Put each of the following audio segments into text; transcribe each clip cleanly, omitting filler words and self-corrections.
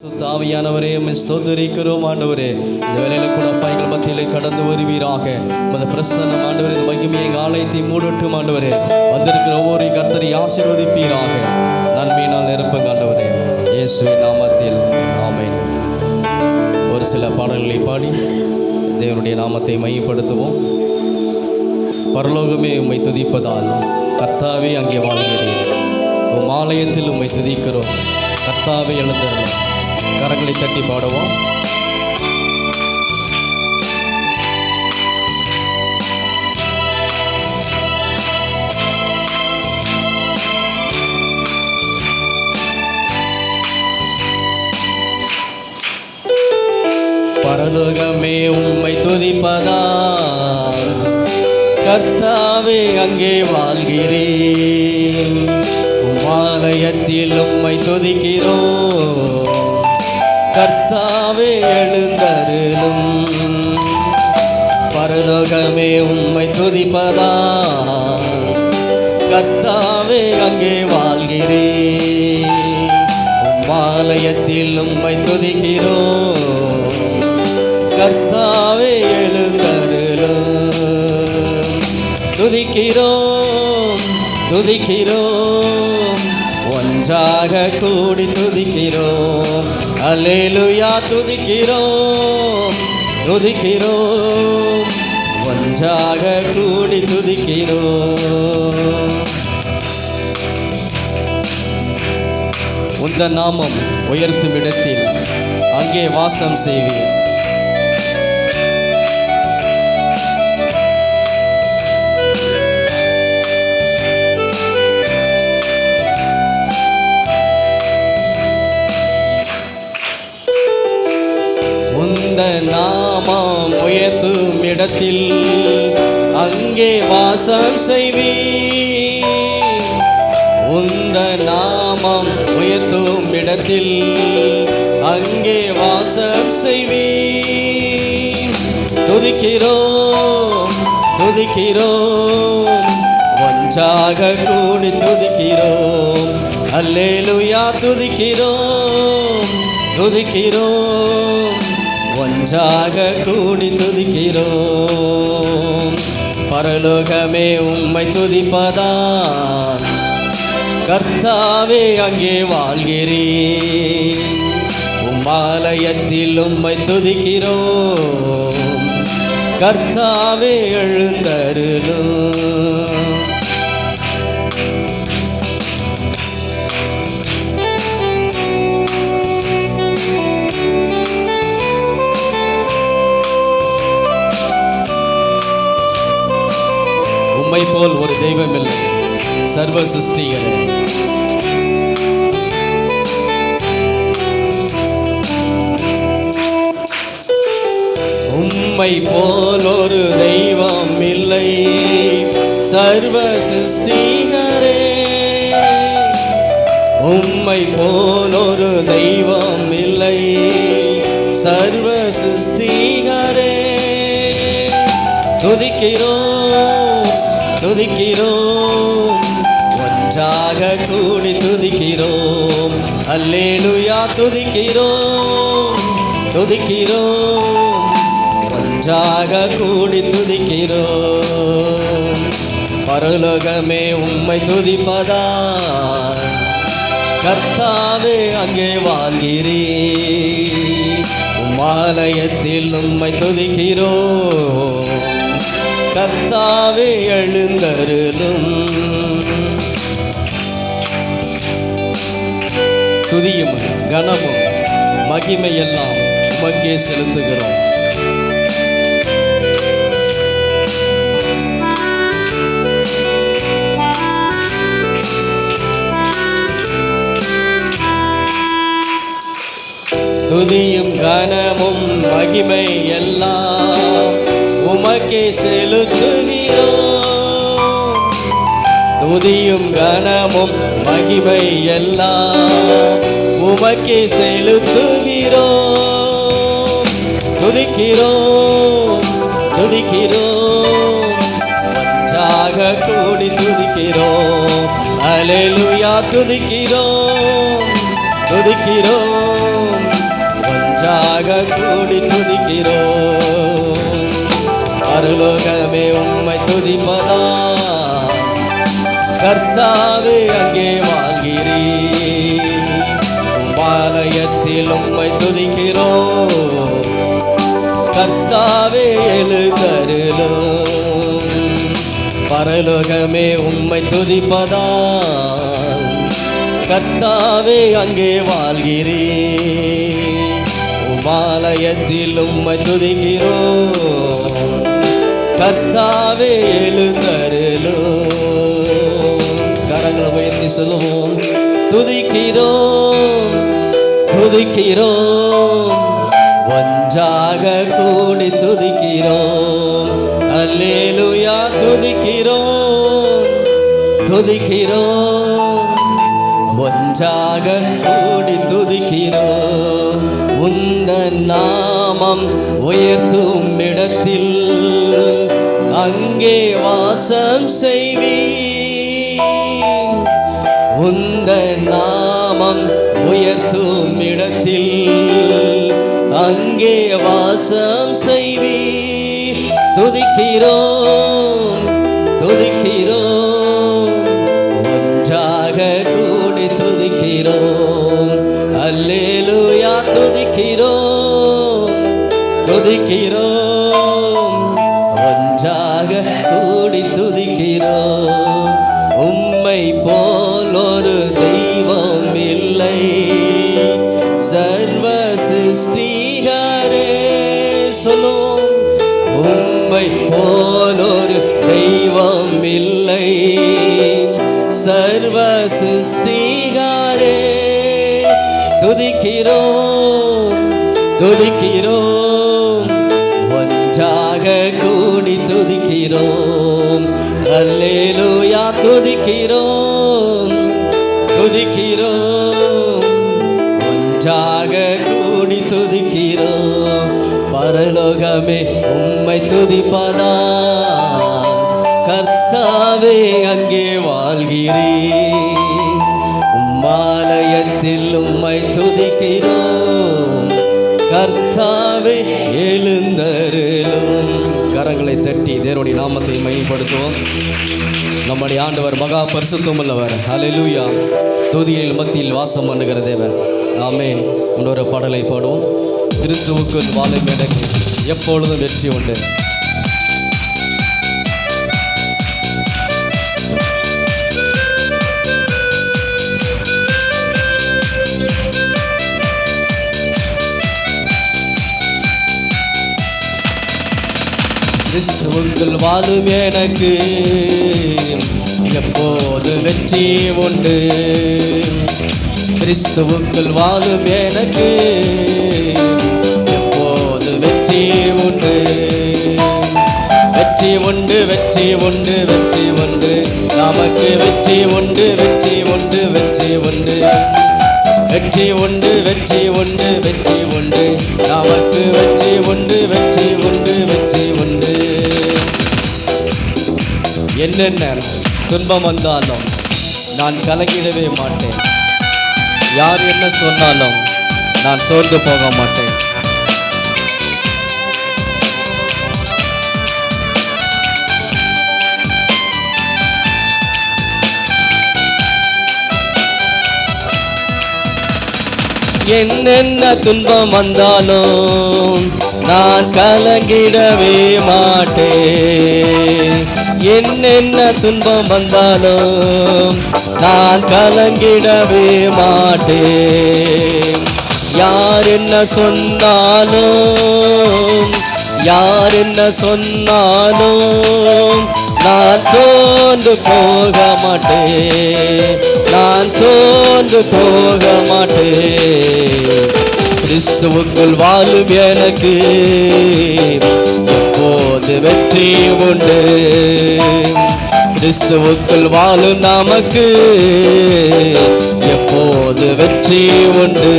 தாவியானவரே ஸ்தோத்திரிக்கிறோம் ஆண்டவரே. இந்த வேலையில கூட அப்பா எங்கள் மத்தியிலே கடந்து வருவீராக. உமது பிரசன்னம் ஆண்டவரே, இந்த மகிமை எங்கள் ஆலயத்தை மூடட்டும் ஆண்டவரே. வந்திருக்கிற ஒவ்வொரு கர்த்தரை ஆசீர்வதிப்பீராக. நன்மையினால் நிரப்புங்க ஆண்டவரே, இயேசுவின் நாமத்தில் ஆமென். ஒரு சில பாடல்களை பாடி தேவனுடைய நாமத்தை மையப்படுத்துவோம். பரலோகமே உம்மை துதிப்பதால் கர்த்தாவே அங்கே வாழ்கிறேன். உம் ஆலயத்தில் உம்மை துதிக்கிறோம் கர்த்தாவே, எழுந்தருளும். கரங்களை தட்டி பாடுவோம். பரலோகமே உம்மை துதிப்பதால் கர்த்தாவே அங்கே வாழ்கிறேன். ஆலயத்தில் உம்மை துதிக்கிறோம் கர்த்தாவே, எழுந்தருளும். பரலோகமே உம்மை துதிப்பதால் கர்த்தாவே அங்கே வாழ்கிறேன். ஆலயத்தில் உம்மை துதிக்கிறோம் கர்த்தாவே, எழுந்தருளும். துதிக்கிறோம் துதிக்கிறோம், ஒன்றாக கூடி துதிக்கிறோம். அல்லேலூயா. துதிக்கிறோம் துதிக்கிறோம், ஒன்றாக கூடி துதிக்கிறோம். உந்த நாமம் உயர்த்தும் இடத்தில் அங்கே வாசம் செய்வீர். நாமம் உயர்த்தும் இடத்தில் அங்கே வாசம் செய்வீர். உந்த நாமம் உயர்த்தும் இடத்தில் அங்கே வாசம் செய்வீர். துதிக்கிறோம் துதிக்கிறோம், ஒன்றாக கூடி துதிக்கிறோம். அல்லேலூயா. துதிக்கிறோம் துதிக்கிறோம், ஒன்றாக கூடி துதிக்கிறோம். பரலோகமே உம்மை துதிப்பதால் கர்த்தாவே அங்கே வாழ்கிறேன். உம் ஆலயத்தில் உம்மை துதிக்கிறோம் கர்த்தாவே, எழுந்தருளும். உம்மை போல் ஒரு தெய்வம் இல்லை சர்வ சிருஷ்டிகளே. உம்மை போல் ஒரு தெய்வம் இல்லை சர்வ சிருஷ்டிகளே. உம்மை போல் ஒரு தெய்வம் இல்லை சர்வ சிருஷ்டிகளே. துதிக்கிறோம் துதிக்கிறோம், ஒன்றாக கூடி துதிக்கிறோம். அல்லேலூயா. துதிக்கிறோம் துதிக்கிறோம், ஒன்றாக கூடி துதிக்கிறோம். பரலோகமே உம்மை துதிப்பதால் கர்த்தாவே அங்கே வாழ்கிறேன். உம் ஆலயத்தில் உம்மை துதிக்கிறோம் கர்த்தாவே, எழுந்தருளும். துதியும் கனமும் மகிமையெல்லாம் உமக்கே செலுத்துகிறோம். துதியும் கனமும் மகிமை எல்லாம் உமக்கே செலுத்துகிறோம். துதியும் கனமும் மகிமை எல்லாம் உமக்கே செலுத்துகிறோம். துதிக்கிறோம் துதிக்கிறோம், ஒன்றாக கூடி துதிக்கிறோம். அல்லேலூயா. துதிக்கிறோம் துதிக்கிறோம், கூடி துதிக்கிறோம். பரலோகமே உம்மை துதிப்பதா, கர்த்தாவே அங்கே வாழ்கிறீர். ஆலயத்தில் உம்மை துதிக்கிறோம், கர்த்தாவே எழுந்தருளும். பரலோகமே உம்மை துதிப்பதா, கர்த்தாவே அங்கே வாழ்கிறீர். ஆலயத்தில் உம்மை துதிக்கிறோம், கர்த்தாவே எழுந்தருளும். கரங்களை உயர்த்தி சொல்லுவோம், துதிக்கிறோம் துதிக்கிறோம், ஒன்றாக கூடி துதிக்கிறோம். அல்லேலூயா, துதிக்கிறோம் துதிக்கிறோம், ஒன்றாக கூடி துதிக்கிறோம். உந்தன் நாமம் உயர்த்தும் இடத்தில் அங்கே வாசம் செய்வீர். உந்தன் நாமம் உயர்த்தும் இடத்தில் அங்கே வாசம் செய்வீர். துதிக்கிறோம் துதிக்கிறோம், ஒன்றாக கூடி துதிக்கிறோம். அல்லேலூயா, துதிக்கிறோம் துதிக்கிறோம், ஒன்றாக கூடி துதிக்கிறோம். உம்மை போல் ஒரு தெய்வம் இல்லை, சர்வ சிருஷ்டிகரே. சொல்லும், உம்மை போல் ஒரு தெய்வம் இல்லை, சர்வ சிருஷ்டிகரே. துதிக்கிறோம் துதிக்கிறோம், ஒன்றாக கூடி துதிக்கிறோம். அல்லேலூயா, துதிக்கிறோம் துதிக்கிறோம், ஒன்றாக கூடி துதிக்கிறோம். பரலோகமே உம்மை துதிப்பதா, கர்த்தாவே அங்கே வாழ்கிறீர். உம்மாலயத்தில் உம்மை துதிக்கிறோம், கர்த்தாவே எழுந்தருளும். கரங்களை தட்டி தேவனுடைய நாமத்தை மகிமைப்படுத்துவோம். நம்முடைய ஆண்டவர் மகா பரிசுத்தமுள்ளவர். ஹல்லேலூயா. துதியில் மத்தியில் வாசம் பண்ணுகிற தேவன். ஆமென். இன்னொரு பாடலை பாடுவோம். கிறிஸ்துவுக்குள் வாழும் எனக்கு எப்பொழுதும் வெற்றி உண்டு. கிறிஸ்துவுக்குள் வாழும் எனக்கு எப்போது வெற்றி உண்டு. கிறிஸ்துவுக்குள் வாழும் எனக்கு எப்போது வெற்றி உண்டு. வெற்றி உண்டு வெற்றி உண்டு வெற்றி உண்டு, நமக்கு வெற்றி உண்டு வெற்றி உண்டு வெற்றி உண்டு. வெற்றி உண்டு வெற்றி உண்டு வெற்றி உண்டு, நமக்கு வெற்றி உண்டு வெற்றி உண்டு வெற்றி உண்டு. என்னென்ன துன்பம் வந்தாலும் நான் கலங்கிடவே மாட்டேன். யார் என்ன சொன்னாலும் நான் சோர்ந்து போக மாட்டேன். என்னென்ன துன்பம் வந்தாலும் நான் கலங்கிடவே மாட்டேன். என்னென்ன துன்பம் வந்தாலும் நான் கலங்கிடவே மாட்டேன். யார் என்ன சொன்னாலும் யார் என்ன சொன்னாலும் நான் சோர்ந்து போக மாட்டேன். நான் சோர்ந்து போக மாட்டேன். கிறிஸ்துவுக்குள் வாழும் எனக்கு எப்போது வெற்றி உண்டு. கிறிஸ்துவுக்குள் வாழும் நமக்கு எப்போது வெற்றி உண்டு.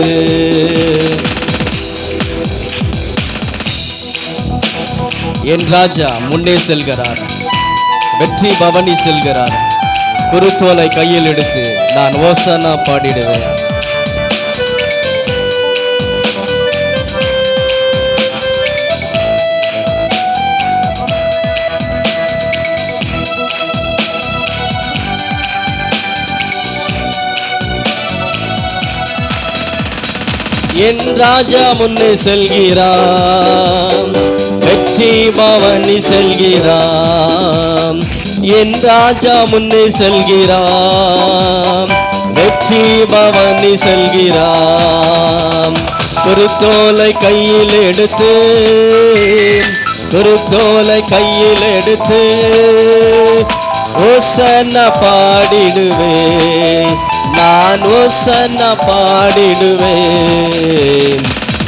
என் ராஜா முன்னே செல்கிறார், வெற்றி பவனி செல்கிறார். குருத்தோலை கையில் எடுத்து நான் ஓசானா பாடிடுவேன். என் ராஜா முன்னே செல்கிறான், வெற்றி பவனி செல்கிறான். என் ராஜா முன்னே செல்கிறான், வெற்றி பவனி செல்கிறான். குருத்தோலை கையில் எடுத்து, குருத்தோலை கையில் எடுத்து ஓசன்னா பாடிடுவேன், நான் ஓசன்னா பாடிடுவேன்.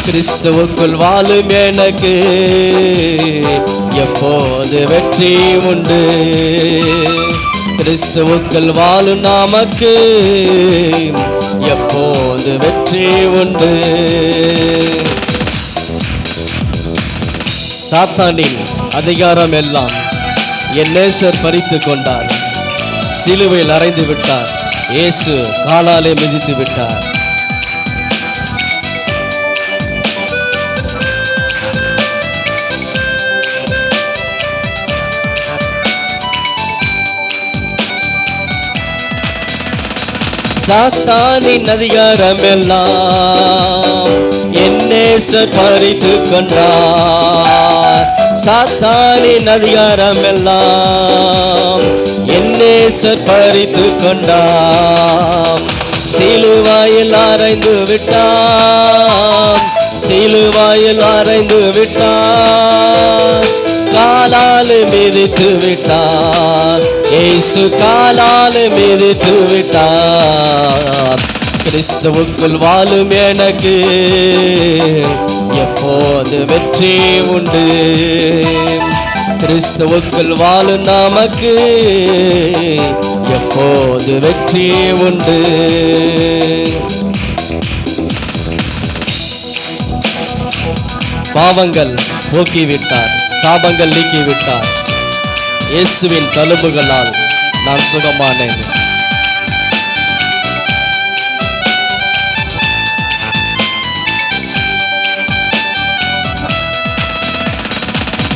கிறிஸ்துவுக்குள் வாழும் எனக்கு எப்போது வெற்றி உண்டு. கிறிஸ்துவுக்குள் வாழும் நமக்கு எப்போது வெற்றி உண்டு. சாத்தானின் அதிகாரம் எல்லாம் என் நேசர் பறித்து கொண்டார். சிலுவையில் அறைந்து விட்டார். இயேசு காலாலே மிதித்து விட்டார். சாத்தானின் அதிகாரம் எல்லாம் என் நேசர் பறித்து கொண்டார். சாத்தானின் அதிகாரம் எல்லாம் என் நேசர் பறித்து கொண்டார். சிலுவையில் அறைந்து விட்டார், சிலுவையில் அறைந்து விட்டார். காலால் மிதித்து விட்டார், இயேசு காலால் மிதித்து விட்டார். கிறிஸ்துவுக்குள் வாழும் எனக்கு எப்போது வெற்றி உண்டு. கிறிஸ்துவுக்குள் வாழும் நமக்கு எப்போது வெற்றி உண்டு. பாவங்கள் போக்கிவிட்டார், சாபங்கள் நீக்கிவிட்டார். இயேசுவின் தழும்புகளால் நான் சுகமானேன்.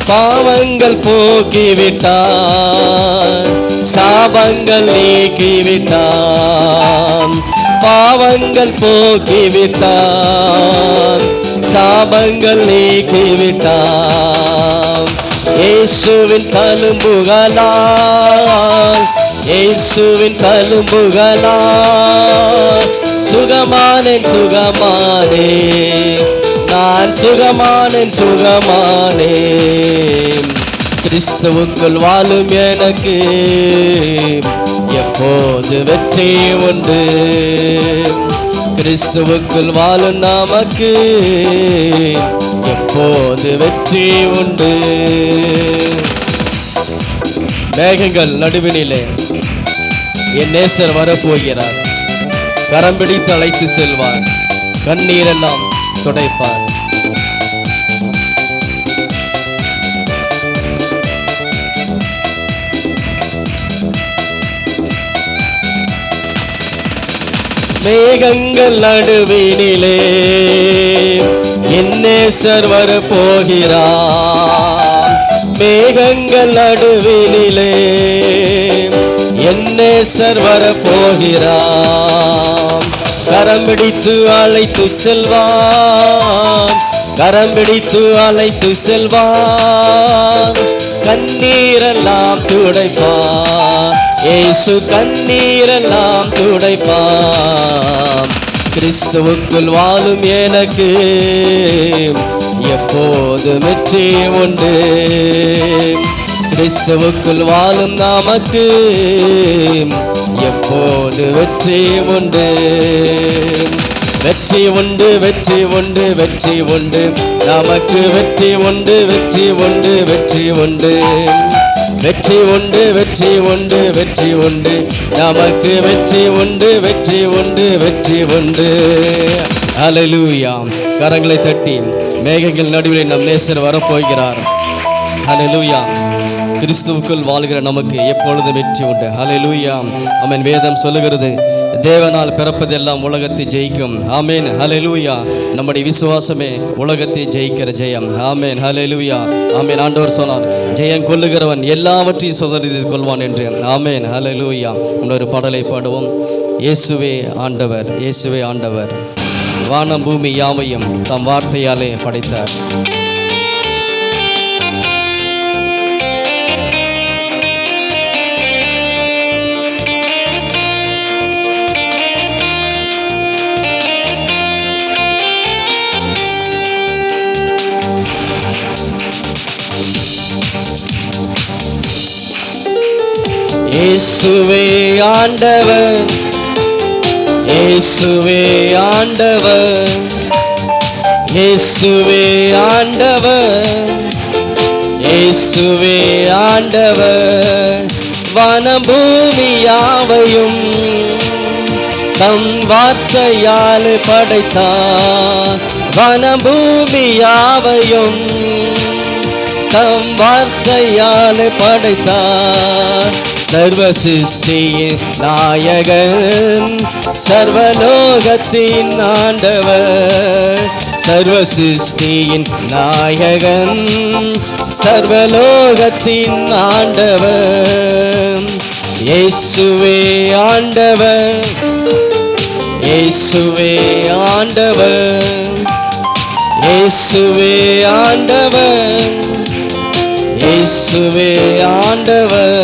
பாவங்கள் போக்கிவிட்டார், சாபங்கள் நீக்கிவிட்டார். பாவங்கள் போக்கிவிட்டார், சாபங்கள் நீக்கிவிட்டார். இயேசுவின் தழும்புகளால், இயேசுவின் தழும்புகளால் சுகமானேன், சுகமானேன், நான் சுகமானேன், சுகமானேன். கிறிஸ்துவுக்குள் வாழும் எனக்கு எப்போது வெற்றி உண்டு. கிறிஸ்துவுக்குள் வாழும் நமக்கு எப்போது வெற்றி உண்டு. மேகங்கள் நடுவினிலே என் நேசர் வரப்போகிறார். கரம் பிடித்து அழைத்து செல்வார், கண்ணீரெல்லாம் துடைப்பார். மேகங்கள் நடுவினிலே என் நேசர் வரப்போகிறார். மேகங்கள் நடுவினிலே என் நேசர் வரப்போகிறார். கரம் பிடித்து அழைத்து செல்வார், கரம் பிடித்து அழைத்து செல்வார். கண்ணீரெல்லாம் துடைப்பார், இயேசு கண்ணீரெல்லாம் துடைப்பார். கிறிஸ்துவுக்குள் வாழும் எனக்கு எப்போது வெற்றி உண்டு. கிறிஸ்துவுக்குள் வாழும் நமக்கு எப்போது வெற்றி உண்டு. வெற்றி உண்டு, வெற்றி உண்டு, வெற்றி உண்டு, நமக்கு வெற்றி உண்டு, வெற்றி உண்டு, வெற்றி உண்டு, வெற்றி உண்டு, வெற்றி உண்டு, வெற்றி உண்டு, நமக்கு வெற்றி உண்டு, வெற்றி உண்டு, வெற்றி உண்டு. ஹல்லேலூயா. கரங்களை தட்டி மேகங்கள் நடுவில் நம் நேசர் வரப்போகிறார். ஹல்லேலூயா. கிறிஸ்துவுக்குள் வாழ்கிற நமக்கு எப்பொழுது வெற்றி உண்டு. ஹல்லேலூயா. ஆமென். வேதம் சொல்லுகிறது, தேவனால் பிறப்பதெல்லாம் உலகத்தை ஜெயிக்கும். ஆமேன். ஹல்லேலூயா. நம்முடைய விசுவாசமே உலகத்தை ஜெயிக்கிற ஜெயம். ஆமேன். ஹல்லேலூயா. ஆமேன். ஆண்டவர் சொன்னார், ஜெயம் கொள்ளுகிறவன் எல்லாவற்றையும் சுதந்திரித்துக் கொள்வான் என்று. ஆமேன். ஹல்லேலூயா. ஒரு பாடலை பாடுவோம். இயேசுவே ஆண்டவர், இயேசுவே ஆண்டவர். வானம் பூமி யாவையும் தம் வார்த்தையாலே படைத்தார். இயேசுவே ஆண்டவர், இயேசுவே ஆண்டவர், இயேசுவே ஆண்டவர், இயேசுவே ஆண்டவர். வானம் பூமி யாவையும் தம் வார்த்தையால் படைத்தார். வானம் பூமி யாவையும் தம் வார்த்தையால் படைத்தார். சர்வ சிருஷ்டியின் நாயகன், சர்வலோகத்தின் ஆண்டவர். சர்வ சிருஷ்டியின் நாயகன், சர்வலோகத்தின் ஆண்டவர். இயேசுவே ஆண்டவர், இயேசுவே ஆண்டவர், இயேசுவே ஆண்டவர், இயேசுவே ஆண்டவர்.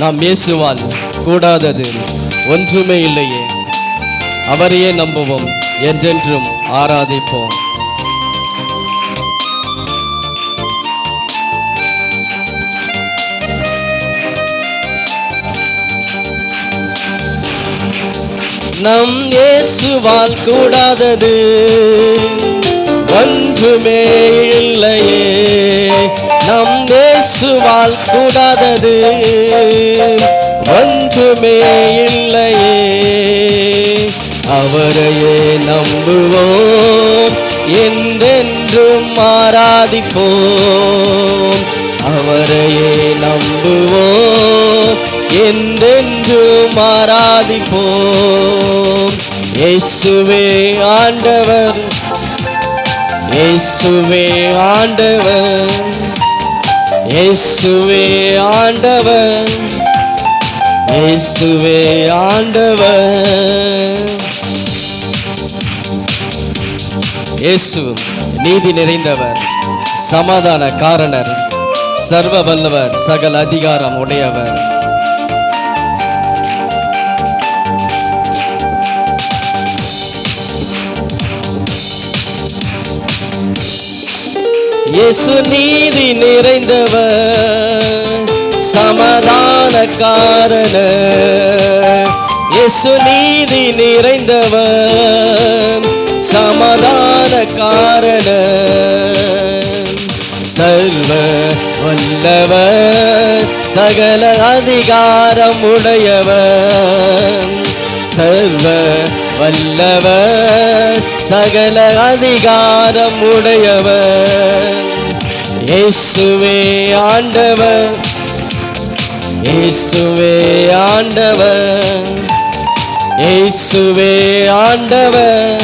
நாம் இயேசுவால் கூடாதது ஒன்றுமே இல்லையே. அவரையே நம்புவோம், என்றென்றும் ஆராதிப்போம். நம் இயேசுவால் கூடாதது ஒன்றுமே இல்லையே. நம் இயேசுவால் கூடாதது ஒன்றுமே இல்லையே. அவரையே நம்புவோம், என்றென்றும் ஆராதிப்போம். அவரையே நம்புவோம், என்றென்றும் ஆராதிப்போம். இயேசுவே ஆண்டவர், இயேசுவே ஆண்டவர், இயேசுவே ஆண்டவர், இயேசுவே ஆண்டவர். இயேசு நீதி நிறைந்தவர், சமாதான காரணர், சர்வ வல்லவர், சகல அதிகாரம் உடையவர். இயேசு நீதி நிறைந்தவர், சமாதான காரணர். இயேசு நீதி நிறைந்தவர், சமாதான காரணர். சர்வ வல்லவர், சகல அதிகாரம் உடையவர். சர்வ வல்லவர், சகல அதிகாரம் உடையவர். இயேசுவே ஆண்டவர், இயேசுவே ஆண்டவர், இயேசுவே ஆண்டவர்,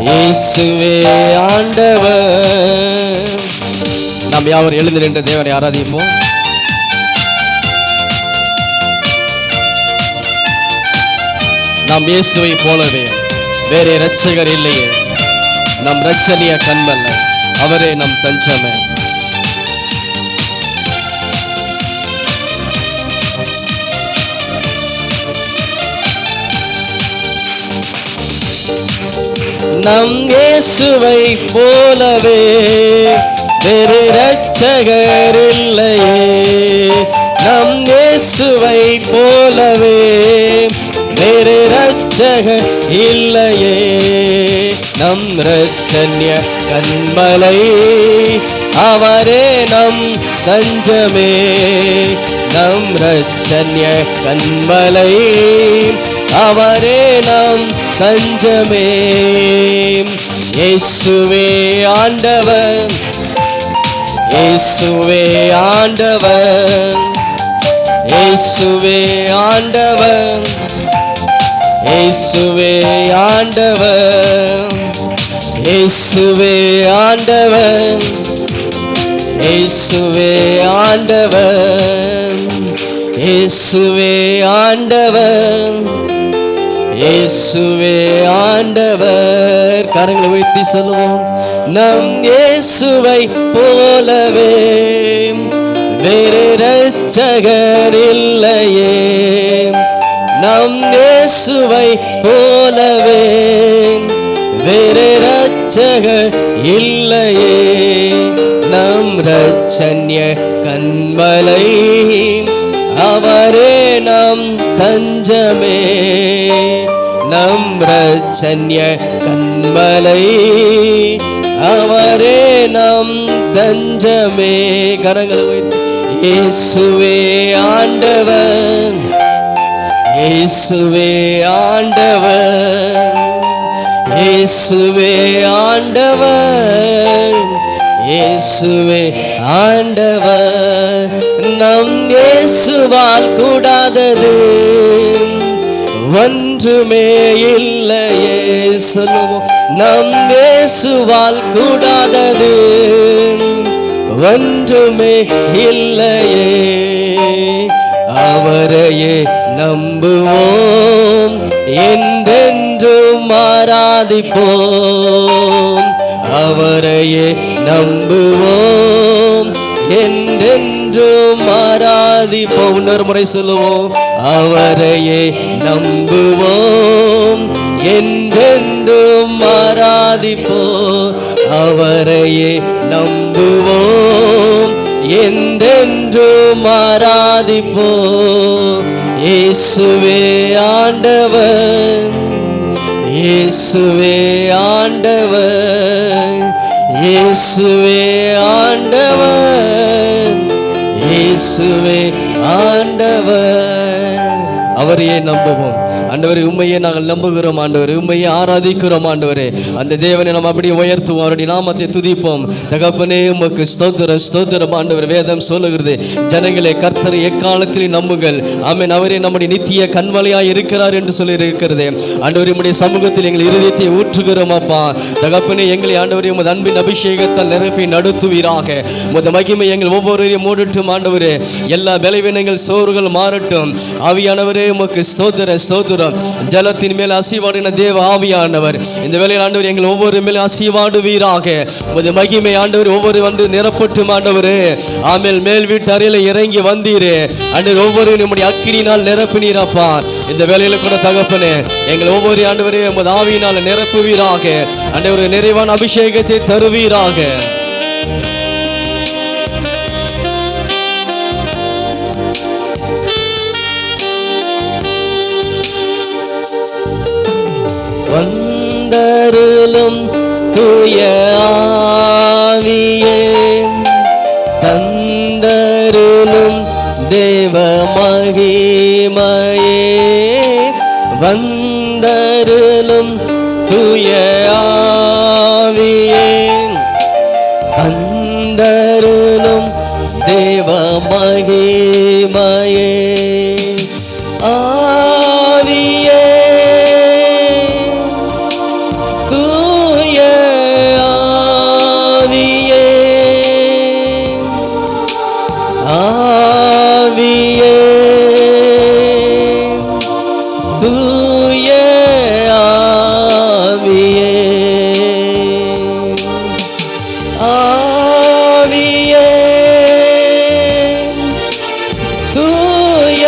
இயேசுவே ஆண்டவர். நாம் யாவர் எழுந்து நின்று தேவனை ஆராதிப்போம். நாம் இயேசுவை போலவே வேறே இரட்சகர் இல்லையே. நம் இரட்சணிய கண்மல்ல, அவரே நம் தஞ்சமே. நம் இயேசுவை போலவே வேறு இரட்சகர் இல்லையே. நம் இயேசுவை போலவே வேறு இரட்சகர் இல்லையே. நம் இரட்சண்ய கண்மலை, அவரே நம் தஞ்சமே. நம் இரட்சண்ய கண்மலை, அவரே நம் தஞ்சமே. இயேசுவே ஆண்டவர், இயேசுவே ஆண்டவர், இயேசுவே ஆண்டவர், இயேசுவே ஆண்டவர், இயேசுவே ஆண்டவர், இயேசுவே ஆண்டவர், இயேசுவே ஆண்டவர், இயேசுவே ஆண்டவர். கரங்களை உயர்த்தி சொல்லுவோம். நம் இயேசுவை போலவே வேறு இரட்சகர் இல்லையே. நம் இயேசுவை போலவே வேறு இரட்சகர் இல்லையே. நம் இரட்சண்ய கன்மலை அவரே நம் தஞ்சமே. நம் இரட்சண்ய கன்மலை அவரே நம் தஞ்சமே. கரங்களை உயர்த்தி இயேசுவே ஆண்டவர், இயேசுவே ஆண்டவர், இயேசுவே ஆண்டவர், இயேசுவே ஆண்டவர். நம் இயேசுவால் கூடாதது ஒன்றுமே இல்லையே. சொல்லுவோம். நம் இயேசுவால் கூடாதது ஒன்றுமே இல்லையே. அவரையே நம்புவோம், என்றென்றும் ஆராதிப்போம். அவரையே நம்புவோம், என்றென்றும் ஆராதிப்போம். இன்னொரு முறை சொல்லுவோம். அவரையே நம்புவோம், என்றென்றும் ஆராதிப்போம். அவரையே நம்புவோம், என்றென்றும் ஆராதிப்போம். இயேசுவே ஆண்டவர், இயேசுவே ஆண்டவர், இயேசுவே ஆண்டவர், இயேசுவே ஆண்டவர். அவரையே நம்புவோம். ஆண்டவரே, உண்மையை நாங்கள் நம்புகிறோம். ஆண்டவரே, உண்மையை ஆராதிக்கிறோம். ஆண்டவரே, அந்த தேவனை நாம் அப்படியே உயர்த்துவோம், அவருடைய நாமத்தை துதிப்போம். தகப்பனே, உமக்கு ஸ்தோத்திரம், ஸ்தோத்திரம். ஆண்டவர், வேதம் சொல்லுகிறது, ஜனங்களே கர்த்தரை எக்காலத்திலே நம்புங்கள். ஆமென். அவரே நம்முடைய நித்திய கண்மலையாய் இருக்கிறார் என்று சொல்லி இருக்கிறது. ஆண்டவரே, உம்முடைய சமூகத்தில் எங்கள் இருதயத்தை ஊற்றுகிறோம் அப்பா. தகப்பனே, எங்களை ஆண்டவரே உமது அன்பின் அபிஷேகத்தால் நிரப்பி நடத்துவீராக. உமது மகிமை எங்கள் ஒவ்வொருவரையும் மூடட்டும். ஆண்டவரே, எல்லா பலவீனங்கள் சோறுகள் மாறட்டும். ஆவியானவரே, உமக்கு ஸ்தோத்திர, ஸ்தோத்திரம். ஜலத்தின் மேல் அசைவாடின தேவ ஆவியானவர் இந்த வேளையில் ஆண்டவர் எங்கள் ஒவ்வொரு மேல் அசைவாடுவீராக. உமது மகிமை ஆண்டவர் ஒவ்வொரு வந்து நிரப்பட்டும். ஆண்டவரே, ஆமென். மேல் வீட்டு அறையில இறங்கி வந்தீரே ஆண்டவர், ஒவ்வொரு நம்முடைய அக்கினியினால் நிரப்பினீரப்பா. இந்த வேளையில கூட தகப்பனே, எங்கள் ஒவ்வொரு ஆண்டவரே உமது ஆவியினால் நிரப்புவீராக. ஆண்டவர், நிறைவான அபிஷேகத்தை தருவீராக. வந்தருளும் தூய ஆவியே, தந்தருளும் தேவ மகிமையே. வந்தருளும் தூய ஆவியே, தந்தருளும் தேவ மகிமையே. ஆவியே, ஆவியே, தூய ஆவியே, ஆவியே, தூய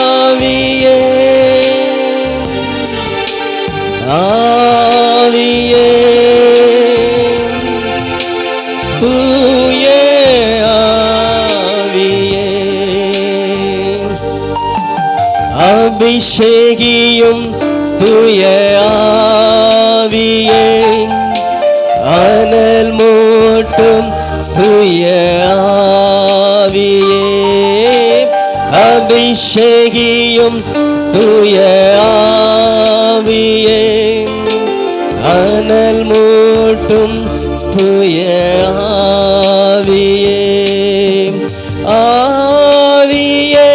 ஆவியே, ஆவியே, தூய அபிஷேகியும் தூய ஆவியே, அனல் மூட்டும் தூய ஆவியே. அபிஷேகியும் தூய ஆவியே, அனல் மூட்டும் தூய ஆவியே. ஆவியே,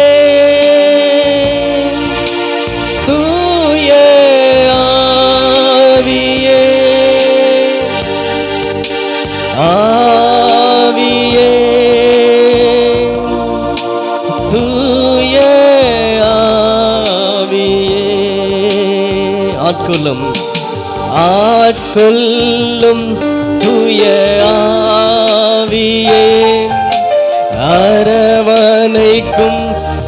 ஆவியே, தூய ஆவியே. ஆட்கொள்ளும் ஆட்கொள்ளும் தூய ஆவியே, அரவணைக்கும்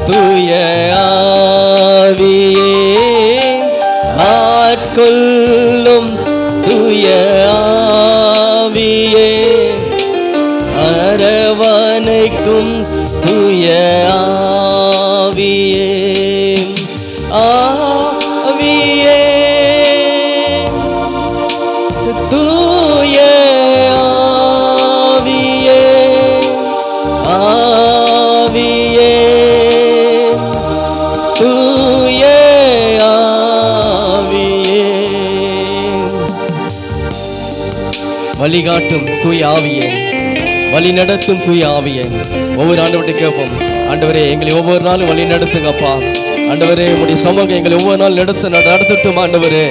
தூய ஆவியே, ஆட்கொள்ளும் தூய ஆவியே, அரவணைக்கும் தூய ஆவியே, ஆவியே தூய ஆவியே, ஆவியே தூய ஆவியே, வழிகாட்டும் தூய ஆவியே, வழி நடத்தும் தூய ஆவியே. ஒவ்வொரு ஆண்டவர்கிட்ட கேட்போம், ஆண்டவரே எங்களை ஒவ்வொரு நாளும் வழி நடத்துங்கப்பா. ஆண்டவரே உங்களுடைய சமூகம் எங்களை ஒவ்வொரு நாள் நடத்தட்டும் ஆண்டவரே.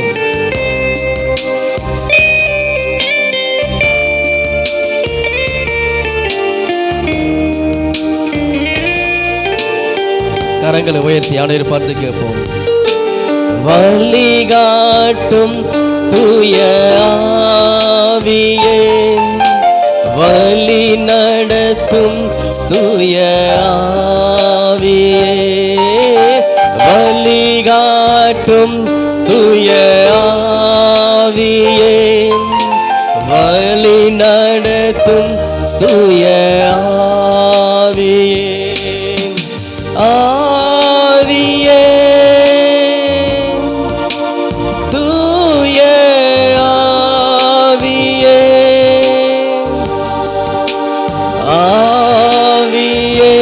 கரங்களை உயர்த்தி ஆண்டவரை பார்த்து கேட்போம். வழிகாட்டும் தூய ஆவியே, வழி நடத்தும் தூய ஆவியே, வழிகாட்டும் தூய ஆவியே, வழி நடத்தும் தூய ஆவியே, ஆவியே தூய ஆவியே, ஆவியே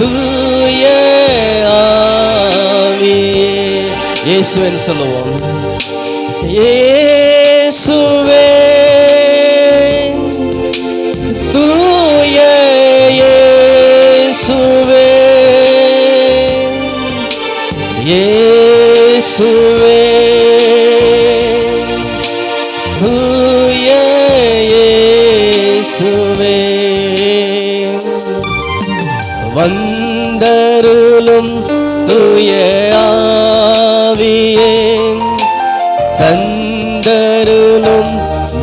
தூய ஆவியே. இயேசுவே சொல்லுவோம். இயேசுவே தூய இயேசுவே, இயேசுவே தூய இயேசுவே, வந்தருளும் தூய ஆவியே, தந்தருளும்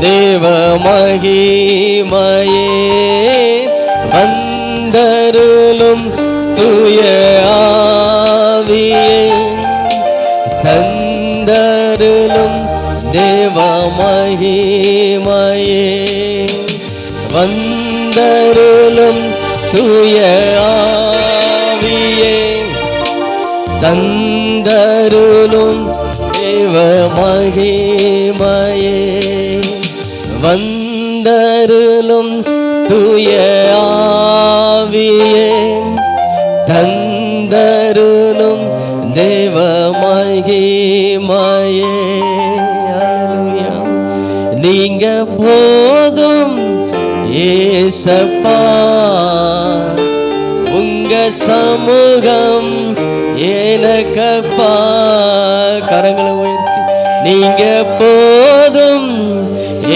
தேவ மகிமையே, வந்தருளும் தூய ஆவியே, தந்தருளும் தேவ மகிமையே, வந்தருளும் தூய ஆவியே, தந்தருளும் தேவ மகிமையே, வந்தருளும் தூய ஆவியே, தந்தருளும் தேவ மகிமையே. அல்லேலூயா. நீங்க போதும் ஏசப்பா, உங்க சமூகம் எனக்கப்பா. கரங்களை உயர்த்தி நீங்க போதும்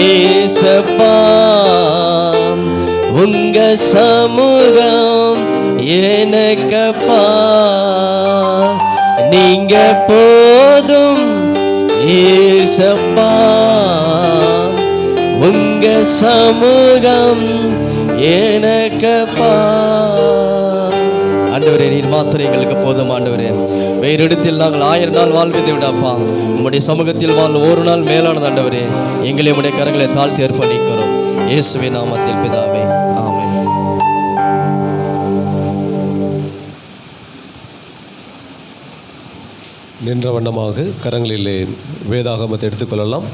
ஏசப்பா, உங்க சமூகம் எனக்கப்பா. நீங்க போதும் ஏசப்பா, உங்க சமூகம் எனக்கப்பா. ஆண்டவரே நீர் மாத்திரம் எங்களுக்கு போதும் ஆண்டவரே. வேறு இடத்தில் நாங்கள் 1000 நாள் வாழ்வதை விடப்பா, உம்முடைய சமூகத்தில் வாழ் ஒரு நாள் மேலானது ஆண்டவரே. எங்களை உம்முடைய கரங்களை தாழ்த்தி அர்ப்பணிக்கிறோம். இயேசுவின் நாமத்தில் பிதாவே, ஆமென். நின்ற வண்ணமாக கரங்களிலே வேதாகமத்தை எடுத்துக்கொள்ளலாம்.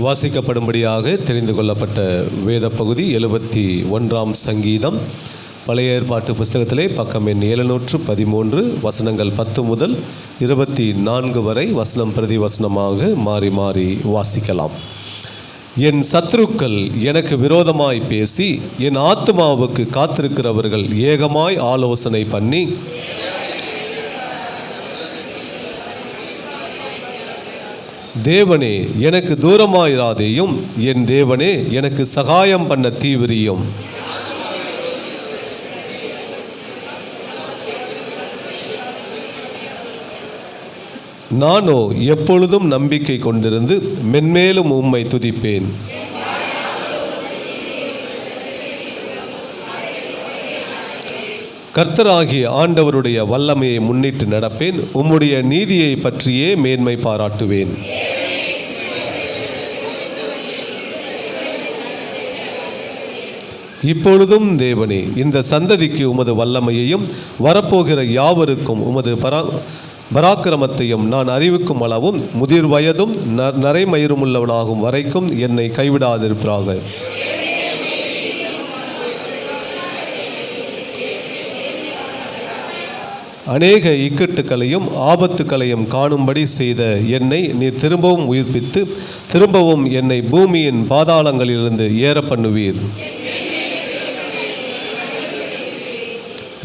வாசிக்கப்படும்படியாக தெரிந்து கொள்ளப்பட்ட வேத பகுதி 71ஆம் சங்கீதம். பழைய ஏற்பாட்டு புஸ்தகத்திலே பக்கம் எண் 713, வசனங்கள் 10 முதல் 24 வரை வசனம் பிரதி வசனமாக மாறி மாறி வாசிக்கலாம். என் சத்துருக்கள் எனக்கு விரோதமாய் பேசி என் ஆத்துமாவுக்கு காத்திருக்கிறவர்கள் ஏகமாய் ஆலோசனை பண்ணி தேவனே எனக்கு தூரமாயிராதேயும், என் தேவனே எனக்கு சகாயம் பண்ண தீவிரியும். நானோ எப்பொழுதும் நம்பிக்கை கொண்டிருந்து மென்மேலும் உம்மை துதிப்பேன். கர்த்தராகிய ஆண்டவருடைய வல்லமையை முன்னிட்டு நடப்பேன். உம்முடைய நீதியை பற்றியே மேன்மை பாராட்டுவேன். இப்பொழுதும் தேவனே, இந்த சந்ததிக்கு உமது வல்லமையையும் வரப்போகிற யாவருக்கும் உமது பராக்கிரமத்தையும் நான் அறிவிக்கும் அளவும் முதிர் வயதும் நரைமயிருமுள்ளவனாகும் வரைக்கும் என்னை கைவிடாதிருப்பாக. அநேக இக்கட்டுகளையும் ஆபத்துக்களையும் காணும்படி செய்த என்னை நீர் திரும்பவும் உயிர்ப்பித்து திரும்பவும் என்னை பூமியின் பாதாளங்களிலிருந்து ஏற பண்ணுவீர்.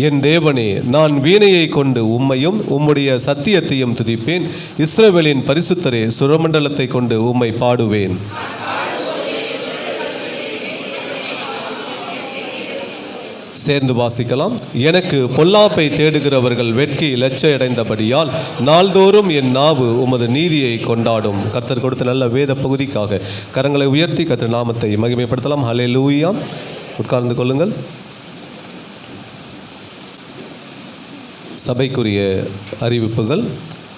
என் தேவனே, நான் வீணையை கொண்டு உம்மையும் உம்முடைய சத்தியத்தையும் துதிப்பேன். இஸ்ரவேலின் பரிசுத்தரே, சுரமண்டலத்தை கொண்டு உம்மை பாடுவேன். சேர்ந்து வாசிக்கலாம். எனக்கு பொல்லாப்பை தேடுகிறவர்கள் வெட்கி இலச்சையடைந்தபடியால் நாள்தோறும் என் நாவு உமது நீதியை கொண்டாடும். கர்த்தர் கொடுத்த நல்ல வேத பகுதிக்காக கரங்களை உயர்த்தி கர்த்தர் நாமத்தை மகிமைப்படுத்தலாம். ஹல்லேலூயா. உட்கார்ந்து கொள்ளுங்கள். சபைக்குரிய அறிவிப்புகள்.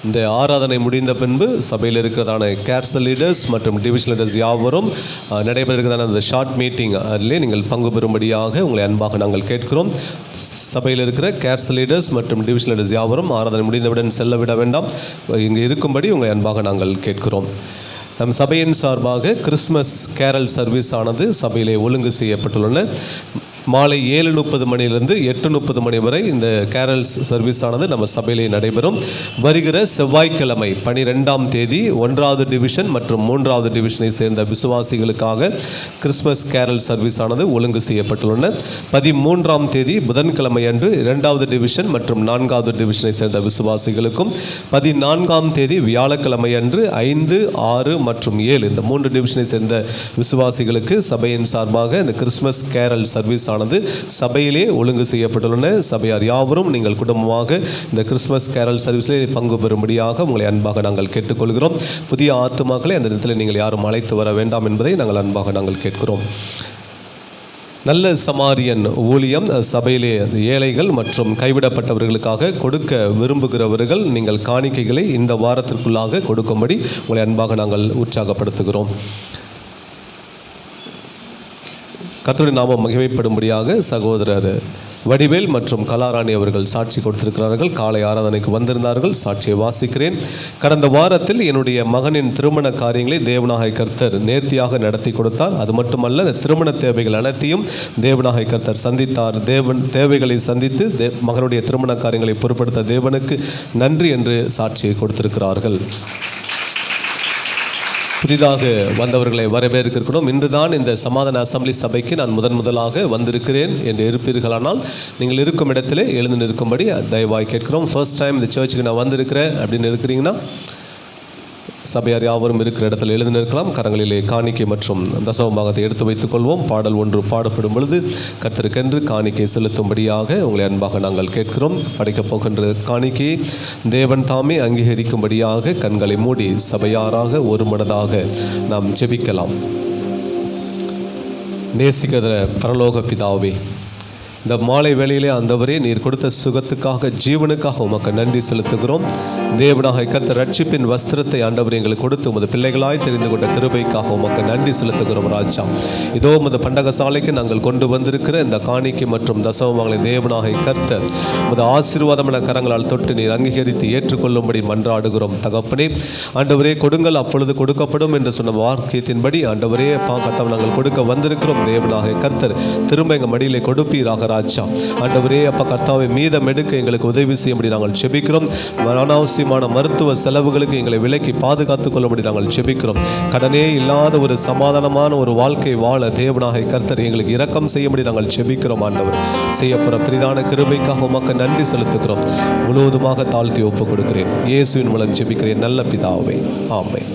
இந்த ஆராதனை முடிந்த பின்பு சபையில் இருக்கிறதான கேர்சல் லீடர்ஸ் மற்றும் டிவிஷன் லீடர்ஸ் யாவரும் நடைபெற இருக்கிறதான அந்த ஷார்ட் மீட்டிங் அதிலே நீங்கள் பங்கு பெறும்படியாக உங்களை அன்பாக நாங்கள் கேட்கிறோம். சபையில் இருக்கிற கேர்சல் லீடர்ஸ் மற்றும் டிவிஷன் லீடர்ஸ் யாவரும் ஆராதனை முடிந்தவுடன் செல்ல விட வேண்டாம், இங்கே இருக்கும்படி உங்களை அன்பாக நாங்கள் கேட்கிறோம். நம் சபையின் சார்பாக கிறிஸ்மஸ் கேரல் சர்வீஸ் ஆனது சபையிலே ஒழுங்கு செய்யப்பட்டுள்ளன. மாலை 7:30 மணியிலிருந்து 8:30 மணி வரை இந்த கேரல்ஸ் சர்வீஸ் ஆனது நம்ம சபையிலே நடைபெறும். வருகிற செவ்வாய்க்கிழமை 12ஆம் தேதி 1வது டிவிஷன் மற்றும் 3வது டிவிஷனை சேர்ந்த விசுவாசிகளுக்காக கிறிஸ்மஸ் கேரல் சர்வீஸ் ஆனது ஒழுங்கு செய்யப்பட்டுள்ளன. 13ஆம் தேதி புதன்கிழமை அன்று 2வது டிவிஷன் மற்றும் 4வது டிவிஷனை சேர்ந்த விசுவாசிகளுக்கும், 14ஆம் தேதி வியாழக்கிழமை அன்று 5, 6 மற்றும் 7 இந்த 3 டிவிஷனை சேர்ந்த விசுவாசிகளுக்கு சபையின் சார்பாக இந்த கிறிஸ்மஸ் கேரல் சர்வீஸ் ஆனது சபையிலே ஒழுங்கு செய்யப்பட்டுள்ளன. சபையார் யாவரும் நீங்கள் குடும்பமாக இந்த கிறிஸ்மஸ் கேரல் சர்வீஸிலே பங்கு பெறும்படியாக உங்களை அன்பாக நாங்கள் கேட்டுக்கொள்கிறோம். புதிய ஆத்துமாக்களை அந்த இடத்துல நீங்கள் யாரும் அழைத்து வர வேண்டாம் என்பதை நாங்கள் அன்பாக நாங்கள் கேட்கிறோம். நல்ல சமாரியன் ஊழியம் சபையிலே ஏழைகள் மற்றும் கைவிடப்பட்டவர்களுக்காக கொடுக்க விரும்புகிறவர்கள் நீங்கள் காணிக்கைகளை இந்த வாரத்திற்குள்ளாக கொடுக்கும்படி உங்களை அன்பாக நாங்கள் உற்சாகப்படுத்துகிறோம். கர்த்தருடைய நாமம் மகிமைப்படும்படியாக சகோதரர் வடிவேல் மற்றும் கலாராணி அவர்கள் சாட்சி கொடுத்திருக்கிறார்கள். காலை ஆராதனைக்கு வந்திருந்தார்கள். சாட்சியை வாசிக்கிறேன். கடந்த வாரத்தில் என்னுடைய மகனின் திருமண காரியங்களை தேவனாகிய கர்த்தர் நேர்த்தியாக நடத்தி கொடுத்தார். அது மட்டுமல்ல, திருமண தேவைகள் அனைத்தையும் தேவனாகிய கர்த்தர் சந்தித்தார். தேவைகளை சந்தித்து மகனுடைய திருமண காரியங்களை பொறுப்படுத்த தேவனுக்கு நன்றி என்று சாட்சியை கொடுத்திருக்கிறார்கள். புதிதாக வந்தவர்களை வரவேற்கிறோம். இன்றுதான் இந்த சமாதான அசம்பிளி சபைக்கு நான் முதலாக வந்திருக்கிறேன் என்று இருப்பீர்களானால் நீங்கள் இருக்கும் இடத்திலே எழுந்து நிற்கும்படி தயவாய் கேட்கிறோம். ஃபர்ஸ்ட் டைம் இந்த சர்ச்சுக்கு நான் வந்திருக்கிறேன் அப்படின்னு இருக்கிறீங்கன்னா சபையார் யாவரும் இருக்கிற இடத்துல எழுந்து நிற்கலாம். கரங்களிலே காணிக்கை மற்றும் தசமபாகத்தை எடுத்து வைத்துக் கொள்வோம். பாடல் ஒன்று பாடப்படும் பொழுது கர்த்தருக்கென்று காணிக்கை செலுத்தும்படியாக உங்களை அன்பாக நாங்கள் கேட்கிறோம். படைக்கப் போகின்ற காணிக்கையை தேவன் தாமே அங்கீகரிக்கும்படியாக கண்களை மூடி சபையாராக ஒரு மனதாக நாம் ஜெபிக்கலாம். நேசிக்கிற பரலோக பிதாவே, இந்த மாலை வேளையிலே ஆண்டவரே நீர் கொடுத்த சுகத்துக்காக ஜீவனுக்காக உமக்கு நன்றி செலுத்துகிறோம். தேவனாகிய கர்த்தர் ரட்சிப்பின் வஸ்திரத்தை ஆண்டவரே எங்களுக்கு கொடுத்து உமது பிள்ளைகளாய் தெரிந்து கொண்ட கிருபைக்காக உமக்கு நன்றி செலுத்துகிறோம் ராஜா. இதோ உமது பண்டக சாலைக்கு நாங்கள் கொண்டு வந்திருக்கிற இந்த காணிக்கை மற்றும் தசமங்களை தேவனாகிய கர்த்தர் உமது ஆசீர்வாதமான கரங்களால் தொட்டு நீர் அங்கீகரித்து ஏற்றுக்கொள்ளும்படி மன்றாடுகிறோம். தகப்பனே ஆண்டவரே, கொடுங்கள் அப்பொழுது கொடுக்கப்படும் என்று சொன்ன வாக்கியத்தின்படி ஆண்டவரே கர்த்தாவை நாங்கள் கொடுக்க வந்திருக்கிறோம். தேவனாகிய கர்த்தர் திரும்ப எங்கள் மடியிலே கொடுப்பீராக ராஜா. ஆண்டவரே அப்பா கர்த்தாவை மீதம் எடுக்க எங்களுக்கு உதவி செய்யும்படி நாங்கள் ஜெபிக்கிறோம். அனாவசியமான மருத்துவ செலவுகளுக்கு எங்களை விலக்கி பாதுகாத்துக் கொள்ளும்படி நாங்கள் ஜெபிக்கிறோம். கடனே இல்லாத ஒரு சமாதானமான ஒரு வாழ்க்கை வாழ தேவனாகிய கர்த்தர் எங்களுக்கு இரக்கம் செய்யும்படி நாங்கள் ஜெபிக்கிறோம். ஆண்டவர் செய்யப்படுற பிரிதான கிருபைக்காக உமக்கு நன்றி செலுத்துகிறோம். முழுவதுமாக தாழ்த்தி ஒப்புக் கொடுக்கிறேன். இயேசுவின் மூலம் ஜெபிக்கிறேன் நல்ல பிதாவே, ஆமென்.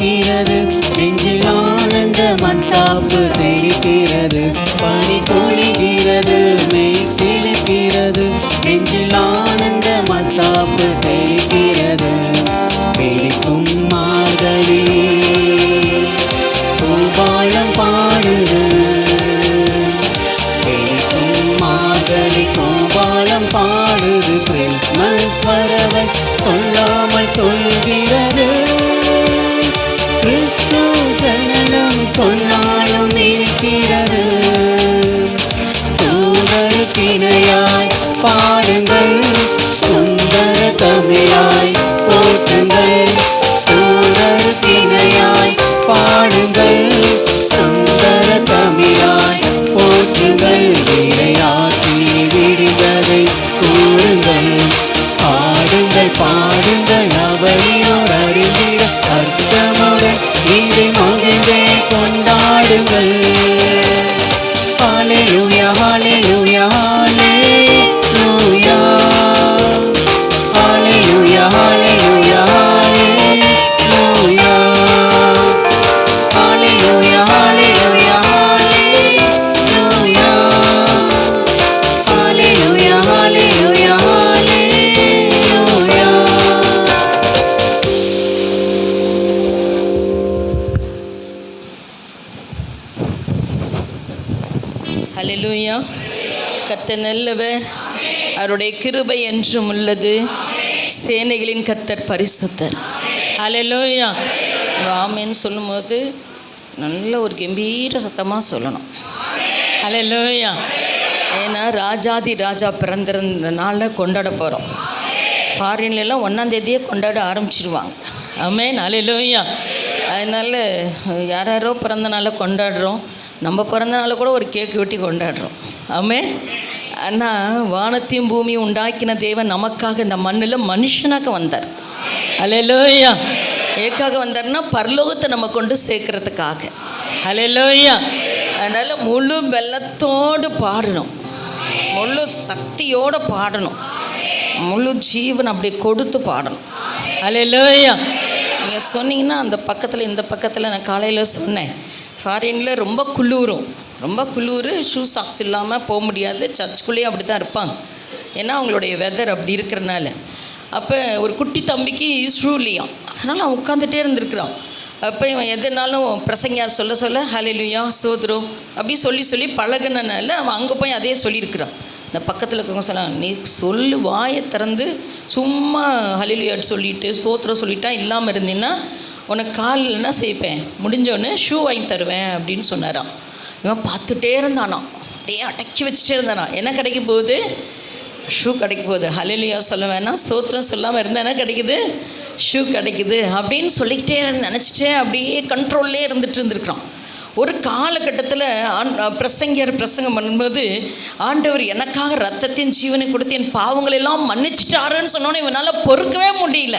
இருக்கிறது, நெஞ்சில் ஆனந்த மத்தாப்பு தெரிக்கிறது. பனி பொழிகிறது, மெய் சிலிர்க்கிறது, நெஞ்சில் ஆனந்த மத்தாப்பு தெரிக்கிறது. பிடிக்கும் மார்கழி பூபாலம் பாடுது, பிடிக்கும் மார்கழி பூபாலம் பாடுது. கிறிஸ்மஸ் வரவை சொல்லாமல் சொல்கிறது, கிறிஸ்து ஜனனம் சொன்னாலும் இருக்கிறது. தூதருக்கிணையாய் பாடுங்கள், சுந்தர தமிழாய் போற்றுங்கள். தூதருக்கிணையாய் பாடுங்கள், சுந்தர தமிழாய் போற்றுங்கள். இறையாட்சி விடுதலை கூறுங்கள், பாடுங்கள் பாடுங்கள் அவரையோர் அறிந்திட அர்த்தமுடன் இதை மகிழ்ந்தே கொண்டாடுங்கள். ஹல்லேலூயா ஹல்லேலூயா ஹல்லேலூயா, ஹல்லேலூயா ஹல்லேலூயா ஹல்லேலூயா, ஹல்லேலூயா ஹல்லேலூயா ஹல்லேலூயா, ஹல்லேலூயா ஹல்லேலூயா ஹல்லேலூயா. ஹல்லேலூயா. கர்த்தர் நல்லவர், அவருடைய கிருபை என்றும் உள்ளது. சேனைகளின் கர்த்தர் பரிசுத்தர். ஹல்லேலூயா. ஆமென் சொல்லும்போது நல்ல ஒரு கம்பீர சத்தமாக சொல்லணும். ஹல்லேலூயா. ஏன்னா ராஜாதி ராஜா பிறந்திருந்த நாளில் கொண்டாட போகிறோம். ஃபாரின்லாம் 1ஆம் தேதியே கொண்டாட ஆரம்பிச்சிடுவாங்க. ஆமென். ஹல்லேலூயா. அதனால் யாரோ பிறந்த நாளை கொண்டாடுறோம், நம்ம பிறந்த நாளை கூட ஒரு கேக்கு வெட்டி கொண்டாடுறோம். ஆமென். ஆனால் வானத்தையும் பூமியும் உண்டாக்கின தேவன் நமக்காக இந்த மண்ணில் மனுஷனாக வந்தார். ஹல்லேலூயா. ஏக்காக வந்தார்னா பரலோகத்தை நம்ம கொண்டு சேர்க்கறதுக்காக. ஹல்லேலூயா. அதனால் முழு வெள்ளத்தோடு பாடணும், முழு சக்தியோடு பாடணும், முழு ஜீவன் அப்படி கொடுத்து பாடணும். ஹல்லேலூயா. நீங்கள் சொன்னீங்கன்னா அந்த பக்கத்தில் இந்த பக்கத்தில் நான் காலையில் சொன்னேன், ஃபாரினில் ரொம்ப குளிரும், ரொம்ப குளிர், ஷூ சாக்ஸ் இல்லாமல் போக முடியாது, சர்ச்சுக்குள்ளேயே அப்படி தான் இருப்பாங்க. ஏன்னா அவங்களுடைய வெதர் அப்படி இருக்கிறனால. அப்போ ஒரு குட்டி தம்பிக்கு ஷூ இல்லையாம், அதனால் அவன் உட்காந்துட்டே இருந்திருக்கிறான். அப்போ இவன் எதுனாலும் பிரசங்கியார் சொல்ல சொல்ல ஹல்லேலூயா ஸ்தோத்திரம் அப்படி சொல்லி பழகுனனால அவன் அங்கே போய் அதே சொல்லியிருக்கிறான். இந்த பக்கத்தில் இருக்கவங்க சொன்னாங்க, நீ சொல்லு, வாயை திறந்து சும்மா ஹல்லேலூயா சொல்லிட்டு ஸ்தோத்திரம் சொல்லிட்டா இல்லாமல் இருந்தீங்கன்னா உனக்கு கால் என்ன செய்ப்பேன், முடிஞ்சோடனே ஷூ வாங்கி தருவேன் அப்படின்னு சொன்னாராம். இவன் பார்த்துட்டே இருந்தானா, அப்படியே அடக்கி வச்சுட்டே இருந்தானா. என்ன கிடைக்க போகுது? ஷூ கிடைக்க போகுது. ஹல்லேலூயா சொல்ல வேணாம், ஸ்தோத்திரம் சொல்லாமல் இருந்தால் என்ன கிடைக்குது? ஷூ கிடைக்குது அப்படின்னு சொல்லிக்கிட்டே நினச்சிட்டே அப்படியே கண்ட்ரோல்லே இருந்துருக்கிறான். ஒரு காலகட்டத்தில் பிரசங்கியார் பிரசங்கம் பண்ணும்போது, ஆண்டவர் எனக்காக ரத்தத்தின் ஜீவனை கொடுத்து என் பாவங்களெல்லாம் மன்னிச்சிட்டாருன்னு சொன்னோன்னே இவனால் பொறுக்கவே முடியல.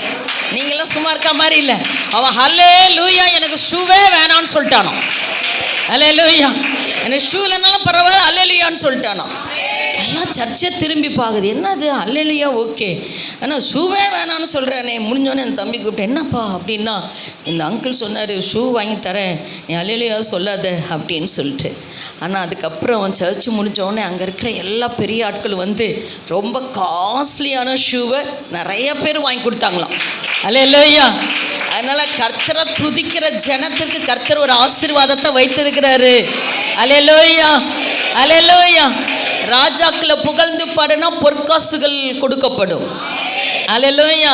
நீங்களாம் சும்மா இருக்கா மாதிரி இல்லை, அவன் ஹல்லேலூயா எனக்கு ஷூவே வேணான்னு சொல்லிட்டானோ. ஹல்லேலூயா, எனக்கு ஷூ இல்லைனாலும் பரவாயில்ல ஹல்லேலூயான்னு சொல்லிட்டானோ. எல்லாம் சர்ச்சை திரும்பி பார்க்குது, என்னது ஹல்லேலூயா ஓகே, ஆனால் ஷூவே வேணான்னு சொல்கிறேனே. முடிஞ்சோடனே என் தம்பி கூப்பிட்டேன், என்னப்பா அப்படின்னா, இந்த அங்கிள் சொன்னார் ஷூ வாங்கி தரேன், நீ ஹல்லேலூயா சொல்லாத அப்படின்னு சொல்லிட்டு. ஆனால் அதுக்கப்புறம் சர்ச்சு முடிஞ்சோடனே அங்கே இருக்கிற எல்லா பெரிய ஆட்கள் வந்து ரொம்ப காஸ்ட்லியான ஷூவை நிறைய பேர் வாங்கி கொடுத்தாங்களாம். ஹல்லேலூயா. அதனால் கர்த்தரை துதிக்கிற ஜனத்திற்கு கர்த்தர் ஒரு ஆசீர்வாதத்தை வைத்திருக்கிறாரு. ஹல்லேலூயா ஹல்லேலூயா. ராஜாக்களை புகழ்ந்து பாடினா பொற்காசுகள் கொடுக்கப்படும். ஹல்லேலூயா.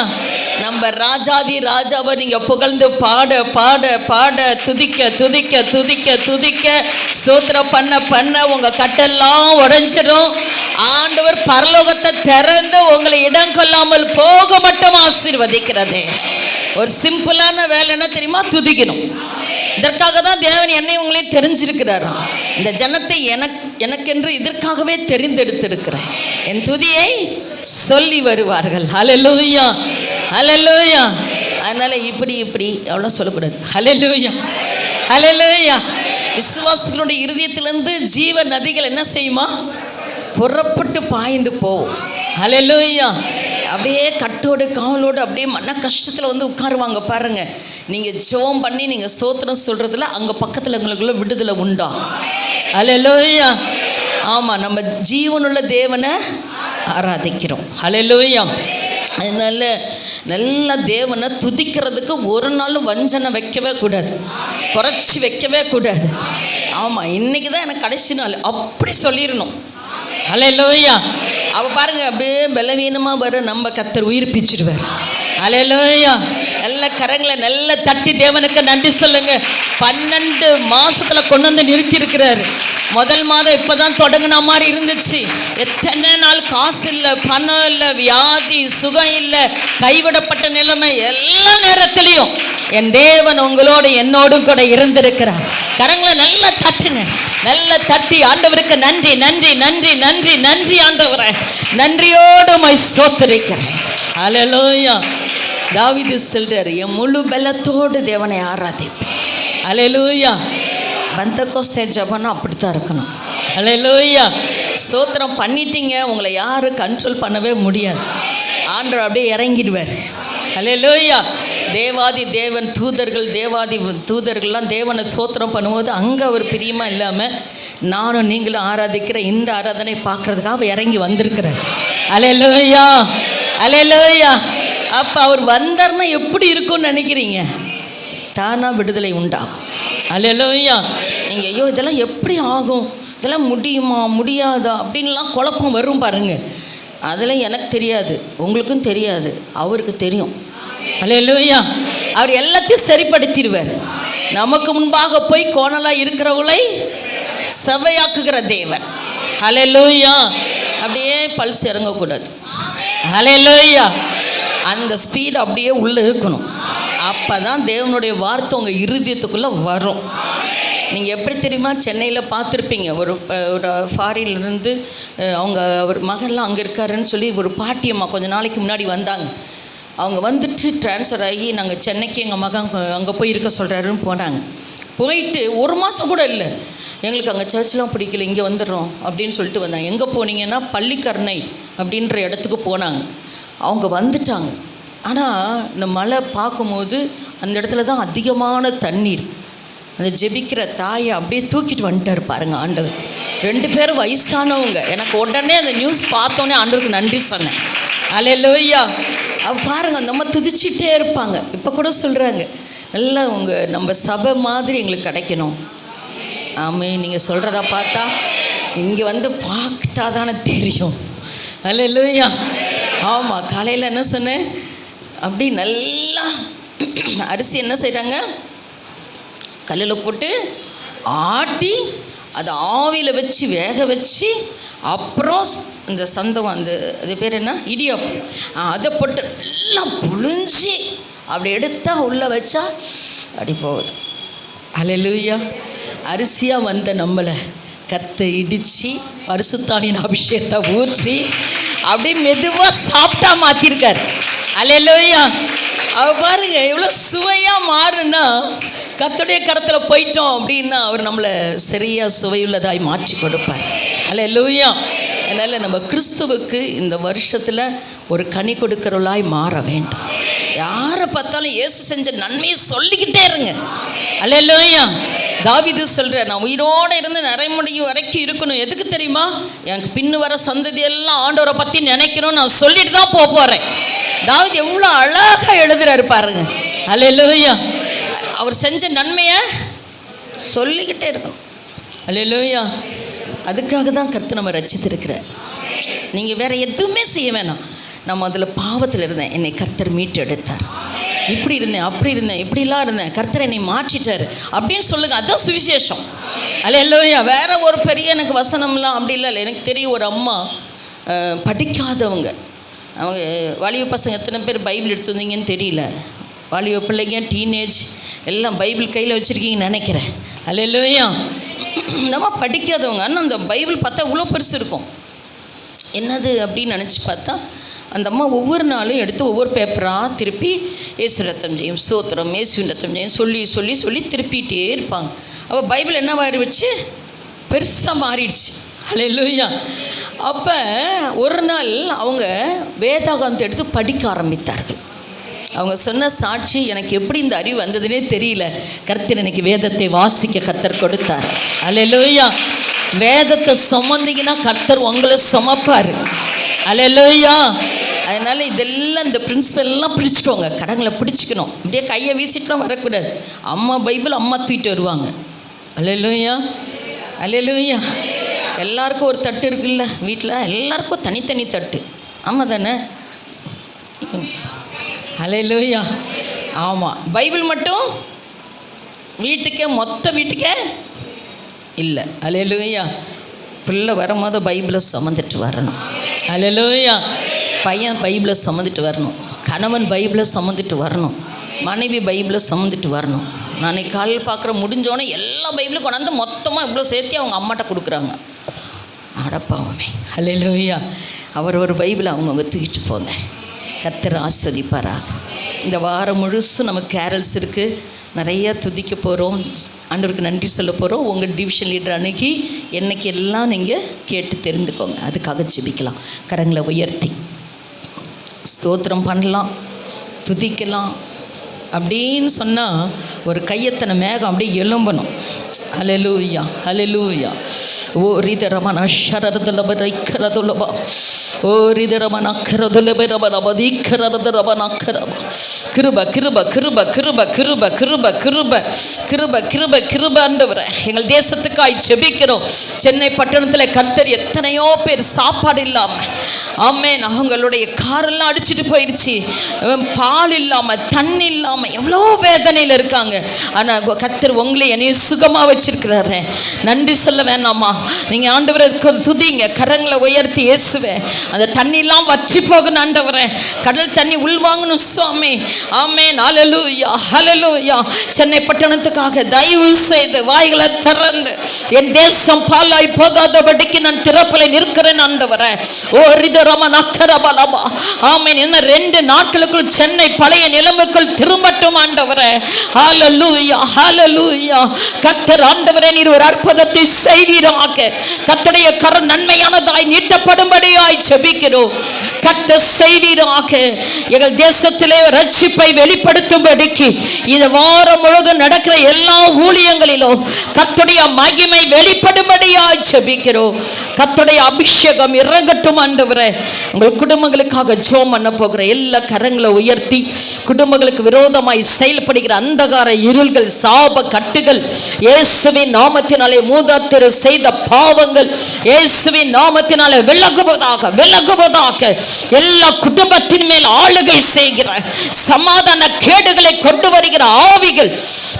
நம்ம ராஜாதி ராஜாவை நீங்கள் புகழ்ந்து பாட பாட பாட, துதிக்க துதிக்க துதிக்க துதிக்க, ஸ்தோத்திரம் பண்ண பண்ண உங்கள் கட்டெல்லாம் உடைஞ்சிடும். ஆண்டவர் பரலோகத்தை திறந்து உங்களை இடம் கொள்ளாமல் போக மட்டும் ஆசீர்வதிக்கிறது. ஒரு சிம்பிளான வேலை என்ன தெரியுமா? துதிக்கணும். இதற்காக தான் தேவன் என்னை உங்களையும் தெரிஞ்சிருக்கிறாரா. இந்த ஜனத்தை எனக்கென்று இதற்காகவே தெரிந்தெடுத்திருக்கிறேன். என் துதியை சொல்லி வருவார்கள். ஹல்லேலூயா ஹல்லேலூயா. அதனால் இப்படி அவ்வளோ சொல்லக்கூடாது. ஹல்லேலூயா ஹல்லேலூயா. விசுவாசத்தினுடைய இருதயத்திலிருந்து ஜீவ நதிகள் என்ன செய்யுமா? புறப்பட்டு பாய்ந்து போகும். ஹல்லேலூயா. அப்படியே கட்டோடு காவலோடு அப்படியே மன கஷ்டத்தில் வந்து உட்காருவாங்க பாருங்க. நீங்கள் ஜெபம் பண்ணி நீங்கள் ஸ்தோத்திரம் சொல்கிறதுல அங்கே பக்கத்தில் உங்களுக்குள்ள விடுதலை உண்டா? ஹல்லேலூயா. ஆமாம், நம்ம ஜீவனுள்ள தேவனை ஆராதிக்கிறோம். ஹல்லேலூயா. அதனால நல்ல தேவனை துதிக்கிறதுக்கு ஒரு நாளும் வஞ்சனை வைக்கவே கூடாது, குறைச்சி வைக்கவே கூடாது. ஆமாம், இன்னைக்கு தான் எனக்கு கடைசி நாள் அப்படி சொல்லிடணும். ஹல்லேலூயா. அவ பாருங்க அப்படியே பலவீனமாக வர நம்ம கர்த்தர் உயிர்ப்பிச்சிடுவார். ஹல்லேலூயா. நல்ல கரங்களை நல்ல தட்டி தேவனுக்கு நன்றி சொல்லுங்க. 12 மாசத்துல கொண்டு வந்து நிறுத்தி இருக்கிறாரு. முதல் மாதம் இப்போதான் தொடங்கின மாதிரி இருந்துச்சு. எத்தனை நாள் காசு இல்லை, பணம் இல்லை, வியாதி, சுகம் இல்லை, கைவிடப்பட்ட நிலைமை, எல்லா நேரத்திலையும் என் தேவன் உங்களோடு என்னோடும் கூட இருந்திருக்கிறார். கரங்களை நல்லா தட்டுங்க, நல்லா தட்டி ஆண்டவருக்கு நன்றி நன்றி நன்றி நன்றி நன்றி ஆண்டவரே, நன்றியோடு மை ஸ்தோத்திரிக்கிறேன். ஹல்லேலூயா. தாவீது சொல்றாரு, என் முழு பலத்தோடு தேவனை ஆராதிப்பேன். ஹல்லேலூயா. பெந்தெகோஸ்தே ஜெபம்னா அப்படித்தான் இருக்கணும். ஹல்லேலூயா. ஸ்தோத்திரம் பண்ணிட்டீங்க, உங்களை யாரும் கண்ட்ரோல் பண்ணவே முடியாது. ஆண்டவர் அப்படியே இறங்கிடுவார். ஹல்லேலூயா. தேவாதி தேவன் தூதர்கள், தேவாதி தூதர்கள்லாம் தேவனை ஸ்தோத்திரம் பண்ணும்போது அங்கே அவர் பிரியமாக இல்லாமல் நானும் நீங்களும் ஆராதிக்கிற இந்த ஆராதனை பார்க்குறதுக்காக அவர் இறங்கி வந்திருக்கிறார். ஹல்லேலூயா. ஹல்லேலூயா. அப்போ அவர் வந்தார்னா எப்படி இருக்கும்னு நினைக்கிறீங்க? தானாக விடுதலை உண்டாகும். ஹல்லேலூயா. நீங்கள் ஐயோ இதெல்லாம் எப்படி ஆகும், இதெல்லாம் முடியுமா முடியாதா அப்படின்லாம் குழப்பம் வரும் பாருங்க. அதெல்லாம் எனக்கு தெரியாது, உங்களுக்கும் தெரியாது, அவருக்கு தெரியும். ஹல்லேலூயா. அவர் எல்லாத்தையும் சரிப்படுத்திடுவார். நமக்கு முன்பாக போய் கோணலாக இருக்கிறவங்களை செவ்வையாக்குகிற தேவன். ஹல்லேலூயா. அப்படியே பல்ஸ் இறங்கக்கூடாது. ஹல்லேலூயா. அந்த ஸ்பீடு அப்படியே உள்ளே இருக்கணும். அப்போ தான் தேவனுடைய வார்த்தை உங்கள் இருதயத்துக்குள்ளே வரும். நீங்கள் எப்படி தெரியுமா, சென்னையில் பார்த்துருப்பீங்க, ஒரு ஃபாரின்லேருந்து அவங்க அவர் மகன்லாம் அங்கே இருக்காருன்னு சொல்லி ஒரு பாட்டியம்மா கொஞ்ச நாளைக்கு முன்னாடி வந்தாங்க. அவங்க வந்துட்டு ட்ரான்ஸ்ஃபர் ஆகி நாங்கள் சென்னைக்கு எங்கள் மகன் அங்கே போய் இருக்க சொல்கிறாருன்னு போனாங்க. போயிட்டு ஒரு மாதம் கூட இல்லை, எங்களுக்கு அங்கே சர்ச்லாம் பிடிக்கல, இங்கே வந்துடுறோம் அப்படின்னு சொல்லிட்டு வந்தாங்க. எங்கே போனீங்கன்னா பள்ளிக்கரணை அப்படின்ற இடத்துக்கு போனாங்க. அவங்க வந்துட்டாங்க. ஆனால் இந்த மழை பார்க்கும்போது அந்த இடத்துல தான் அதிகமான தண்ணீர். அந்த ஜெபிக்கிற தாயை அப்படியே தூக்கிட்டு வந்துட்டார் பாருங்க ஆண்டவர். 2 பேரும் வயசானவங்க. எனக்கு உடனே அந்த நியூஸ் பார்த்தோன்னே ஆண்டவருக்கு நன்றி சொன்னேன். ஹல்லேலூயா. பாருங்க அந்த அம்மா துதிச்சிட்டே இருப்பாங்க. இப்போ கூட சொல்கிறாங்க, நல்லா நம்ம சபை மாதிரி எங்களுக்கு கிடைக்கணும். ஆமே, நீங்கள் சொல்கிறதா பார்த்தா இங்கே வந்து பார்த்தா தானே தெரியும். ஹல்லேலூயா. ஆமாம், காலையில் என்ன சொன்னேன், அப்படி நல்லா அரிசி என்ன செய்கிறாங்க, கல்லில் போட்டு ஆட்டி அதை ஆவியில் வச்சு வேக வச்சு அப்புறம் இந்த சந்தம் அது பேர் என்ன, இடியாப்பம், அதை போட்டு நல்லா புழிஞ்சி அப்படி எடுத்தால் உள்ளே வச்சா அப்படி போகுது. ஹல்லேலூயா. அரிசியாக வந்த நம்மளை கர்த்தர் இடித்து பரிசுத்தாவின் அபிஷேகத்தை ஊற்றி அப்படியே மெதுவாக சாப்பிட்டா மாற்றிருக்கார். ஹல்லேலூயா. அவர் பாருங்க எவ்வளோ சுவையாக மாறுனா, கர்த்தருடைய கரத்தில் போயிட்டோம் அப்படின்னா அவர் நம்மளை சரியாக சுவையுள்ளதாய் மாற்றி கொடுப்பார். ஹல்லேலூயா. அதனால் நம்ம கிறிஸ்துவுக்கு இந்த வருஷத்தில் ஒரு கனி கொடுக்கிறவளாய் மாற வேண்டும். யாரை பார்த்தாலும் இயேசு செஞ்ச நன்மையை சொல்லிக்கிட்டே இருங்க. ஹல்லேலூயா. தாவீது சொல்கிறார், நான் உயிரோடு இருந்து நிறைமுடியும் வரைக்கும் இருக்கணும். எதுக்கு தெரியுமா, எனக்கு பின்னு வர சந்ததி எல்லாம் ஆண்டவரை பற்றி நினைக்கணும், நான் சொல்லிட்டு தான் போகிறேன். தாவீது எவ்வளோ அழகாக எழுதுறாரு பாருங்க. ஹல்லேலூயா. அவர் செஞ்ச நன்மையை சொல்லிக்கிட்டே இருக்கணும். ஹல்லேலூயா. அதுக்காக தான் கர்த்தர் நம்ம ரட்சித்திருக்கிறார். நீங்கள் வேறு எதுவுமே செய்ய வேணாம். நம்ம அதில் பாவத்தில் இருந்தேன், என்னை கர்த்தர் மீட்டு எடுத்தார். இப்படி இருந்தேன், அப்படி இருந்தேன், இப்படிலாம் இருந்தேன், கர்த்தர் என்னை மாற்றிட்டார் அப்படின்னு சொல்லுங்கள். அதுதான் சுவிசேஷம். ஹல்லேலூயா. வேறு ஒரு பெரிய எனக்கு வசனம்லாம் அப்படி இல்லை. எனக்கு தெரியும் ஒரு அம்மா படிக்காதவங்க, அவங்க வாலிப பசங்க எத்தனை பேர் பைபிள் எடுத்துருந்தீங்கன்னு தெரியல. வாலிப பிள்ளைங்க, டீனேஜ் எல்லாம் பைபிள் கையில் வச்சுருக்கீங்கன்னு நினைக்கிறேன். ஹல்லேலூயா. நம்ம படிக்காதவங்க, ஆனால் அந்த பைபிள் பார்த்தா இவ்வளோ பெருசு இருக்கும். என்னது அப்படின்னு நினச்சி பார்த்தா அந்த அம்மா ஒவ்வொரு நாளும் எடுத்து ஒவ்வொரு பேப்பராக திருப்பி ஏசு ரத்தம் ஜெயம், ஸ்தோத்திரம், ஏசுவின் ரத்தம் ஜெயம் சொல்லி சொல்லி சொல்லி திருப்பிகிட்டே இருப்பாங்க. அப்போ பைபிள் என்ன மாறிடுச்சு, பெருசாக மாறிடுச்சு. ஹல்லேலூயா. அப்போ ஒரு நாள் அவங்க வேதாகமத்தை எடுத்து படிக்க ஆரம்பித்தார்கள். அவங்க சொன்ன சாட்சி, எனக்கு எப்படி இந்த அறிவு வந்ததுன்னே தெரியல, கர்த்தர் எனக்கு வேதத்தை வாசிக்க கர்த்தர் கொடுத்தார். ஹல்லேலூயா. வேதத்தை சுமந்தீங்கன்னா கர்த்தர் உங்களை சுமப்பார். ஹல்லேலூயா. அதனால் இதெல்லாம் இந்த பிரின்சிபல்லாம் பிடிச்சிக்கோங்க, கடங்களை பிடிச்சிக்கணும். இப்படியே கையை வீசிட்டுலாம் வரக்கூடாது. அம்மா பைபிள் அம்மா தூக்கிட்டு வருவாங்க. ஹல்லேலூயா, ஹல்லேலூயா. எல்லாருக்கும் ஒரு தட்டு இருக்குல்ல வீட்டில், எல்லாருக்கும் தனித்தனி தட்டு. ஆமாம் தானே? ஹல்லேலூயா. ஆமாம். பைபிள் மட்டும் வீட்டுக்கே, மொத்த வீட்டுக்கே இல்லை. ஹல்லேலூயா. பிள்ளை வரும்போது பைபிளை சுமந்துட்டு வரணும். ஹல்லேலூயா. பையன் பைபிளை சுமந்துட்டு வரணும், கணவன் பைபிளை சுமந்துட்டு வரணும், மனைவி பைபிளை சுமந்துட்டு வரணும். நான் காலையில் பார்க்குற முடிஞ்சோடனே எல்லா பைபிளும் கொண்டாந்து மொத்தமாக இவ்வளோ சேர்த்து அவங்க அம்மாட்ட கொடுக்குறாங்க. அடப்பாவமே. ஹல்லேலூயா. அவர் ஒரு பைபிளை அவங்கவுங்க தூக்கிட்டு போங்க. கர்த்தர் ஆஸ்வதிப்பாராக. இந்த வாரம் முழுசும் நமக்கு கேரல்ஸ் இருக்குது, நிறைய துதிக்க போகிறோம், ஆண்டவருக்கு நன்றி சொல்ல போகிறோம். உங்கள் டிவிஷன் லீடர் அணுகி என்னைக்கு எல்லாம் நீங்கள் கேட்டு தெரிந்துக்கோங்க. அதுக்காக ஜெபிக்கலாம். கரங்களை உயர்த்தி ஸ்தோத்திரம் பண்ணலாம், துதிக்கலாம். அப்படின்னு சொன்னால் ஒரு கையத்தனை மேகம் அப்படியே எழும்பணும். ஹல்லேலூயா, ஹல்லேலூயா. ஓ ரிதரமன ஷரதலபரைக்கரதுலபா, ஓ ரிதரமன கரதுலபரபரபதி கரதரபனக்கரப. கிருப கிருப கிருப கிருப கிருப கிருப கிருப கிருப கிருப கிருப. ஆண்டவரே, எங்கள் தேசத்துக்காய் ஜெபிக்கிறோம். சென்னை பட்டணத்தில் கர்த்தர் எத்தனையோ பேர் சாப்பாடு இல்லாமல், ஆமென், அவங்களுடைய காரெல்லாம் அடிச்சுட்டு போயிடுச்சு, பால் இல்லாமல் தண்ணி இல்லாமல் எவ்வளோ வேதனையில் இருக்காங்க. ஆனால் கர்த்தர் உங்களை என்னையும் சுகமாக வச்சிருக்கிறாரு. நன்றி சொல்ல வேணாமா? நீங்கள் ஆண்டவரை துதிங்க, கரங்களை உயர்த்தி இயேசுவே. அந்த தண்ணிலாம் வற்றி போகணும் ஆண்டவரே, கடல் தண்ணி உள்வாங்கணும் சுவாமி. ஆமென். ஹல்லேலூயா, ஹல்லேலூயா. சென்னை பட்டணத்துக்காக தயவு செய்து வாய்களை திறந்து, என் தேசம் பாலாய் போகாதபடிக்கு நான் திறப்பிலை நிற்கிறேன் ஆண்டவரே. ஓ ரிதரமன் அக்கரபலபா. ஆமென். இன்னும் 2 நாட்களுக்குள் சென்னை பழைய நிலைமைக்குள் திரும்பட்டும் ஆண்டவரே. ஹல்லேலூயா, ஹல்லேலூயா. கர்த்தர் ஆண்டவரே, நீர் ஒரு அற்புதத்தை செய்வீராக. கர்த்தருடைய கரம் நன்மையானதாய் நீட்டப்படும்படியாய் ஜெபிக்கிறோம். கர்த்தர் செய்வீராக. எங்கள் தேசத்திலே ரட்சிப்பை வெளிப்படுத்தும்படிக்கு இந்த வாரம் முழுவதும் நடக்கிற எல்லா ஊழியங்களிலும் கர்த்தருடைய மகிமை வெளிப்படும்படியாய் ஜெபிக்கிறோம். கர்த்தருடைய அபிஷேகம் இறங்கட்டும் ஆண்டவரே. உங்கள் குடும்பங்களுக்காக ஜெபம் பண்ண போகிற எல்லா கரங்களை உயர்த்தி, குடும்பங்களுக்கு விரோதமாய் செயல்படுகிற அந்தகார இருள்கள், சாப கட்டுகள் இயேசுவின் நாமத்தினாலே, மூதாதையர் செய்த பாவங்கள் இயேசுவின் நாமத்தினாலே விலகுவதாக, விலகுவதாக. எல்லா குடும்பத்தின் மேல் ஆளுகை செய்கிற சமாதான கேடுகளை கொண்டு வருகிற ஆவிகள்,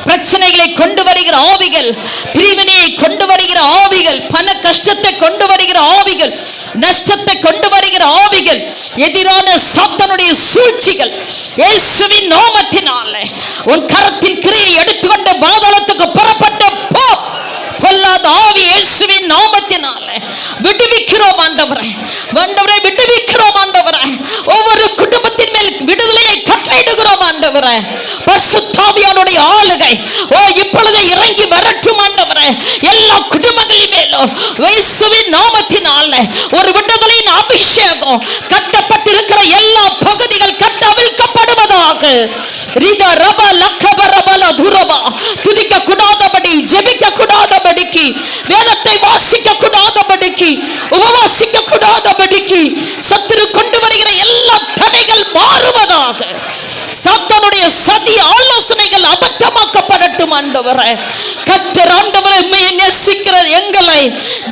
பிரச்சனைகளை கொண்டு வருகிற ஆவிகள், பிரிவினையை கொண்டு வருகிற ஆவிகள், பண கஷ்டத்தை கொண்டு வருகிற ஆவிகள், நஷ்டத்தை கொண்டு வருகிற ஆவிகள், எதிரான சாத்தானுடைய சூழ்ச்சிகள் இயேசுவின் நாமத்தினாலே உன் கரத்தின் கிரியை எடுத்துக்கொண்டு பாதாளத்துக்கு புறப்பட்டு போ. பொல்லாத ஆவி இயேசுவின் நாமத்தினாலே விடுவிக்கிறோம் ஆண்டவரே. ஆண்டவரே, விடுவிக்கிறோம் ஆண்டவரே. ஒவ்வொரு குடும்பத்தின் மேல் விடுதலையை கட்டளையிடுகிறோம் ஆண்டவரே. பரிசுத்த ஆவியானுடைய ஆளுகை இப்பொழுது இறங்கி வரட்டும் ஆண்டவரே. எல்லா குடும்பங்களின் மேலும் இயேசுவின் நாமத்தினாலே ஒரு விடுதலையின் அபிஷேகம், கட்டப்பட்டிருக்கிற எல்லா பகுதிகள் கட்டவிழ்க்கப்படுவதாக. ரித ரப லக்கபரபல துரபா. துதிக்க கூடாதபடி, ஜெபிக்க கூடாதபடிக்கு, வேதத்தை வாசிக்க கூடாதபடிக்கு, உபவாசிக்க கூடாதபடிக்கு சத்துரு கொண்டு வருகிற எல்லா தடைகள் மாறுவதாக. சாத்தானுடைய சதி ஆலோசனைகள் அபத்தமாக்கப்படட்டும் ஆண்டவரே. கர்த்தர் ஆண்டவரே, உம்மையை நேசிக்கிற எங்களை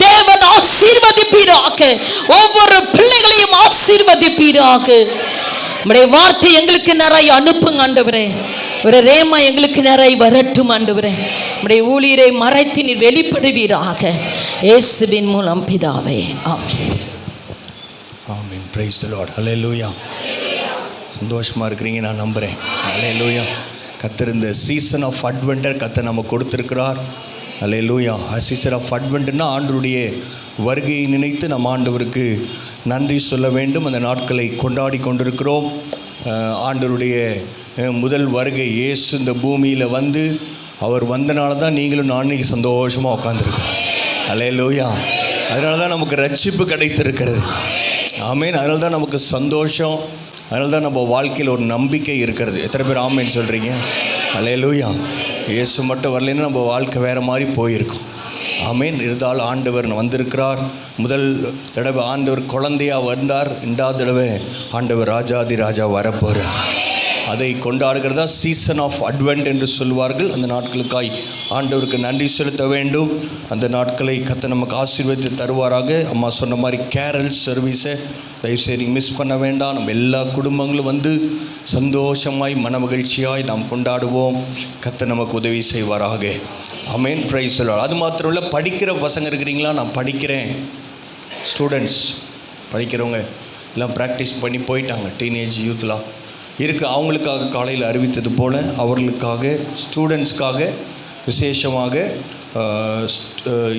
தேவன் ஆசீர்வதிப்பீராக. ஒவ்வொரு பிள்ளைகளையும் ஆசீர்வதிப்பீராக. உம்முடைய வார்த்தை எங்களுக்கு நிறைய அனுப்புங்க ஆண்டவரே. ஒரு ரேமா எங்களுக்கு நிறைய வரட்டும் ஆண்டவரே. உம்முடைய ஊழியரை மறைத்து நீர் வெளிப்படுவீராக. இயேசுவின் மூலம் பிதாவே, ஆமென். ஆமென். Praise the Lord. ஹல்லேலூயா. சந்தோஷமாக இருக்கிறீங்க நான் நம்புகிறேன். ஹல்லேலூயா. கர்த்தர் இந்த சீசன் ஆஃப் அட்வென்டர் கர்த்தர் நம்ம கொடுத்துருக்கிறார். ஹல்லேலூயா. சீசன் ஆஃப் அட்வென்ட்னா ஆண்டவருடைய வருகையை நினைத்து நம்ம ஆண்டவருக்கு நன்றி சொல்ல வேண்டும். அந்த நாட்களை கொண்டாடி கொண்டிருக்கிறோம். ஆண்டவருடைய முதல் வருகை, இயேசு இந்த பூமியில் வந்து அவர் வந்தனால தான் நீங்களும் நானும் சந்தோஷமாக உட்காந்துருக்கோம். ஹல்லேலூயா. அதனால தான் நமக்கு ரட்சிப்பு கிடைத்திருக்கிறது. ஆமேன். அதனால தான் நமக்கு சந்தோஷம், அதனால தான் நம்ம வாழ்க்கையில் ஒரு நம்பிக்கை இருக்கிறது. எத்தனை பேர் ஆமேன்னு சொல்கிறீங்க? அல்லேலூயா. இயேசு மட்டும் வரலைன்னா நம்ம வாழ்க்கை வேறு மாதிரி போயிருக்கும். ஆமேன். இருந்தாலும் ஆண்டவர் வந்திருக்கிறார். முதல் தடவை ஆண்டவர் குழந்தையாக வந்தார், 2வது தடவை ஆண்டவர் ராஜாதி ராஜா வரப்போகிறார். அதை கொண்டாடுகிறதா சீசன் ஆஃப் அட்வென்ட் என்று சொல்வார்கள். அந்த நாட்களுக்காய் ஆண்டவருக்கு நன்றி செலுத்த வேண்டும். அந்த நாட்களை கர்த்தர் நமக்கு ஆசீர்வதித்து தருவாராக. அம்மா சொன்ன மாதிரி கேரல் சர்வீஸை தயவுசெய்து மிஸ் பண்ண வேண்டாம். நம்ம எல்லா குடும்பங்களும் வந்து சந்தோஷமாய் மனமகிழ்ச்சியாய் நாம் கொண்டாடுவோம். கர்த்தர் நமக்கு உதவி செய்வாராக. ஆமென். Praise the Lord. அது மாத்திரம் இல்லை, படிக்கிற பசங்க இருக்கிறீங்களா? நான் படிக்கிறேன். ஸ்டூடெண்ட்ஸ் படிக்கிறவங்க எல்லாம் ப்ராக்டிஸ் பண்ணி போயிட்டாங்க. டீனேஜ் யூத்லாம் இருக்குது. அவங்களுக்காக காலையில் அறிவித்தது போல் அவர்களுக்காக ஸ்டூடெண்ட்ஸ்க்காக விசேஷமாக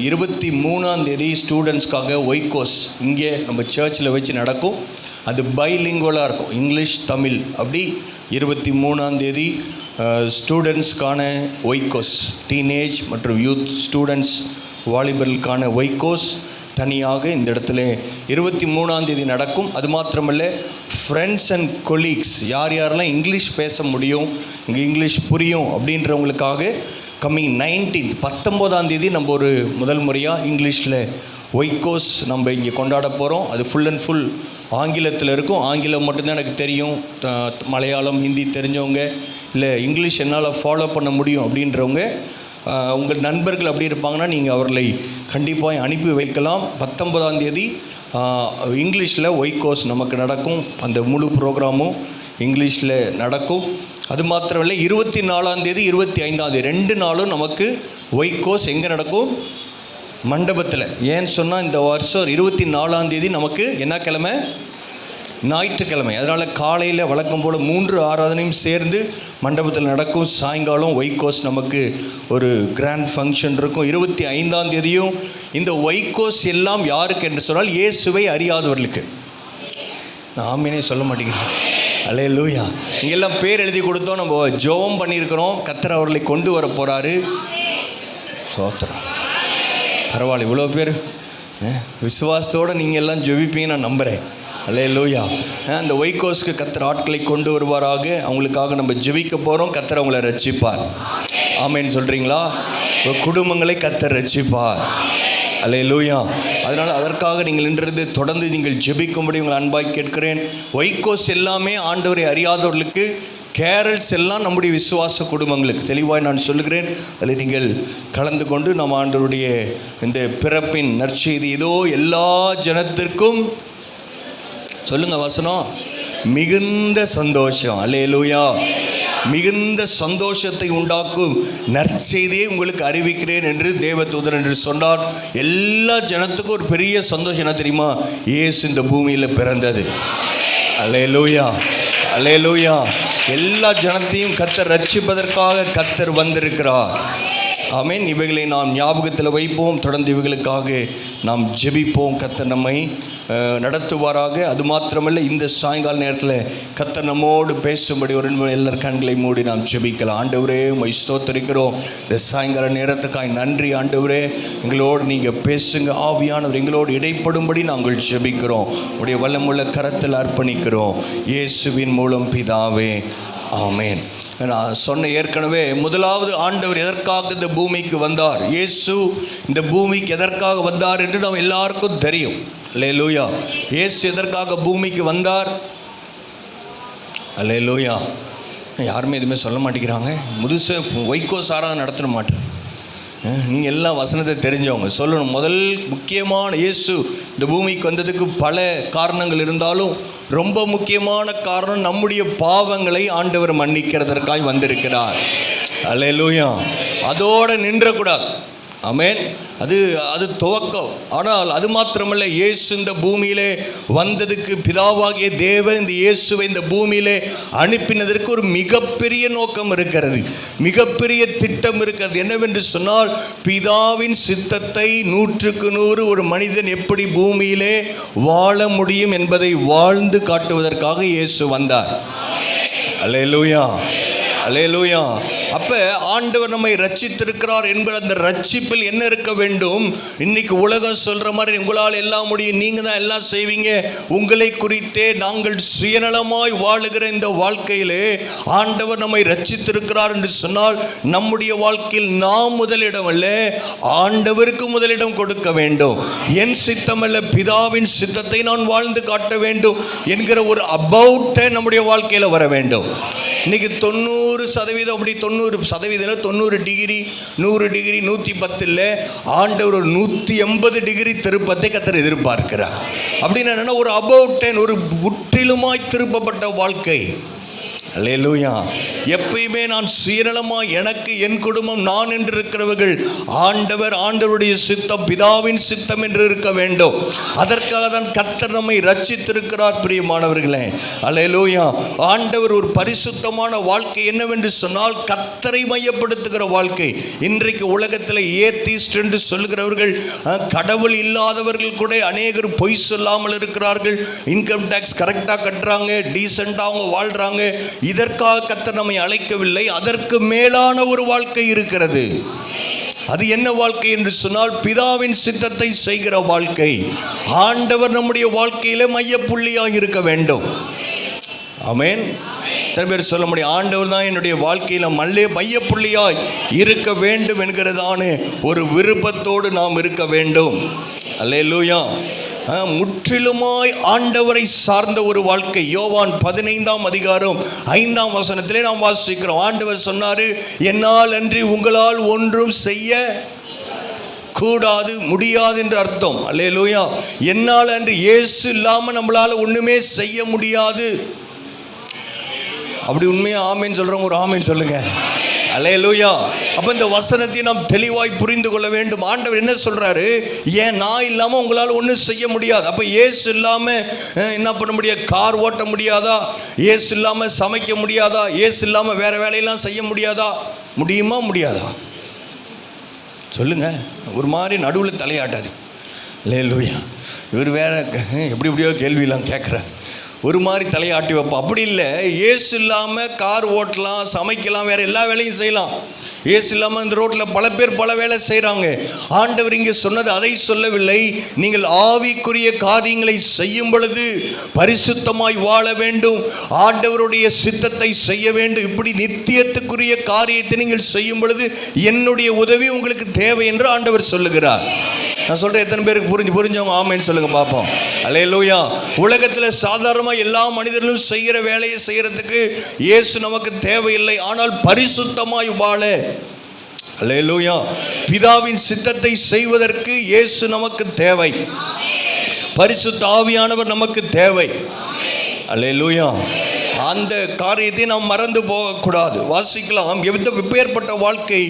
23ஆம் தேதி ஸ்டூடெண்ட்ஸ்க்காக ஒய்கோஸ் இங்கே நம்ம சர்ச்சில் வச்சு நடக்கும். அது பைலிங்குவலாக இருக்கும், இங்கிலீஷ் தமிழ். அப்படி 23ஆம் தேதி ஸ்டூடெண்ட்ஸ்க்கான ஒய்கோஸ், டீனேஜ் மற்றும் யூத் ஸ்டூடெண்ட்ஸ் வாலிபர்களுக்கான ஒய்கோஸ் தனியாக இந்த இடத்துல 23ஆம் தேதி நடக்கும். அது மாத்திரமல்ல, ஃப்ரெண்ட்ஸ் அண்ட் கொலீக்ஸ் யார் யாரெல்லாம் இங்கிலீஷ் பேச முடியும், இங்கே இங்கிலீஷ் புரியும் அப்படின்றவங்களுக்காக கம்மிங் 19ஆம் தேதி நம்ம ஒரு முதல் முறையாக இங்கிலீஷில் ஒய்கோஸ் நம்ம இங்கே கொண்டாட போகிறோம். அது ஃபுல் அண்ட் ஃபுல் ஆங்கிலத்தில் இருக்கும். ஆங்கிலம் மட்டும்தான் எனக்கு தெரியும். மலையாளம், ஹிந்தி தெரிஞ்சவங்க, இல்லை இங்கிலீஷ் என்னால் ஃபாலோ பண்ண முடியும் அப்படின்றவங்க, உங்கள் நண்பர்கள் அப்படி இருப்பாங்கன்னா நீங்கள் அவர்களை கண்டிப்பாக அனுப்பி வைக்கலாம். 19ஆம் தேதி இங்கிலீஷில் ஒய்கோஸ் நமக்கு நடக்கும். அந்த முழு ப்ரோக்ராமும் இங்கிலீஷில் நடக்கும். அது மாத்திரம் இல்லை, 24ஆம் தேதி 25ஆம் தேதி 2 நாளும் நமக்கு ஒய்கோஸ் எங்கே நடக்கும்? மண்டபத்தில். ஏன்னு சொன்னால் இந்த வருஷம் 24ஆம் தேதி நமக்கு என்ன கிழமை? ஞாயிற்றுக்கிழமை. அதனால் காலையில் வழக்கம் போல் 3 ஆராதனையும் சேர்ந்து மண்டபத்தில் நடக்கும். சாயங்காலம் ஒய்கோஸ் நமக்கு ஒரு கிராண்ட் ஃபங்க்ஷன் இருக்கும். 25ஆம் தேதியும் இந்த ஒய்கோஸ் எல்லாம் யாருக்கு என்று சொன்னால் இயேசுவை அறியாதவர்களுக்கு. நான் ஆமீனே சொல்ல மாட்டேங்கிறேன். அல்லேலூயா. இங்கெல்லாம் பேர் எழுதி கொடுத்தோம், நம்ம ஜெபம் பண்ணியிருக்கிறோம். கர்த்தர் அவர்களை கொண்டு வர போகிறாரு. சோத்திரம். பரவாயில்ல, இவ்வளோ பேர் விசுவாசத்தோடு நீங்கள் எல்லாம் ஜெபிப்பீங்க நான் நம்புகிறேன். அல்லேலூயா. அந்த ஒய்கோஸ்க்கு கர்த்தர் ஆட்களை கொண்டு வருவாராக. அவங்களுக்காக நம்ம ஜெபிக்க போகிறோம். கர்த்தர் அவங்களை ரட்சிப்பார். ஆமேன்னு சொல்கிறீங்களா? குடும்பங்களை கர்த்தர் ரட்சிப்பார். அல்லேலூயா. அதனால் அதற்காக நீங்கள் இன்றது தொடர்ந்து நீங்கள் ஜெபிக்கும்படி உங்களை அன்பாய் கேட்கிறேன். ஒய்கோஸ் எல்லாமே ஆண்டவரை அறியாதவர்களுக்கு, கேரல்ஸ் எல்லாம் நம்முடைய விசுவாச குடும்பங்களுக்கு. தெளிவாய் நான் சொல்லுகிறேன். அதில் நீங்கள் கலந்து கொண்டு நம்ம ஆண்டவருடைய இந்த பிறப்பின் நற்செய்தி இதோ எல்லா ஜனத்திற்கும் சொல்லுங்க வசனம், மிகுந்த சந்தோஷம். அல்லேலூயா. மிகுந்த சந்தோஷத்தை உண்டாக்கும் நற்செய்தியை உங்களுக்கு அறிவிக்கிறேன் என்று தேவதூதன் என்று சொன்னார். எல்லா ஜனத்துக்கும் ஒரு பெரிய சந்தோஷம் என்ன தெரியுமா? இயேசு இந்த பூமியில் பிறந்தது. அல்லேலூயா. அல்லேலூயா. எல்லா ஜனத்தையும் கர்த்தர் ரட்சிப்பதற்காக கர்த்தர் வந்திருக்கிறார். ஆமென். இவைகளை நாம் ஞாபகத்தில் வைப்போம். தொடர்ந்து இவைகளுக்காக நாம் ஜெபிப்போம். கர்த்தர் நம்மை நடத்துவாராக. அது மாத்திரமல்ல, இந்த சாயங்கால நேரத்தில் கர்த்தர் நம்மோடு பேசும்படி ஒரு எல்லார் கண்களை மூடி நாம் ஜெபிக்கலாம். ஆண்டவரே, உம்மை ஸ்தோத்திரிக்கிறோம். இந்த சாயங்கால நேரத்துக்காய் நன்றி ஆண்டவரே. எங்களோடு நீங்கள் பேசுங்க ஆவியானவர். எங்களோடு இடைப்படும்படி நாங்கள் ஜெபிக்கிறோம். உடைய வல்லமுள்ள கரத்தில் அர்ப்பணிக்கிறோம். இயேசுவின் மூலம் பிதாவே, ஆமேன். நான் சொன்ன ஏற்கனவே, முதலாவது ஆண்டவர் எதற்காக இந்த பூமிக்கு வந்தார், இயேசு இந்த பூமிக்கு எதற்காக வந்தார் என்று நாம் எல்லாருக்கும் தெரியும். அல்லேலூயா. இயேசு எதற்காக பூமிக்கு வந்தார்? அல்லேலூயா. யாருமே எதுவுமே சொல்ல மாட்டேங்கிறாங்க. முதுசு ஒய்கோஸ் ஆராதனை நடத்த மாட்டேன். நீங்கள் எல்லாம் வசனத்தை தெரிஞ்சவங்க சொல்லணும். முதல் முக்கியமான, இயேசு இந்த பூமிக்கு வந்ததுக்கு பல காரணங்கள் இருந்தாலும் ரொம்ப முக்கியமான காரணம் நம்முடைய பாவங்களை ஆண்டவர் மன்னிக்கிறதற்காக வந்திருக்கிறார். அல்லேலூயா. அதோடு நின்றக்கூடாது. ஆமென். அது துவக்கம். ஆனால் அது மாத்திரமல்ல, இயேசு இந்த பூமியிலே வந்ததுக்கு பிதாவாகிய தேவன் இந்த இயேசுவை இந்த பூமியிலே அனுப்பினதற்கு ஒரு மிகப்பெரிய நோக்கம் இருக்கிறது, மிகப்பெரிய திட்டம் இருக்கிறது. என்னவென்று சொன்னால், பிதாவின் சித்தத்தை 100க்கு 100 ஒரு மனிதன் எப்படி பூமியிலே வாழ முடியும் என்பதை வாழ்ந்து காட்டுவதற்காக இயேசு வந்தார். அல்லேலூயா. அல்லேலூயா. அப்ப ஆண்டவர் நம்மை ரட்சித்திருக்கிறார் என்கிற அந்த ரட்சிப்பில் என்ன இருக்க வேண்டும்? இன்னைக்கு உலகம் சொல்ற மாதிரி உங்களால் எல்லாம் முடியும், நீங்க தான் எல்லாம் செய்வீங்க, உங்களை குறித்தே நாங்கள் சுயநலமாய் வாழுகிற இந்த வாழ்க்கையிலே ஆண்டவர் நம்மை ரட்சித்திருக்கிறார் என்று சொன்னால் நம்முடைய வாழ்க்கையில் நாம் முதலிடம் அல்ல, ஆண்டவருக்கு முதலிடம் கொடுக்க வேண்டும். என் சித்தம் அல்ல, பிதாவின் சித்தத்தை நான் வாழ்ந்து காட்ட வேண்டும் என்கிற ஒரு அபவுட்டை நம்முடைய வாழ்க்கையில வர வேண்டும். இன்னைக்கு 90% அப்படி 90% 90 டிகிரி 100 டிகிரி 110 ஆண்டவர் ஒரு 180 டிகிரி திருப்பத்தை கர்த்தர் எதிர்பார்க்கிறார். அப்படின்னு என்னன்னா ஒரு அபவுட் 10, ஒரு முற்றிலுமாய் திருப்பப்பட்ட வாழ்க்கை. அல்லேலூயா. எப்பயுமே நான் சுயநலமாக எனக்கு என் குடும்பம் நான் என்று இருக்கிறவர்கள் ஆண்டவருடைய சித்தம் பிதாவின் சித்தம் என்று இருக்க வேண்டும். அதற்காக தான் கர்த்தர் நம்மை ரட்சித்திருக்கிறார் பிரியமானவர்களே. அல்லேலூயா. ஆண்டவர் ஒரு பரிசுத்தமான வாழ்க்கை என்னவென்று சொன்னால் கர்த்தரை மையப்படுத்துகிற வாழ்க்கை. இன்றைக்கு உலகத்தில் ஏத்திஸ்ட் என்று சொல்கிறவர்கள், கடவுள் இல்லாதவர்கள் கூட அநேகர் பொய் சொல்லாமல் இருக்கிறார்கள், இன்கம் டேக்ஸ் கரெக்டாக கட்டுறாங்க, டீசெண்டாக அவங்க வாழ்றாங்க. இதற்காக கர்த்தர் நம்மை அழைக்கவில்லை. அதற்கு மேலான ஒரு வாழ்க்கை இருக்கிறது. அது என்ன வாழ்க்கை என்று சொன்னால் பிதாவின் சித்தத்தை செய்கிற வாழ்க்கை. ஆண்டவர் நம்முடைய வாழ்க்கையில மையப்புள்ளியாக இருக்க வேண்டும். ஆமென். எத்தனை பேர் சொல்ல முடியும், ஆண்டவர் தான் என்னுடைய வாழ்க்கையில மையப்புள்ளியாய் இருக்க வேண்டும் என்கிறதான ஒரு விருப்பத்தோடு நாம் இருக்க வேண்டும். அல்லேலூயா. முற்றிலுமாய் ஆண்டவரை சார்ந்த ஒரு வாழ்க்கை. யோவான் 15ஆம் அதிகாரம் 5ஆம் வசனத்திலே நாம் வாசிக்கிறோம். ஆண்டவர் சொன்னாரு, என்னால் அன்றி உங்களால் ஒன்றும் செய்ய கூடாது, முடியாது என்று அர்த்தம். அல்லேலூயா. என்னால் அன்றி, இயேசு இல்லாம நம்மளால ஒண்ணுமே செய்ய முடியாது. அப்படி உண்மையா ஆமேன் சொல்றவங்க ஒரு ஆமேன் சொல்லுங்க. அல்லேலூயா. அப்ப இந்த வசனத்தை நாம் தெளிவாய் புரிந்து கொள்ள வேண்டும். ஆண்டவர் என்ன சொல்றாரு? ஏன் நான் இல்லாம உங்களால் ஒன்றும் செய்ய முடியாது. அப்ப இயேசு இல்லாம என்ன பண்ண முடியாது? கார் ஓட்ட முடியாதா? இயேசு இல்லாம சமைக்க முடியாதா? இயேசு இல்லாம வேற வேலையெல்லாம் செய்ய முடியாதா? முடியுமா முடியாதா? சொல்லுங்க. ஒரு மாதிரி நடுவில் தலையாட்டாது. அல்லேலூயா. இவர் வேற எப்படி எப்படியோ கேள்வியெல்லாம் கேட்குறார், ஒரு மாதிரி தலையாட்டி வைப்போம். அப்படி இல்லை. இயேசு இல்லாமல் கார் ஓட்டலாம், சமைக்கலாம், வேற எல்லா வேலையும் செய்யலாம். இயேசு இல்லாமல் இந்த ரோட்டில் பல பேர் பல வேலை செய்கிறாங்க. ஆண்டவர் இங்கே சொன்னது அதை சொல்லவில்லை. நீங்கள் ஆவிக்குரிய காரியங்களை செய்யும் பொழுது பரிசுத்தமாய் வாழ வேண்டும், ஆண்டவருடைய சித்தத்தை செய்ய வேண்டும். இப்படி நித்தியத்துக்குரிய காரியத்தை நீங்கள் செய்யும் பொழுது என்னுடைய உதவி உங்களுக்கு தேவை என்று ஆண்டவர் சொல்லுகிறார். நான் சொல்கிறேன், எத்தனை பேருக்கு புரிஞ்சவங்க ஆமேன்னு சொல்லுங்க பார்ப்போம். அல்லேலூயா. உலகத்தில் சாதாரணமாக எல்லா மனிதர்களும் செய்கிற வேலையை செய்கிறதுக்கு இயேசு நமக்கு தேவையில்லை. ஆனால் பரிசுத்தமாய் வாழ, அல்லேலூயா, பிதாவின் சித்தத்தை செய்வதற்கு இயேசு நமக்கு தேவை. பரிசுத்த ஆவியானவர் நமக்கு தேவை. அல்லேலூயா. அந்த காரியத்தை நாம் மறந்து போகக்கூடாது. வாசிக்கலாம். எப்பேற்பட்ட வாழ்க்கை,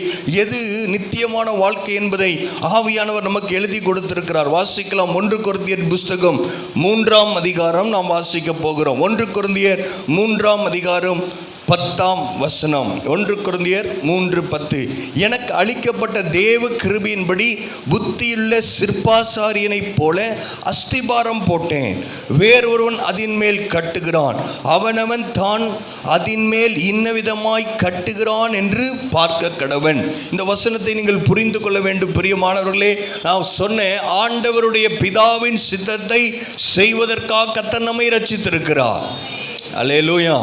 எது நித்தியமான வாழ்க்கை என்பதை ஆவியானவர் நமக்கு எழுதி கொடுத்திருக்கிறார். வாசிக்கலாம். 1 கொரிந்தியர் புஸ்தகம் 3ஆம் அதிகாரம் நாம் வாசிக்க போகிறோம். 1 கொரிந்தியர் 3ஆம் அதிகாரம் 10ஆம் வசனம். 1 கொரிந்தியர் 3:10. எனக்கு அளிக்கப்பட்ட தேவ கிருபையின்படி புத்தியுள்ள சிற்பாசாரியனைப் போல அஸ்திபாரம் போட்டேன், வேறொருவன் அதின் மேல் கட்டுகிறான், அவனவன் தான் அதின் மேல் இன்னவிதமாய் கட்டுகிறான் என்று பார்க்க கடவன். இந்த வசனத்தை நீங்கள் புரிந்து கொள்ள வேண்டும் பிரியமானவர்களே. நான் சொன்னேன், ஆண்டவருடைய பிதாவின் சித்தத்தை செய்வதற்காக கர்த்தர் நம்மை ரட்சித்திருக்கிறார். அல்லேலூயா.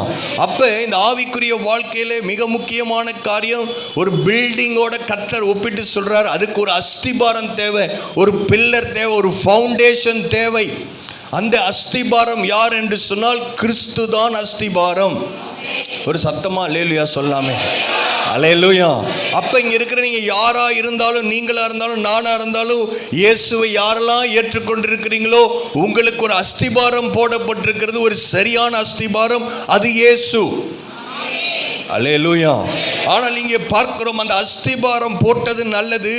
அப்ப இந்த ஆவிக்குரிய வாழ்க்கையில மிக முக்கியமான காரியம், ஒரு பில்டிங்கோட கர்த்தர் ஒப்பிட்டு சொல்றார். அதுக்கு ஒரு அஸ்திபாரம் தேவை, ஒரு பில்லர் தேவை, ஒரு ஃபவுண்டேஷன் தேவை. அந்த அஸ்திபாரம் யார் என்று சொன்னால் கிறிஸ்து தான் அஸ்திபாரம். ஒரு சத்தமா அல்லேலூயா சொல்லாமே. அல்லேலூயா. அப்ப இங்க இருக்கிற நீங்க யாரா இருந்தாலும், நீங்களா இருந்தாலும், நானா இருந்தாலும், இயேசுவை யாரெல்லாம் ஏற்றுக்கொண்டிருக்கிறீங்களோ உங்களுக்கு ஒரு அஸ்திபாரம் போடப்பட்டிருக்கிறது. ஒரு சரியான அஸ்திபாரம், அது இயேசு. அல்லேலூயா. ஆனால் இங்கே பார்க்கிறோம், அந்த அஸ்திபாரம் போட்டது நல்லது,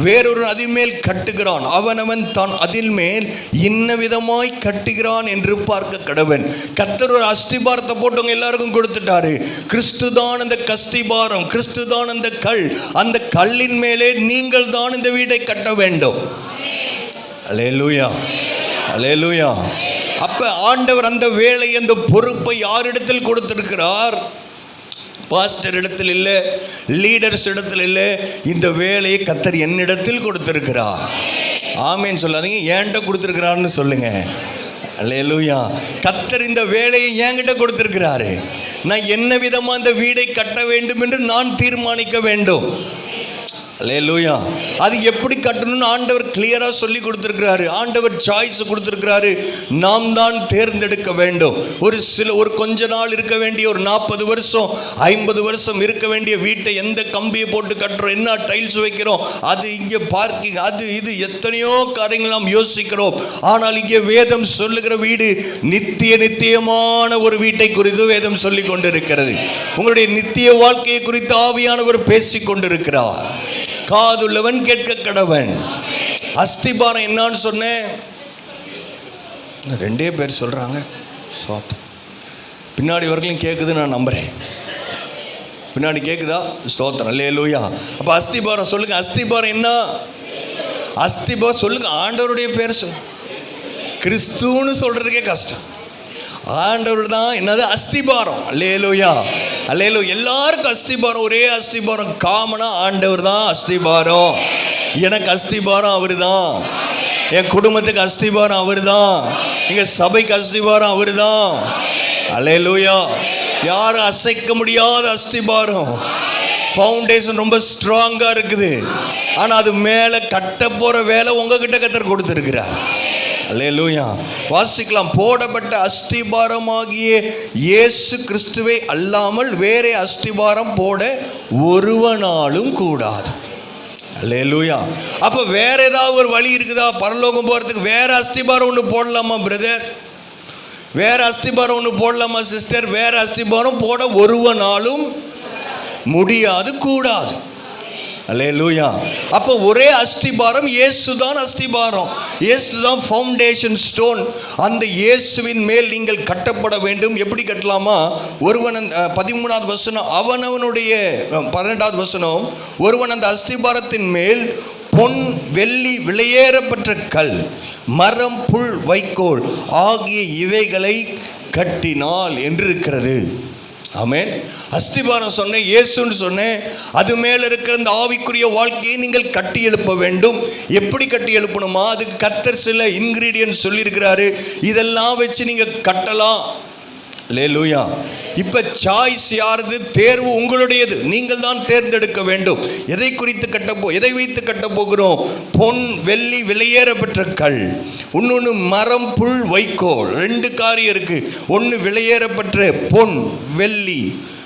வேறொரு அதின் மேல் கட்டுகிறான், அவனவன் தான் அதில் மேல் இன்ன விதமாய் கட்டுகிறான் என்று பார்க்க கடவன். கர்த்தர் ஒரு அஸ்திபாரத்தை போட்டவங்க எல்லாருக்கும் கொடுத்துட்டாரு. கிறிஸ்து தான் அந்த அஸ்திபாரம், கிறிஸ்து தான் அந்த கல். அந்த கல்லின் மேலே நீங்கள் தான் இந்த வீட்டை கட்ட வேண்டும். அல்லேலூயா. அல்லேலூயா. அப்ப ஆண்டவர் அந்த வேலை, அந்த பொறுப்பை யாரிடத்தில் கொடுத்திருக்கிறார்? பாஸ்டர் இடத்தில் இல்லை, லீடர்ஸ் இடத்தில் இல்லை. இந்த வேலையை கர்த்தர் என்னிடத்தில் கொடுத்திருக்கிறார். ஆமேன்னு சொல்லாதீங்க, ஏன்ட்ட கொடுத்திருக்கிறார்னு சொல்லுங்க. அல்லேலூயா. கர்த்தர் இந்த வேலையை என்கிட்ட கொடுத்திருக்கிறாரு. நான் என்ன விதமா அந்த வீடை கட்ட வேண்டும் என்று நான் தீர்மானிக்க வேண்டும். அல்லேலூயா. அது எப்படி கட்டணும்னு ஆண்டவர் கிளியரா சொல்லி கொடுத்திருக்கிறாரு. ஆண்டவர் சாய்ஸ் கொடுத்திருக்கிறாரு. நாம் தான் தேர்ந்தெடுக்க வேண்டும். ஒரு கொஞ்ச நாள் இருக்க வேண்டிய, ஒரு 40 வருஷம் 50 வருஷம் இருக்க வேண்டிய வீட்டை எந்த கம்பியை போட்டு கட்டுறோம், என்ன டைல்ஸ் வைக்கிறோம், அது இங்கே பார்க்கிங், அது இது எத்தனையோ காரியங்கள் நாம் யோசிக்கிறோம். ஆனால் இங்கே வேதம் சொல்லுகிற வீடு நித்தியமான ஒரு வீட்டை குறித்து வேதம் சொல்லி கொண்டிருக்கிறது. உங்களுடைய நித்திய வாழ்க்கையை குறித்து ஆவியானவர் பேசிக் கொண்டிருக்கிறார். காதுள்ளவன் கேட்க கடவன். அஸ்திபாரம் என்னன்னு சொன்னேன்? 2 பேர் சொல்றாங்க. பின்னாடி வரைக்கும் கேட்குது, நான் நம்புறேன். பின்னாடி கேட்குதா? ஸ்தோத்திரம். அல்லேலூயா. அப்ப அஸ்திபாரம் சொல்லுங்க. அஸ்திபாரம் என்ன? அஸ்திபாரம் சொல்லுங்க. ஆண்டவருடைய பேர் சொல்லு. கிறிஸ்துன்னு சொல்றதுக்கே கஷ்டம். ஆண்டவர் தான் என்னது? அஸ்திபாரம். அல்லேலூயா, அல்லேலூயா. எல்லாருக்கும் அஸ்திபாரம், ஒரே அஸ்திபாரம் காமனா ஆண்டவர் தான் அஸ்திபாரம். எனக்கு அஸ்திபாரம் அவர் தான். என் குடும்பத்துக்கு அஸ்திபாரம் அவர் தான். எங்க சபைக்கு அஸ்திபாரம் அவர் தான். அல்லேலூயா. யாரும் அசைக்க முடியாத அஸ்திபாரம். ஃபவுண்டேஷன் ரொம்ப ஸ்ட்ராங்கா இருக்குது. ஆனா அது மேல கட்ட போற வேலை உங்ககிட்ட கர்த்தர் கொடுத்திருக்கிறார். அல்லேலூயா. வாசிக்கலாம். போடப்பட்ட அஸ்திபாரமாகிய இயேசு கிறிஸ்துவை அல்லாமல் வேறே அஸ்திபாரம் போட ஒருவனாலும் கூடாது. அல்லேலூயா. அப்ப வேற ஏதாவது ஒரு வழி இருக்குதா பரலோகம் போறதுக்கு? வேற அஸ்திபாரம் ஒன்று போடலாமா பிரதர்? வேற அஸ்திபாரம் ஒன்று போடலாமா சிஸ்டர்? வேற அஸ்திபாரம் போட ஒருவனாலும் முடியாது, கூடாது. அல்லேலூயா. அப்போ ஒரே அஸ்திபாரம், இயேசுதான் அஸ்திபாரம், இயேசுதான் ஃபவுண்டேஷன் ஸ்டோன். அந்த இயேசுவின் மேல் நீங்கள் கட்டப்பட வேண்டும். எப்படி கட்டலாமா? ஒருவன் 13வது வசனம், அவனவனுடைய 12வது வசனம், ஒருவன் அந்த அஸ்திபாரத்தின் மேல் பொன் வெள்ளி விலையேறப்பட்ட கல் மரம் புல் வைக்கோல் ஆகிய இவைகளை கட்டினால் என்று இருக்கிறது. ஆமென். அஸ்திபாரம் சொன்னேன், இயேசுன்னு சொன்னேன். அது மேல இருக்கிற இந்த ஆவிக்குரிய வாழ்க்கையை நீங்கள் கட்டி எழுப்ப வேண்டும். எப்படி கட்டி எழுப்பணுமா? அதுக்கு கர்த்தர் சில இன்கிரீடியன்ட் சொல்லியிருக்கிறாரு. இதெல்லாம் வச்சு நீங்க கட்டலாம். அல்லேலூயா. இப்ப சாய்ஸ் யாரது? தேர்வு உங்களுடையது. நீங்கள் தான் தேர்ந்தெடுக்க வேண்டும். எதை குறித்து எதை வைத்து கட்ட போகிறோம்? பொன் வெள்ளி விலையேறப்பட்ட கல், இன்னொன்று மரம் புல் வைக்கோல். 2 காரியம் இருக்கு. ஒன்று விலையேறப்பட்ட பொன் வெள்ளி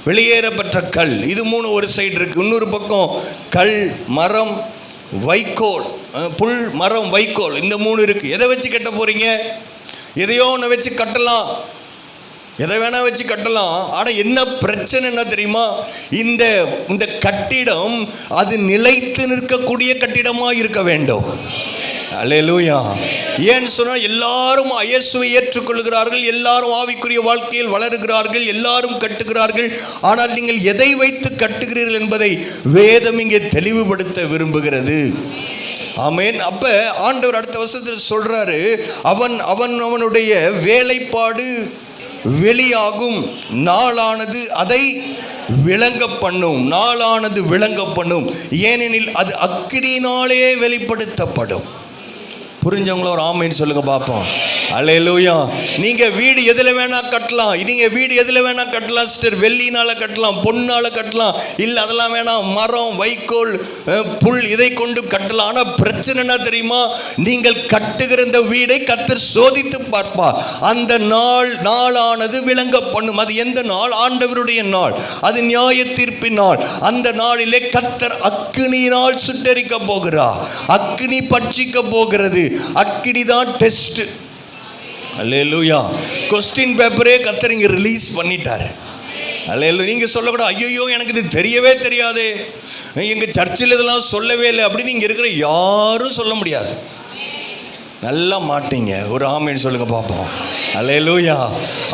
விலையேறப்பட்ட கல், இது 3 ஒரு சைடு இருக்கு. இன்னொரு பக்கம் கல் மரம் வைக்கோல், புல் மரம் வைக்கோல், இந்த 3 இருக்கு. எதை வச்சு கட்ட போறீங்க? எதையோ ஒன்று வச்சு கட்டலாம், எதை வேணா வச்சு கட்டலாம். ஆனால் என்ன பிரச்சனை என்ன தெரியுமா? இந்த கட்டிடம் அது நிலைத்து நிற்கக்கூடிய கட்டிடமாக இருக்க வேண்டும். அல்லேலூயா. ஏன்னு சொன்னால் எல்லாரும் இயேசுவை ஏற்றுக்கொள்கிறார்கள், எல்லாரும் ஆவிக்குரிய வாழ்க்கையில் வளருகிறார்கள், எல்லாரும் கட்டுகிறார்கள். ஆனால் நீங்கள் எதை வைத்து கட்டுகிறீர்கள் என்பதை வேதம் இங்கே தெளிவுபடுத்த விரும்புகிறது. ஆமென். அப்ப ஆண்டவர் அடுத்த வசனத்தில் சொல்றாரு, அவனுடைய வேலைப்பாடு வெளியாகும் நாளானது அதை விளங்க பண்ணும். நாளானது விளங்க பண்ணும், ஏனெனில் அது அக்கினியினாலே வெளிப்படுத்தப்படும். புரிஞ்சவங்கள ஒரு ஆமைன்னு சொல்லுங்க பார்ப்போம். அல்லேலூயா. நீங்க வீடு எதுல வேணா கட்டலாம். நீங்க வீடு எதுல வேணா கட்டலாம் சிஸ்டர். வெள்ளினால கட்டலாம், பொன்னால கட்டலாம், இல்ல அதெல்லாம் வேணாம், மரம் வைக்கோல் புல் இதை கொண்டு கட்டலாம். ஆனா பிரச்சனை என்ன தெரியுமா? நீங்கள் கட்டுகிற இந்த வீடை கர்த்தர் சோதித்து பார்ப்பார். அந்த நாளானது விளங்க பண்ணும். அது எந்த நாள்? ஆண்டவருடைய நாள். அது நியாய தீர்ப்பின் நாள். அந்த நாளிலே கர்த்தர் அக்கினியினால் சுட்டெரிக்க போகிறார். அக்கினி பட்சிக்க போகிறது. அக்கினி தான் டெஸ்ட். அல்லேலூயா. கொஸ்டின் பேப்பரே கர்த்தர் இங்க ரிலீஸ் பண்ணிட்டாரு. அல்லேலூயா. நீங்க சொல்லக்கூடாது, ஐயோ எனக்கு இது தெரியவே தெரியாது, எங்க சர்ச்சில் இதெல்லாம் சொல்லவே இல்லை அப்படின்னு இங்க இருக்கிற யாரும் சொல்ல முடியாது. நல்லா மாட்டீங்க. ஒரு ஆமேன்னு சொல்லுங்க பார்ப்போம். அல்லேலூயா.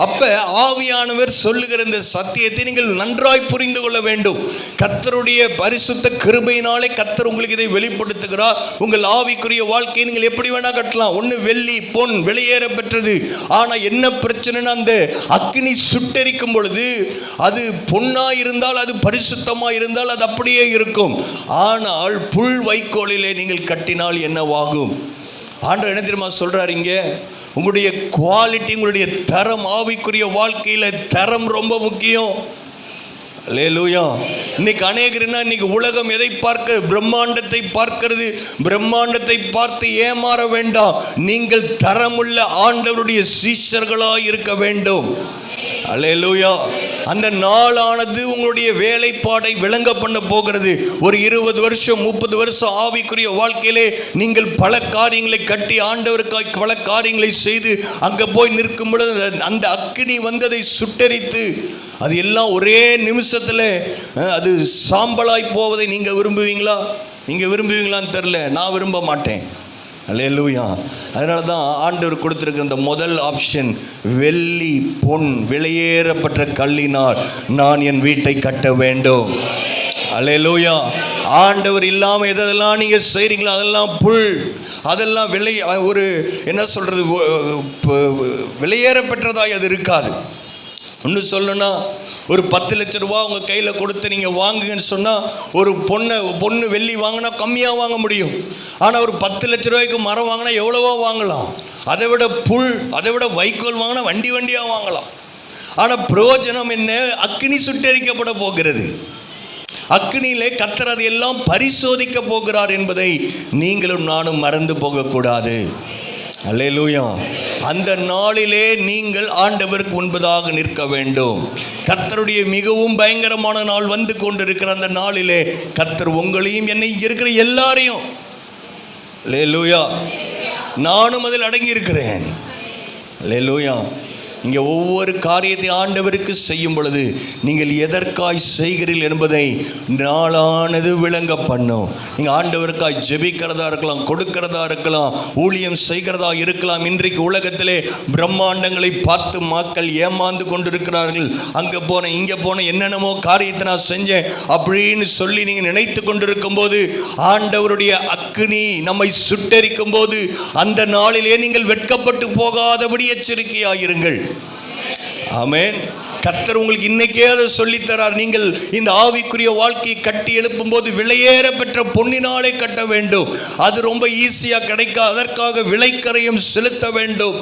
அப்ப ஆவியானவர் சொல்லுகிற இந்த சத்தியத்தை நீங்கள் நன்றாய் புரிந்து கொள்ள வேண்டும். கர்த்தருடைய பரிசுத்த கிருபையினாலே கர்த்தர் உங்களுக்கு இதை வெளிப்படுத்துகிறார். உங்கள் ஆவிக்குரிய வாழ்க்கையை நீங்கள் எப்படி வேணா கட்டலாம். ஒன்று வெள்ளி பொன் வெளியேற பெற்றது. ஆனா என்ன பிரச்சனைனா, அந்த அக்கினி சுட்டெரிக்கும் பொழுது அது பொன்னா இருந்தால், அது பரிசுத்தமா இருந்தால் அது அப்படியே இருக்கும். ஆனால் புல் வைக்கோலிலே நீங்கள் கட்டினால் என்னவாகும்? ஆண்டவர் என்ன தெரியுமா சொல்றாரு இங்க? உங்களுடைய குவாலிட்டி, உங்களுடைய தரம், ஆவிக்குரிய வாழ்க்கையில தரம் ரொம்ப முக்கியம். அல்லேலூயா. இன்னைக்கு அநேகர் என்ன, இன்னைக்கு உலகம் எதை பார்க்க, பிரம்மாண்டத்தை பார்க்கிறது. பிரம்மாண்டத்தை பார்த்து ஏமாற வேண்டாம். நீங்கள் தரமுள்ள ஆண்டவருடைய சீஷர்களாய் இருக்க வேண்டும். அல்லேலூயா. அந்த நாளானது உங்களுடைய வேலைப்பாடை விளங்க பண்ண போகிறது. ஒரு 20 வருஷம் 30 வருஷம் ஆவிக்குரிய வாழ்க்கையிலே நீங்கள் பல காரியங்களை கட்டி ஆண்டவருக்காய் பல காரியங்களை செய்து அங்கே போய் நிற்கும் பொழுது அந்த அக்கினி வந்ததை சுட்டரித்து அது எல்லாம் ஒரே நிமிஷத்தில் அது சாம்பலாய் போவதை நீங்கள் விரும்புவீங்களா? நீங்கள் விரும்புவீங்களான்னு தெரில. நான் விரும்ப மாட்டேன். அல்லேலூயா. அதனால தான் ஆண்டவர் கொடுத்திருக்கிற இந்த முதல் ஆப்ஷன், வெள்ளி பொன் வெளியேறப்பட்ட கல்லினால் நான் என் வீட்டை கட்ட வேண்டும். அல்லேலூயா. ஆண்டவர் இல்லாமல் எதெல்லாம் நீங்கள் செய்கிறீங்களோ அதெல்லாம் புல், அதெல்லாம் ஒரு என்ன சொல்கிறது, வெளியேறப்பட்டதாய் அது இருக்காது. ஒன்று சொல்லணும்னா, ஒரு 10 லட்ச ரூபா உங்கள் கையில் கொடுத்து நீங்கள் வாங்குங்கன்னு சொன்னால், ஒரு பொண்ணு வெள்ளி வாங்கினா கம்மியாக வாங்க முடியும். ஆனால் ஒரு 10 லட்ச ரூபாய்க்கு மரம் வாங்கினா எவ்வளவோ வாங்கலாம். அதை விட புல், அதை விட வைக்கோல் வாங்கினா வண்டியாக வாங்கலாம். ஆனால் பிரயோஜனம் என்ன? அக்கினி சுட்டெரிக்கப்பட போகிறது. அக்கினியிலே கர்த்தர் அதையெல்லாம் பரிசோதிக்க போகிறார் என்பதை நீங்களும் நானும் மறந்து போகக்கூடாது. அல்லேலூயா. அந்த நாளிலே நீங்கள் ஆண்டவருக்கு முன்பதாக நிற்க வேண்டும். கர்த்தருடைய மிகவும் பயங்கரமான நாள் வந்து கொண்டிருக்கிற அந்த நாளிலே கர்த்தர் உங்களையும் என்னை இருக்கிற எல்லாரையும், அல்லேலூயா, நானும் அதில் அடங்கி இருக்கிறேன். அல்லேலூயா. இங்கே ஒவ்வொரு காரியத்தை ஆண்டவருக்கு செய்யும் பொழுது நீங்கள் எதற்காய் செய்கிறீர்கள் என்பதை நாளானது விளங்க பண்ணும். நீங்கள் ஆண்டவருக்காய் ஜெபிக்கிறதா இருக்கலாம், கொடுக்கிறதா இருக்கலாம், ஊழியம் செய்கிறதா இருக்கலாம். இன்றைக்கு உலகத்திலே பிரம்மாண்டங்களை பார்த்து மக்கள் ஏமாந்து கொண்டிருக்கிறார்கள். அங்கே போனேன், இங்கே போனேன், என்னென்னமோ காரியத்தை நான் செஞ்சேன் அப்படின்னு சொல்லி நீங்கள் நினைத்து கொண்டிருக்கும் போது ஆண்டவருடைய அக்கினி நம்மை சுட்டெரிக்கும் போது அந்த நாளிலே நீங்கள் வெட்கப்பட்டு போகாதபடி எச்சரிக்கையாயிருங்கள். ஆமென். கர்த்தர் உங்களுக்கு இன்னைக்கே அதை சொல்லித்தரார். நீங்கள் இந்த ஆவிக்குரிய வாழ்க்கையை கட்டி எழுப்பும் போது விலையேற பெற்ற பொன்னினாலே கட்ட வேண்டும். அது ரொம்ப ஈஸியாக கிடைக்காது. அதற்காக விலைக்கரையும் செலுத்த வேண்டும்.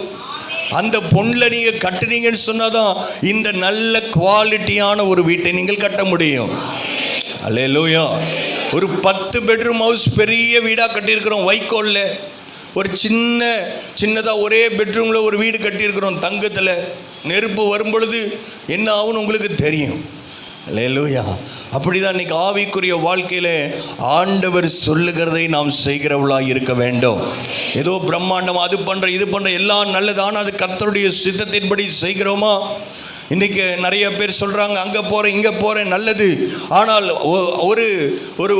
அந்த பொண்ணில் நீங்கள் கட்டுனீங்கன்னு சொன்னாதான் இந்த நல்ல குவாலிட்டியான ஒரு வீட்டை நீங்கள் கட்ட முடியும். அல்லேலூயா. ஒரு 10 பெட்ரூம் ஹவுஸ் பெரிய வீடாக கட்டியிருக்கிறோம் வைக்கோல்ல. ஒரு சின்னதாக ஒரே பெட்ரூமில் ஒரு வீடு கட்டியிருக்கிறோம் தங்கத்தில். நெருப்பு வரும் பொழுது என்ன ஆகும்னு உங்களுக்கு தெரியும். அல்லேலூயா. அப்படிதான் இன்னைக்கு ஆவிக்குரிய வாழ்க்கையில் ஆண்டவர் சொல்லுகிறதை நாம் செய்கிறவளாக இருக்க வேண்டும். ஏதோ பிரம்மாண்டம் அது பண்ணுற இது பண்ணுற எல்லாம் நல்லதான அது கர்த்தருடைய சித்தத்தின்படி செய்கிறோமா? இன்றைக்கி நிறைய பேர் சொல்கிறாங்க, அங்கே போகிறேன் இங்கே போகிறேன், நல்லது. ஆனால்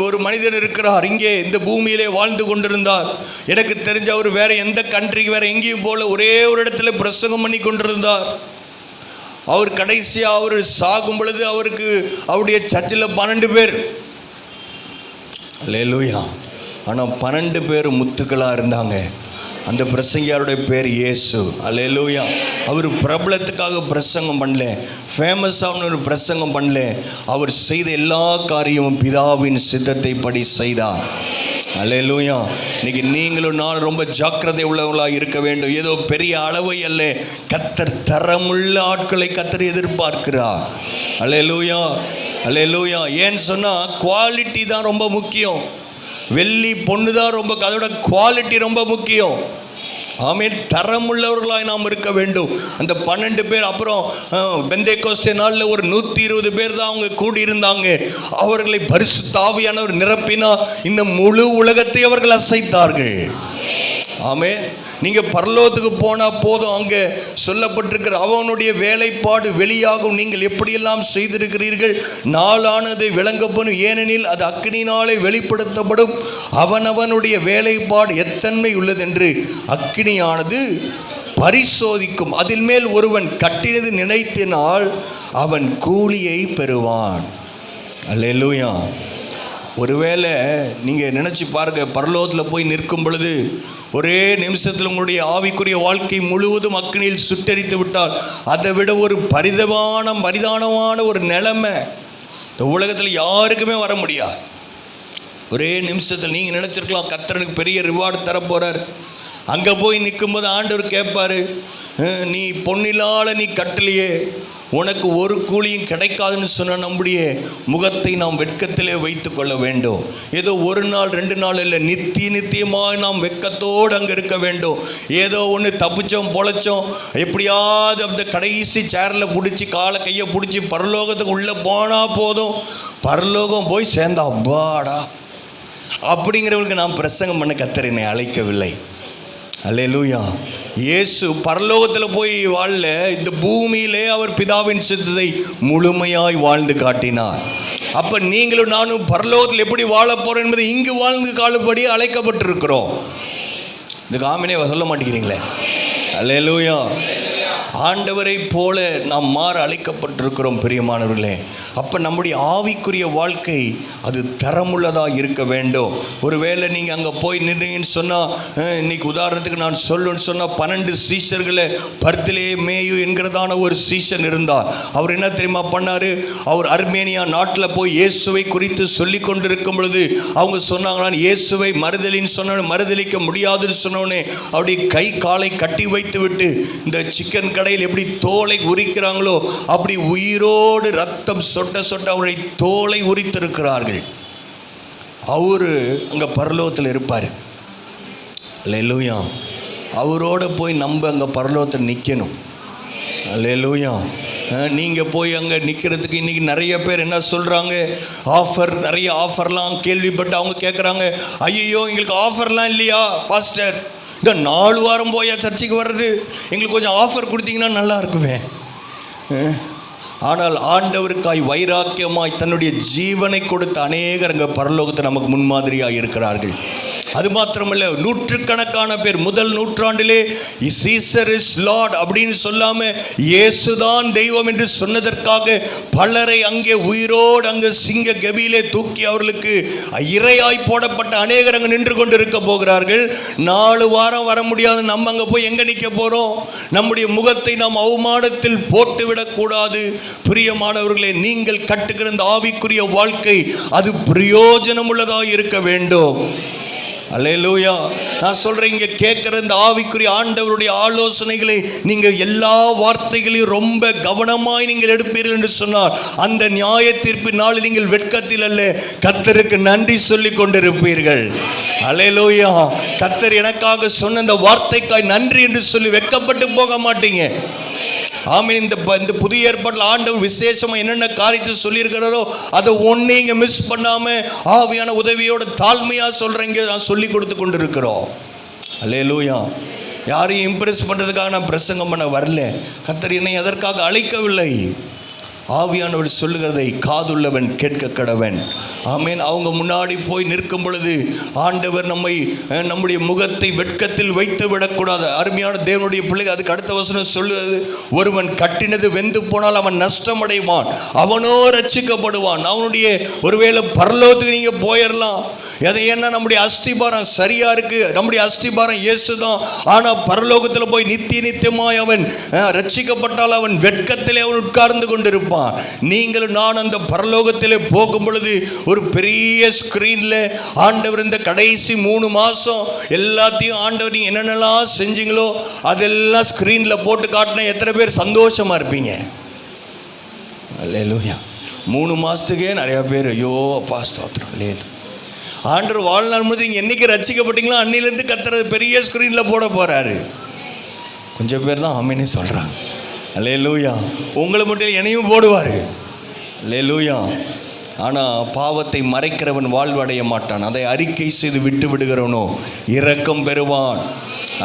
ஒரு மனிதர் இருக்கிறார், இங்கே இந்த பூமியிலே வாழ்ந்து கொண்டிருந்தார். எனக்கு தெரிஞ்ச அவர் வேறு எந்த கண்ட்ரிக்கு வேறு எங்கேயும் போல ஒரே ஒரு இடத்துல பிரசங்கம் பண்ணி கொண்டிருந்தார். அவர் கடைசியாக அவர் சாகும் பொழுது அவருடைய சர்ச்சில் 12 பேர். அல்லேலூயா. ஆனால் 12 பேர் முத்துக்களாக இருந்தாங்க. அந்த பிரசங்கியாருடைய பேர் இயேசு. அல்லேலூயா. அவர் பிரபலத்துக்காக பிரசங்கம் பண்ணல, ஃபேமஸான ஒரு பிரசங்கம் பண்ணல. அவர் செய்த எல்லா காரியமும் பிதாவின் சித்தத்தை படி செய்தார். அல்லேலூயா. இன்னைக்கு நீங்களும் நான் ரொம்ப ஜாக்கிரதை உள்ளவர்களாக இருக்க வேண்டும். ஏதோ பெரிய அளவை அல்ல, கர்த்தர் தரமுள்ள ஆட்களை கர்த்தர் எதிர்பார்க்கிறார். அல்லேலூயா. அல்லேலூயா. ஏன்னு சொன்னால் குவாலிட்டி தான் ரொம்ப முக்கியம். வெள்ளி பொண்ணு தான் ரொம்ப, அதோட குவாலிட்டி ரொம்ப முக்கியம். ஆமென். தரமுள்ளவர்களாய் நாம் இருக்க வேண்டும். அந்த 12 பேர் அப்புறம் பெந்தேகோஸ்தே நாளில் ஒரு 120 பேர் தான் அவங்க கூடியிருந்தாங்க. அவர்களை பரிசுத்த ஆவியானவர் நிரப்பினா இந்த முழு உலகத்தை அவர்கள் அசைத்தார்கள். ஆமென். நீங்க பரலோகத்துக்கு போனா போதும், அங்கே சொல்லப்பட்டிருக்கிற அவனுடைய வேலைப்பாடு வெளியாகும். நீங்கள் எப்படியெல்லாம் செய்திருக்கிறீர்கள், நாளானதை விளங்கப்படும், ஏனெனில் அது அக்கினியினாலே வெளிப்படுத்தப்படும். அவனவனுடைய வேலைப்பாடு எத்தன்மை உள்ளது என்று அக்கினியானது பரிசோதிக்கும். அதில் மேல் ஒருவன் கட்டினது நினைத்தினால் அவன் கூலியை பெறுவான். அல்லேலூயா. ஒருவேளை நீங்கள் நினச்சி பாருங்க, பரலோகத்தில் போய் நிற்கும் பொழுது ஒரே நிமிஷத்தில் உங்களுடைய ஆவிக்குரிய வாழ்க்கை முழுவதும் அக்கினியில் சுட்டரித்து விட்டால் அதை விட ஒரு பரிதானமான ஒரு நிலைமை இந்த உலகத்தில் யாருக்குமே வர முடியாது. ஒரே நிமிஷத்தில் நீங்கள் நினச்சிருக்கலாம் கர்த்தருக்கு பெரிய ரிவார்டு தரப்போகிறார். அங்கே போய் நிற்கும்போது ஆண்டவர் கேட்பார், நீ பொன்னிலால நீ கட்டலையே, உனக்கு ஒரு கூலியும் கிடைக்காதுன்னு சொன்ன நம்முடைய முகத்தை நாம் வெட்கத்திலே வைத்து கொள்ள வேண்டும். ஏதோ ஒரு நாள் 2 நாள் இல்லை, நித்தியமாக நாம் வெட்கத்தோடு அங்கே இருக்க வேண்டும். ஏதோ ஒன்று தப்பிச்சோம் பொழைச்சோம், எப்படியாவது அந்த கடைசி சேரில் பிடிச்சி காலை கையை பிடிச்சி பரலோகத்துக்கு உள்ளே போனால் போதும், பரலோகம் போய் சேர்ந்தா அப்பாடா அப்படிங்கிறவங்களுக்கு நாம் பிரசங்கம் பண்ண கர்த்தர் என்னை அழைக்கவில்லை. அல்லேலூயா. இயேசு பரலோகத்தில் போய் வாழல, இந்த பூமியிலே அவர் பிதாவின் சித்தத்தை முழுமையாய் வாழ்ந்து காட்டினார். அப்போ நீங்களும் நானும் பரலோகத்தில் எப்படி வாழ போகிறோம் என்பதை இங்கு வாழ்ந்து காணும்படி அழைக்கப்பட்டிருக்கிறோம். இந்த காமினே சொல்ல மாட்டேங்கிறீங்களே. அல்லேலூயா. ஆண்டவரை போல நாம் மாற அழைக்கப்பட்டிருக்கிறோம் பிரியமானவர்களே. அப்போ நம்முடைய ஆவிக்குரிய வாழ்க்கை அது தரமுள்ளதாக இருக்க வேண்டும். ஒருவேளை நீங்கள் அங்கே போய் நின்றீங்கன்னு சொன்னால், இன்னைக்கு உதாரணத்துக்கு நான் சொல்லுன்னு சொன்னால் 12 சீஷர்களை பர்திலேமேயு என்கிறதான ஒரு சீஷன் இருந்தார். அவர் என்ன தெரியுமா பண்ணார், அவர் அர்மேனியா நாட்டில் போய் இயேசுவை குறித்து சொல்லி கொண்டிருக்கும் பொழுது அவங்க சொன்னாங்களான்னு, இயேசுவை மறுதலின்னு சொன்ன மறுதலிக்க முடியாதுன்னு சொன்னோடனே அவருடைய கை காலை கட்டி வைத்து விட்டு இந்த சிக்கன் கடையில் எப்படி தோலை உரிக்கிறாங்களோ அப்படி உயிரோடு ரத்தம் சொட்ட சொட்ட அவருடைய தோலை உரித்திருக்கிறார்கள். அவரு அங்க பரலோகத்தில் இருப்பார். அல்லேலூயா. அவரோட போய் நம்ம அங்கே பரலோகத்தில் நிற்கணும். அல்லேலூயா. நீங்கள் போய் அங்கே நிற்கிறதுக்கு இன்றைக்கி நிறைய பேர் என்ன சொல்கிறாங்க, நிறைய ஆஃபர்லாம் கேள்விப்பட்டு அவங்க கேட்குறாங்க, ஐயோ எங்களுக்கு ஆஃபர்லாம் இல்லையா பாஸ்டர், இந்த 4 வாரம் போயா சர்ச்சுக்கு வர்றது, எங்களுக்கு கொஞ்சம் ஆஃபர் கொடுத்தீங்கன்னா நல்லா இருக்குமே. ஆனால் ஆண்டவருக்காய் வைராக்கியமாய் தன்னுடைய ஜீவனை கொடுத்த அநேகர் அங்கே பரலோகத்தை நமக்கு முன்மாதிரியாக இருக்கிறார்கள். அது மாத்திரமல்ல, நூற்றுக்கணக்கான பேர் முதல் நூற்றாண்டிலே சீசர் இஸ் லார்ட் அப்படின்னு சொல்லாம இயேசுதான் தெய்வம் என்று சொன்னதற்காக பலரை அங்கே உயிரோடு அங்கே சிங்க கபியிலே தூக்கி அவர்களுக்கு இரையாய் போடப்பட்ட அநேகர் அங்கே நின்று கொண்டு இருக்க போகிறார்கள். 4 வாரம் வர முடியாது, நம்ம அங்கே போய் எங்கே நிற்க போகிறோம்? நம்முடைய முகத்தை நாம் அவமானத்தில் போட்டுவிடக்கூடாது. பிரியமானவர்களே, நீங்கள் கட்டுகிற இந்த ஆவிக்குரிய வாழ்க்கை அது பிரயோஜனம் உள்ளதாக இருக்க வேண்டும். அல்லேலூயா. நான் சொல்கிறேன், இங்கே கேட்குற இந்த ஆவிக்குரிய ஆண்டவருடைய ஆலோசனைகளை நீங்கள் எல்லா வார்த்தைகளையும் ரொம்ப கவனமாய் நீங்கள் எடுப்பீர்கள் என்று சொன்னால் அந்த நியாய தீர்ப்பு நாள் நீங்கள் வெட்கத்தில் அல்ல, கர்த்தருக்கு நன்றி சொல்லி கொண்டிருப்பீர்கள். அல்லேலூயா. கர்த்தர் எனக்காக சொன்ன இந்த வார்த்தைக்காய் நன்றி என்று சொல்லி வெட்கப்பட்டு போக மாட்டீங்க. ஆமென். இந்த புதிய ஏற்பாட்டில் ஆண்டவர் விசேஷமாக என்னென்ன காரியத்தை சொல்லியிருக்கிறாரோ அதை ஒன்றே இங்கே மிஸ் பண்ணாமல் ஆவியான உதவியோட தாழ்மையாக சொல்கிறீங்க, நான் சொல்லி கொடுத்து கொண்டு இருக்கிறோம். அல்லேலூயா. யாரையும் இம்ப்ரெஸ் பண்ணுறதுக்காக நான் பிரசங்கம் பண்ண வரல. கர்த்தர் என்னை எதற்காக அழைக்கவில்லை. ஆவியானவர் சொல்லுகிறதை காதுள்ளவன் கேட்க கடவன். ஆமென். அவங்க முன்னாடி போய் நிற்கும் பொழுது ஆண்டவர் நம்முடைய முகத்தை வெட்கத்தில் வைத்து விடக்கூடாது. அருமையான தேவனுடைய பிள்ளைகள், அதுக்கு அடுத்த வசனம் சொல்லுவது, ஒருவன் கட்டினது வெந்து போனால் அவன் நஷ்டம் அடைவான், அவனோ ரட்சிக்கப்படுவான். அவனுடைய ஒருவேளை பரலோகத்துக்கு நீங்கள் போயிடலாம். ஏன்னா நம்முடைய அஸ்திபாரம் சரியா இருக்கு, நம்முடைய அஸ்திபாரம் இயேசு தான். ஆனால் பரலோகத்தில் போய் நித்தியமாய் அவன் ரட்சிக்கப்பட்டால் அவன் வெட்கத்திலே அவன் உட்கார்ந்து கொண்டிருப்பான். நீங்களும் நான் அந்த பரலோகத்திலே போகும் பொழுது ஒரு பெரிய ஸ்கிரீன்ல ஆண்டவர் இந்த கடைசி 3 மாசம் எல்லாத்தையும் ஆண்டவர் நீங்க என்னென்னலாம் செஞ்சீங்களோ அதெல்லாம் ஸ்கிரீன்ல போட்டு காட்டினா எத்தனை பேர் சந்தோஷமா இருப்பீங்க? அல்லேலூயா. 3 மாசத்துக்கே நிறைய பேர் ஐயோ அப்பா ஸ்தோத்திரம். அல்லேலூயா. ஆண்டவர் வாழ்நாள் முழுவதும் நீங்கள் என்னைக்கு ரட்சிக்கப்பட்டீங்களோ அன்னிலேருந்து கத்துறது பெரிய ஸ்கிரீன்ல போட போறாரு. கொஞ்சம் பேர் தான் ஆமென்னு சொல்றாங்க. அல்லேலூயா. உங்களை மட்டும் என்னையும் போடுவார். அல்லேலூயா. ஆனால் பாவத்தை மறைக்கிறவன் வாழ்வடைய மாட்டான். அதை அறிக்கை செய்து விட்டு விடுகிறவனோ இரக்கம் பெறுவான்.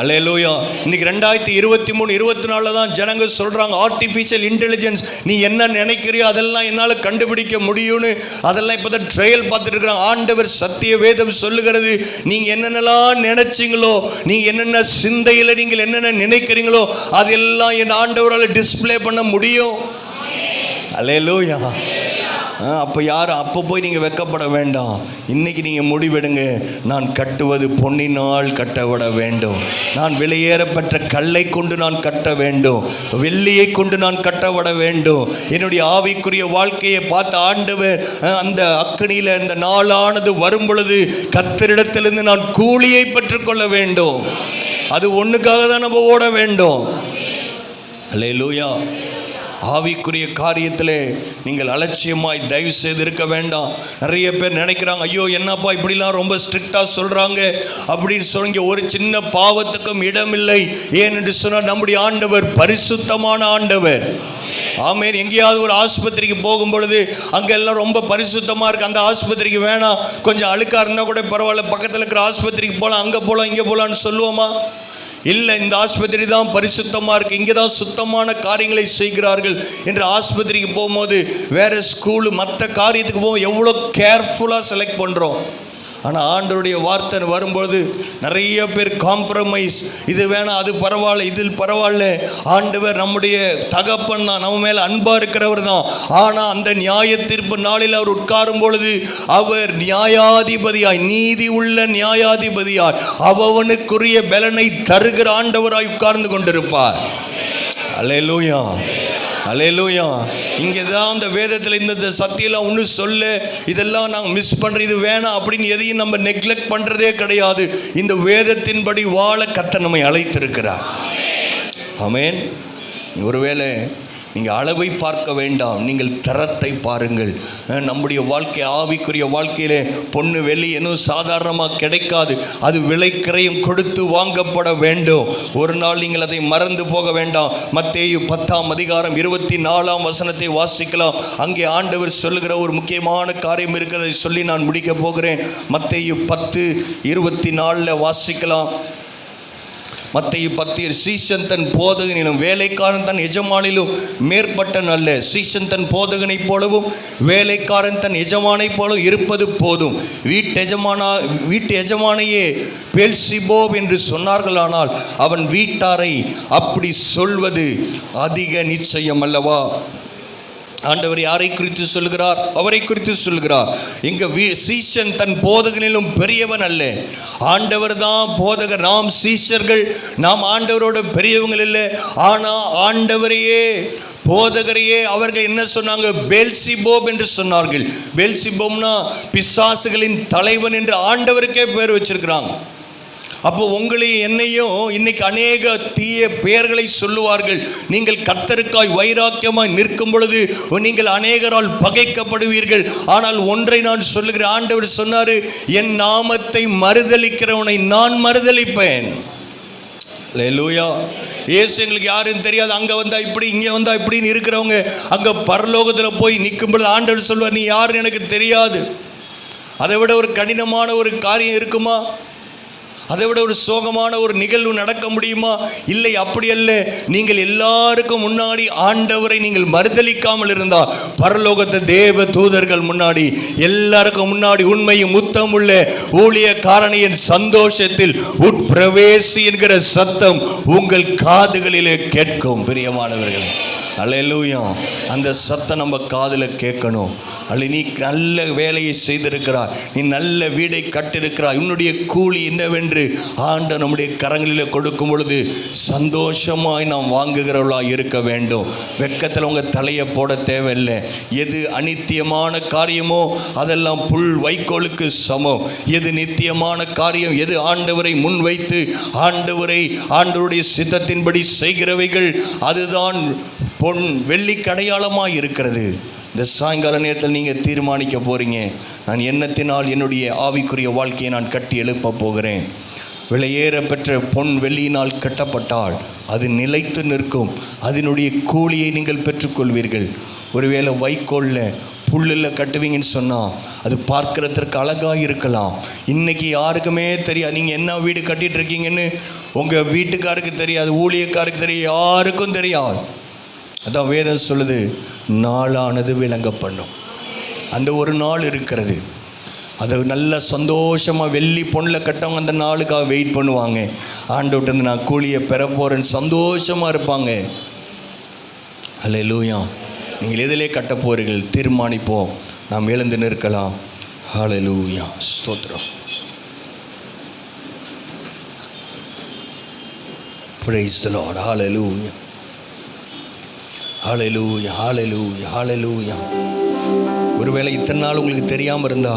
அல்லேலூயா. இன்னைக்கு 2023 24 தான் ஜனங்க சொல்றாங்க ஆர்டிஃபிஷியல் இன்டெலிஜென்ஸ், நீ என்ன நினைக்கிறியோ அதெல்லாம் என்னால் கண்டுபிடிக்க முடியும்னு. அதெல்லாம் இப்போ தான் ட்ரையல் பார்த்துட்டு இருக்கிறாங்க. ஆண்டவர் சத்திய வேதம் சொல்லுகிறது, நீங்க என்னென்னலாம் நினைச்சீங்களோ, நீங்க என்னென்ன சிந்தையில் நீங்கள் என்னென்ன நினைக்கிறீங்களோ அதெல்லாம் என் ஆண்டவரால் டிஸ்பிளே பண்ண முடியும். அல்லேலூயா. அப்போ யாரும் அப்போ போய் நீங்கள் வெக்கப்பட வேண்டாம். இன்னைக்கு நீங்கள் முடிவெடுங்க, நான் கட்டுவது பொன்னினால் கட்டப்பட வேண்டும், நான் விலையேறப்பட்ட கல்லை கொண்டு நான் கட்ட வேண்டும், வெள்ளியை கொண்டு நான் கட்டப்பட வேண்டும். என்னுடைய ஆவிக்குரிய வாழ்க்கையை பார்த்து ஆண்டவர் அந்த அக்கினியில் இந்த நாளானது வரும் பொழுது கர்த்தரிடத்திலிருந்து நான் கூலியை பெற்றுக்கொள்ள வேண்டும். அது ஒன்றுக்காக தான் நம்ம ஓட வேண்டும். அல்லேலூயா. ஆவிக்குரிய காரியத்தில் நீங்கள் அலட்சியமாய் தயவு செய்து இருக்க வேண்டாம். நிறைய பேர் நினைக்கிறாங்க, ஐயோ என்னப்பா இப்படிலாம் ரொம்ப ஸ்ட்ரிக்டாக சொல்கிறாங்க அப்படின்னு சொல்லுங்க. ஒரு சின்ன பாவத்துக்கும் இடமில்லை. ஏனென்று சொன்னால் நம்முடைய ஆண்டவர் பரிசுத்தமான ஆண்டவர். ஆமென். எங்கேயாவது ஒரு ஆஸ்பத்திரிக்கு போகும் பொழுது அங்கெல்லாம் ரொம்ப பரிசுத்தமாக இருக்குது, அந்த ஆஸ்பத்திரிக்கு வேணாம், கொஞ்சம் அழுக்காக இருந்தால் கூட பரவாயில்ல, பக்கத்தில் இருக்கிற ஆஸ்பத்திரிக்கு போகலாம், அங்கே போகலாம், இங்கே போகலான்னு சொல்லுவோமா? இல்லை, இந்த ஆஸ்பத்திரி தான் பரிசுத்தமாக இருக்குது, இங்கே தான் சுத்தமான காரியங்களை செய்கிறார்கள் என்று ஆஸ்பத்திரிக்கு போகும்போது வேறு ஸ்கூலு மற்ற காரியத்துக்கு போகும்போது எவ்வளோ கேர்ஃபுல்லாக செலக்ட் பண்ணுறோம். ஆனால் ஆண்டவருடைய வார்த்தை வரும்போது நிறைய பேர் காம்ப்ரமைஸ், இது வேணாம், அது பரவாயில்ல, இதில் பரவாயில்ல. ஆண்டவர் நம்முடைய தகப்பன் தான், நம்ம மேலே அன்பாக இருக்கிறவர் தான். ஆனால் அந்த நியாய தீர்ப்பு நாளில் அவர் உட்காரும் பொழுது அவர் நியாயாதிபதியாய், நீதி உள்ள நியாயாதிபதியாய், அவனுக்குரிய பலனை தருகிற ஆண்டவராய் உட்கார்ந்து கொண்டிருப்பார். அல்லேலூயா. அல்லேலூயா. இங்கே தான் அந்த வேதத்தில் இந்த சத்தியெல்லாம் ஒன்று சொல்ல, இதெல்லாம் நாங்கள் மிஸ் பண்ணுறது, இது வேணாம் அப்படின்னு எதையும் நம்ம நெக்லெக்ட் பண்ணுறதே கிடையாது. இந்த வேதத்தின்படி வாழ கர்த்தர் நம்மை அழைத்திருக்கிறார். ஆமென். ஒருவேளை நீங்கள் அளவை பார்க்க வேண்டாம், நீங்கள் தரத்தை பாருங்கள். நம்முடைய வாழ்க்கை, ஆவிக்குரிய வாழ்க்கையிலே பொண்ணு வெள்ளி இன்னும் சாதாரணமாக கிடைக்காது, அது விலைக்கிரயம் கொடுத்து வாங்கப்பட வேண்டும். ஒரு நாள் நீங்கள் அதை மறந்து போக வேண்டாம். மத்தேயு 10:24 வாசிக்கலாம். அங்கே ஆண்டவர் சொல்லுகிற ஒரு முக்கியமான காரியம் இருக்கிறதை சொல்லி நான் முடிக்க போகிறேன். மத்தேயு 10:24 வாசிக்கலாம். மத்தேயு 10, சீஷன் தன் போதகனிலும் வேலைக்காரன் தன் எஜமானிலும் மேற்பட்ட நல்ல. சீஷன் தன் போதகனைப் போலவும் வேலைக்காரன் தன் எஜமானைப் போலவும் இருப்பது போதும். வீட்டு எஜமானையே பெல்சிபோப் என்று சொன்னார்களானால் அவன் வீட்டாரை அப்படி சொல்வது அதிக நிச்சயம் அல்லவா? ஆண்டவர் யாரை குறித்து சொல்கிறார்? அவரை குறித்து சொல்கிறார். இங்க சீஷன் தன் போதகனிலும் பெரியவன் அல்ல. ஆண்டவர் தான் போதகர், நாம் சீஷர்கள், நாம் ஆண்டவரோட பெரியவங்க இல்லை. ஆனால் ஆண்டவரையே, போதகரையே அவர்கள் என்ன சொன்னாங்க? பெல்சிபோப் என்று சொன்னார்கள். பெல்சிபோப்னா பிசாசுகளின் தலைவன் என்று ஆண்டவருக்கே பேர் வச்சிருக்கிறாங்க. அப்போ உங்களையும் என்னையும் இன்னைக்கு அநேக தீய பெயர்களை சொல்லுவார்கள். நீங்கள் கர்த்தருக்காய் வைராக்கியமாய் நிற்கும் பொழுது நீங்கள் அநேகரால் பகைக்கப்படுவீர்கள். ஆனால் ஒன்றை நான் சொல்லுகிறேன், ஆண்டவர் சொன்னாரு, என் நாமத்தை மறுதலிக்கிறவனை நான் மறுதலிப்பேன். அல்லேலூயா. இயேசு எங்களுக்கு யாருன்னு தெரியாது, அங்கே வந்தா இப்படி, இங்கே வந்தா இப்படின்னு இருக்கிறவங்க அங்கே பரலோகத்தில் போய் நிற்கும் பொழுது ஆண்டவர் சொல்வார், நீ யாருன்னு எனக்கு தெரியாது. அதை விட ஒரு கடினமான ஒரு காரியம் இருக்குமா? அதை விட ஒரு சோகமான ஒரு நிகழ்வு நடக்க முடியுமா? இல்லை, அப்படி அல்ல. நீங்கள் எல்லாருக்கும் முன்னாடி ஆண்டவரை நீங்கள் மறுதலிக்காமல் இருந்தால் பரலோகத்தை தேவ தூதர்கள் முன்னாடி, எல்லாருக்கும் முன்னாடி உண்மையும் முத்தமுள்ள ஊழியக்காரனின் சந்தோஷத்தில் உட்பிரவேசி என்கிற சத்தம் உங்கள் காதுகளிலே கேட்கும். பிரியமானவர்களே, அல்லேலூயா. அந்த சத்தம் நம்ம காதில் கேட்கணும். அல்ல, நீ நல்ல வேலையை செய்திருக்கிறாய், நீ நல்ல வீடை கட்டிருக்கிறாய், உன்னுடைய கூலி என்னவென்று ஆண்டவர் நம்முடைய கரங்களில் கொடுக்கும் பொழுது சந்தோஷமாய் நாம் வாங்குகிறவர்களாக இருக்க வேண்டும். வெக்கத்தில் உங்கள் தலையை போட தேவையில்லை. எது அநித்தியமான காரியமோ அதெல்லாம் புல் வைக்கோலுக்கு சமம். எது நித்தியமான காரியம், எது ஆண்டவரை முன்வைத்து ஆண்டவருடைய சித்தத்தின்படி செய்கிறவைகள், அதுதான் பொன் வெள்ளிக்கு அடையாளமாக இருக்கிறது. இந்த சாயங்கால நேரத்தில் நீங்கள் தீர்மானிக்க போகிறீங்க, நான் எண்ணத்தினால் என்னுடைய ஆவிக்குரிய வாழ்க்கையை நான் கட்டி எழுப்ப போகிறேன். விலையேற பெற்ற பொன் வெள்ளியினால் கட்டப்பட்டால் அது நிலைத்து நிற்கும். அதனுடைய கூலியை நீங்கள் பெற்றுக்கொள்வீர்கள். ஒருவேளை வைக்கோலில் புல்லில் கட்டுவீங்கன்னு சொன்னால் அது பார்க்குறதுக்கு அழகாக இருக்கலாம். இன்றைக்கி யாருக்குமே தெரியாது நீங்கள் என்ன வீடு கட்டிகிட்டு இருக்கீங்கன்னு. உங்கள் வீட்டுக்காருக்கு தெரியாது, ஊழியக்காருக்கு தெரியாது, யாருக்கும் தெரியாது. அதான் வேதம் சொல்லுது, நாளானது விளங்க பண்ணும். அந்த ஒரு நாள் இருக்கிறது. அது நல்ல சந்தோஷமாக வெள்ளி பொண்ணில் கட்டவங்க அந்த நாளுக்காக வெயிட் பண்ணுவாங்க. ஆண்டவர்கிட்ட நான் கூலியை பெற போகிறேன்னு சந்தோஷமாக இருப்பாங்க. ஹல்லேலூயா. நீங்கள் எதிலே கட்ட போகிறீர்கள் தீர்மானிப்போம். நாம் எழுந்து நிற்கலாம். ஹல்லேலூயா. ஸ்தோத்திரம். Praise the Lord. Hallelujah. Hallelujah. Hallelujah. Hallelujah. ஒருவேளை இத்தனை நாள் உங்களுக்கு தெரியாமல் இருந்தா,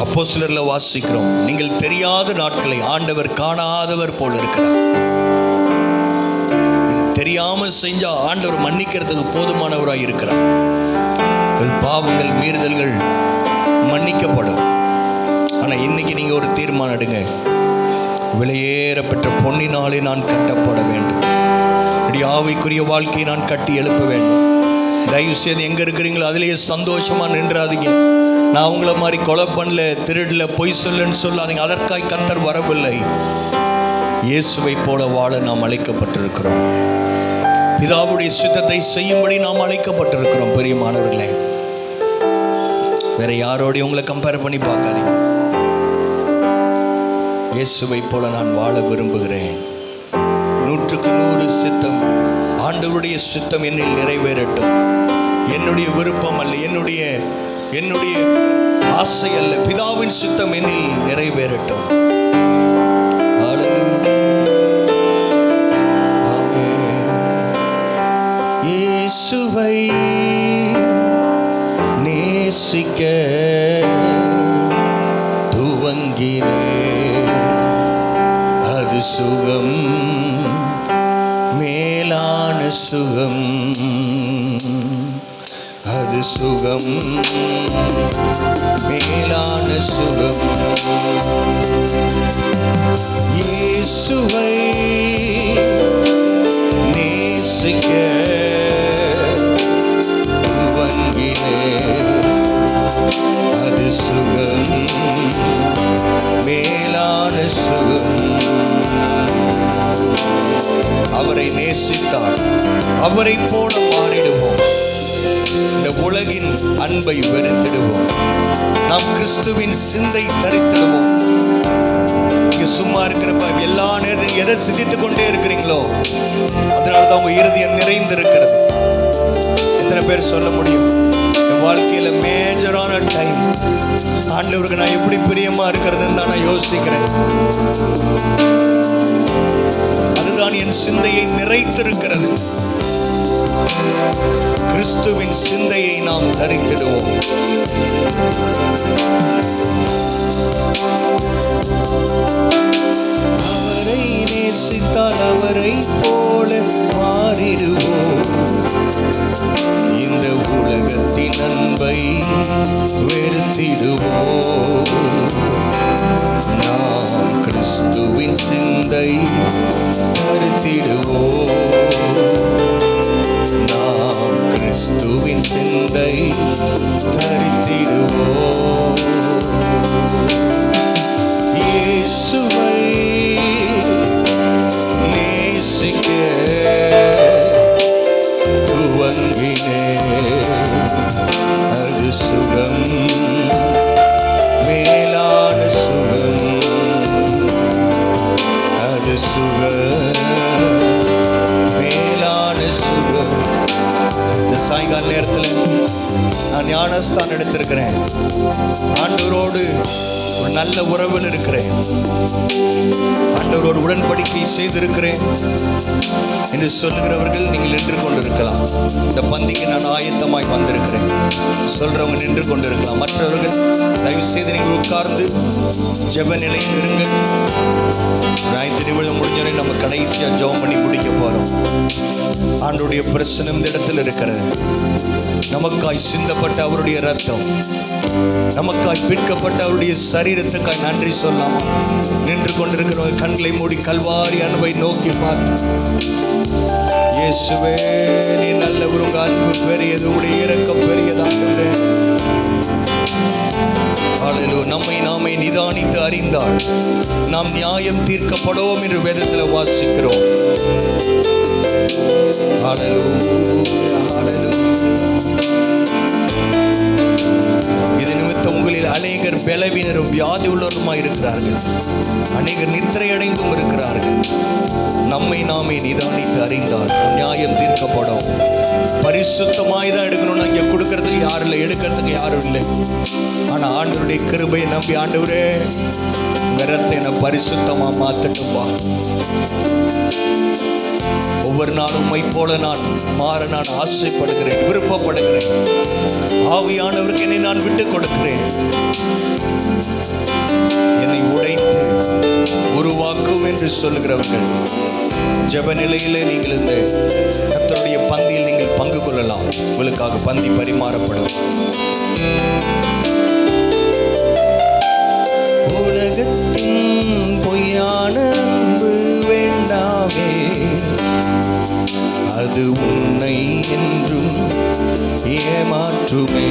அப்போஸ்தலரில் வாசிக்கிறோம், நீங்கள் தெரியாத நாட்களை ஆண்டவர் காணாதவர் போல் இருக்கிறார். இது தெரியாமல் செஞ்சா ஆண்டவர் மன்னிக்கிறதுக்கு போதுமானவராக இருக்கிறார். பாவங்கள் மீறுதல்கள் மன்னிக்கப்படும். ஆனால் இன்னைக்கு நீங்கள் ஒரு தீர்மானம் எடுங்க. விலையேறப்பட்ட பொன்னினாலே நான் கட்டப்பட வேண்டும். ஆவிக்குரிய வாழ்க்கையை நான் கட்டி எழுப்ப வேண்டும். தயவு செய்து எங்கே இருக்கிறீங்களோ அதிலேயே சந்தோஷமாக நின்றாதீங்க. நான் உங்களை மாதிரி கொலை பண்ணல, திருடல, பொய் சொல்லன்னு சொல்லாதீங்க. அதற்காய் கர்த்தர் வரவில்லை. இயேசுவை போல வாழ நாம் அழைக்கப்பட்டிருக்கிறோம். பிதாவுடைய சித்தத்தை செய்யும்படி நாம் அழைக்கப்பட்டிருக்கிறோம். பிரியமானவர்களே, வேற யாரோடையும் உங்களை கம்பேர் பண்ணி பார்க்காதீங்க. இயேசுவை போல நான் வாழ விரும்புகிறேன். 100க்கு 100 சித்தம், ஆண்டவருடைய சித்தம் என்னில் நிறைவேறட்டும். என்னுடைய விருப்பம் அல்ல, என்னுடைய ஆசை அல்ல, பிதாவின் சித்தம் என்னில் நிறைவேறட்டும். இயேசுவை நேசிக்க துவங்கினே, அது சுகம், மேலான சுகம். அது சுகம், மேலான சுகம். இயேசுவை நேசிக்க துவங்கினே, அது சுகம், மேலான சுகம். அவரை நேசித்தால் அவரை போல மாறிடுவோம். இந்த உலகின் அன்பை வெறுத்திடுவோம். நாம் கிறிஸ்துவின் சிந்தை தரித்திடுவோம். நீங்க சும்மா இருக்கிறப்ப எல்லா நேரம் எதை சிந்தித்துக் கொண்டே இருக்கிறீங்களோ அதனாலதான் உங்க இருதயம் நிறைந்திருக்கிறது. எத்தனை பேர் சொல்ல முடியும், என் வாழ்க்கையில மேஜரான டைம் ஆண்டவருக்கு நான் எப்படி பிரியமா இருக்கிறதுன்னு தான் நான் யோசிக்கிறேன். அதுதான் என் சிந்தையை நிறைத்திருக்கிறது. கிறிஸ்துவின் சிந்தையை நாம் தரித்திடுவோம். அவரை நேசித்தால் அவரை போல மாறிடுவோம். இந்த உலகத்தின் அன்பை வெறுத்திடுவோம். நாம் கிறிஸ்துவின் சிந்தை தரித்திடுவோம். நாம் கிறிஸ்துவின் சிந்தை தரித்திடுவோம். இயேசுவை நேசிக்க துவங்கினே, அது சுகம், மேலான சுகம். அது சுகம், மேலான சுகம். இந்த சாயங்கால நேரத்தில் நான் ஞானஸ்தானம் எடுத்திருக்கிறேன். ஆண்டவரோடு ஒரு நல்ல உறவில் இருக்கிறேன். ஆண்டவரோடு உடன்படிக்கை செய்திருக்கிறேன் என்று சொல்லுகிறவர்கள் நீங்கள் நின்று கொண்டிருக்கலாம். இந்த பந்திக்கு நான் ஆயத்தமாய் வந்திருக்கிறேன் சொல்றவங்க நின்று கொண்டிருக்கலாம். மற்றவர்கள் தயவு செய்து நீங்கள் உட்கார்ந்து ஜெப நிலையில் இருங்கள். 5 நிமிடம் முடிஞ்சவரை நம்ம கடைசியா ஜெபம் பண்ணி முடிக்க போறோம். ஆண்டவருடைய பிரசன்னம் இந்த இடத்தில் இருக்கிறது. நமக்காய் சிந்தப்பட்ட அவருடைய ரத்தம், நமக்காய் பிற்கப்பட்ட அவருடைய சரீரத்துக்காய் நன்றி சொல்லாமா? நின்று கொண்டிருக்கிற கண்களை மூடி கல்வாரி அன்பை நோக்கி பார்த்து, இயேசுவே நீ நல்லவர், உங்க அன்பு பெரியது, உடைய இரக்கம் பெரியதாகவே. நம்மை நாமே நிதானித்து அறிந்தாள் நாம் நியாயம் தீர்க்கப்படும் என்று வேதத்தில் வாசிக்கிறோம். இது நிமித்தம் உங்களில் அநேகர் பலவீனரும் வியாதி உள்ளவருமாய் இருக்கிறார்கள், அநேகர் நித்திரை அடைந்தும் இருக்கிறார்கள். நம்மை நாமே நிதானித்து அறிந்தால் நியாயம் தீர்க்கப்படும். பரிசுத்தமாய் தான் எடுக்கணும்னு இங்கே கொடுக்கறதுக்கு யாரும் இல்லை, எடுக்கிறதுக்கு யாரும் இல்லை. ஆனால் ஆண்டவருடைய கிருபையை நம்பி, ஆண்டவரே உங்க ரத்தை என்னை பரிசுத்தமா மாத்தட்டும்பா. ஒவ்வொரு நாளும் உம்மை போல நான் மாற நான் ஆசைப்படுகிறேன், விருப்பப்படுகிறேன். ஆவியானவருக்கு என்னை நான் விட்டு கொடுக்கிறேன். என்னை உடைத்து உருவாக்கும் என்று சொல்லுகிறவர்கள் ஜெப நிலையிலே நீங்கள் இந்த கர்த்தருடைய பந்தியில் நீங்கள் பங்கு கொள்ளலாம். உங்களுக்காக பந்தி பரிமாறப்படும். உலகத்தின் பொய்யான அன்பு வேண்டாமே, அது உன்னை என்றும் ஏமாற்றுமே.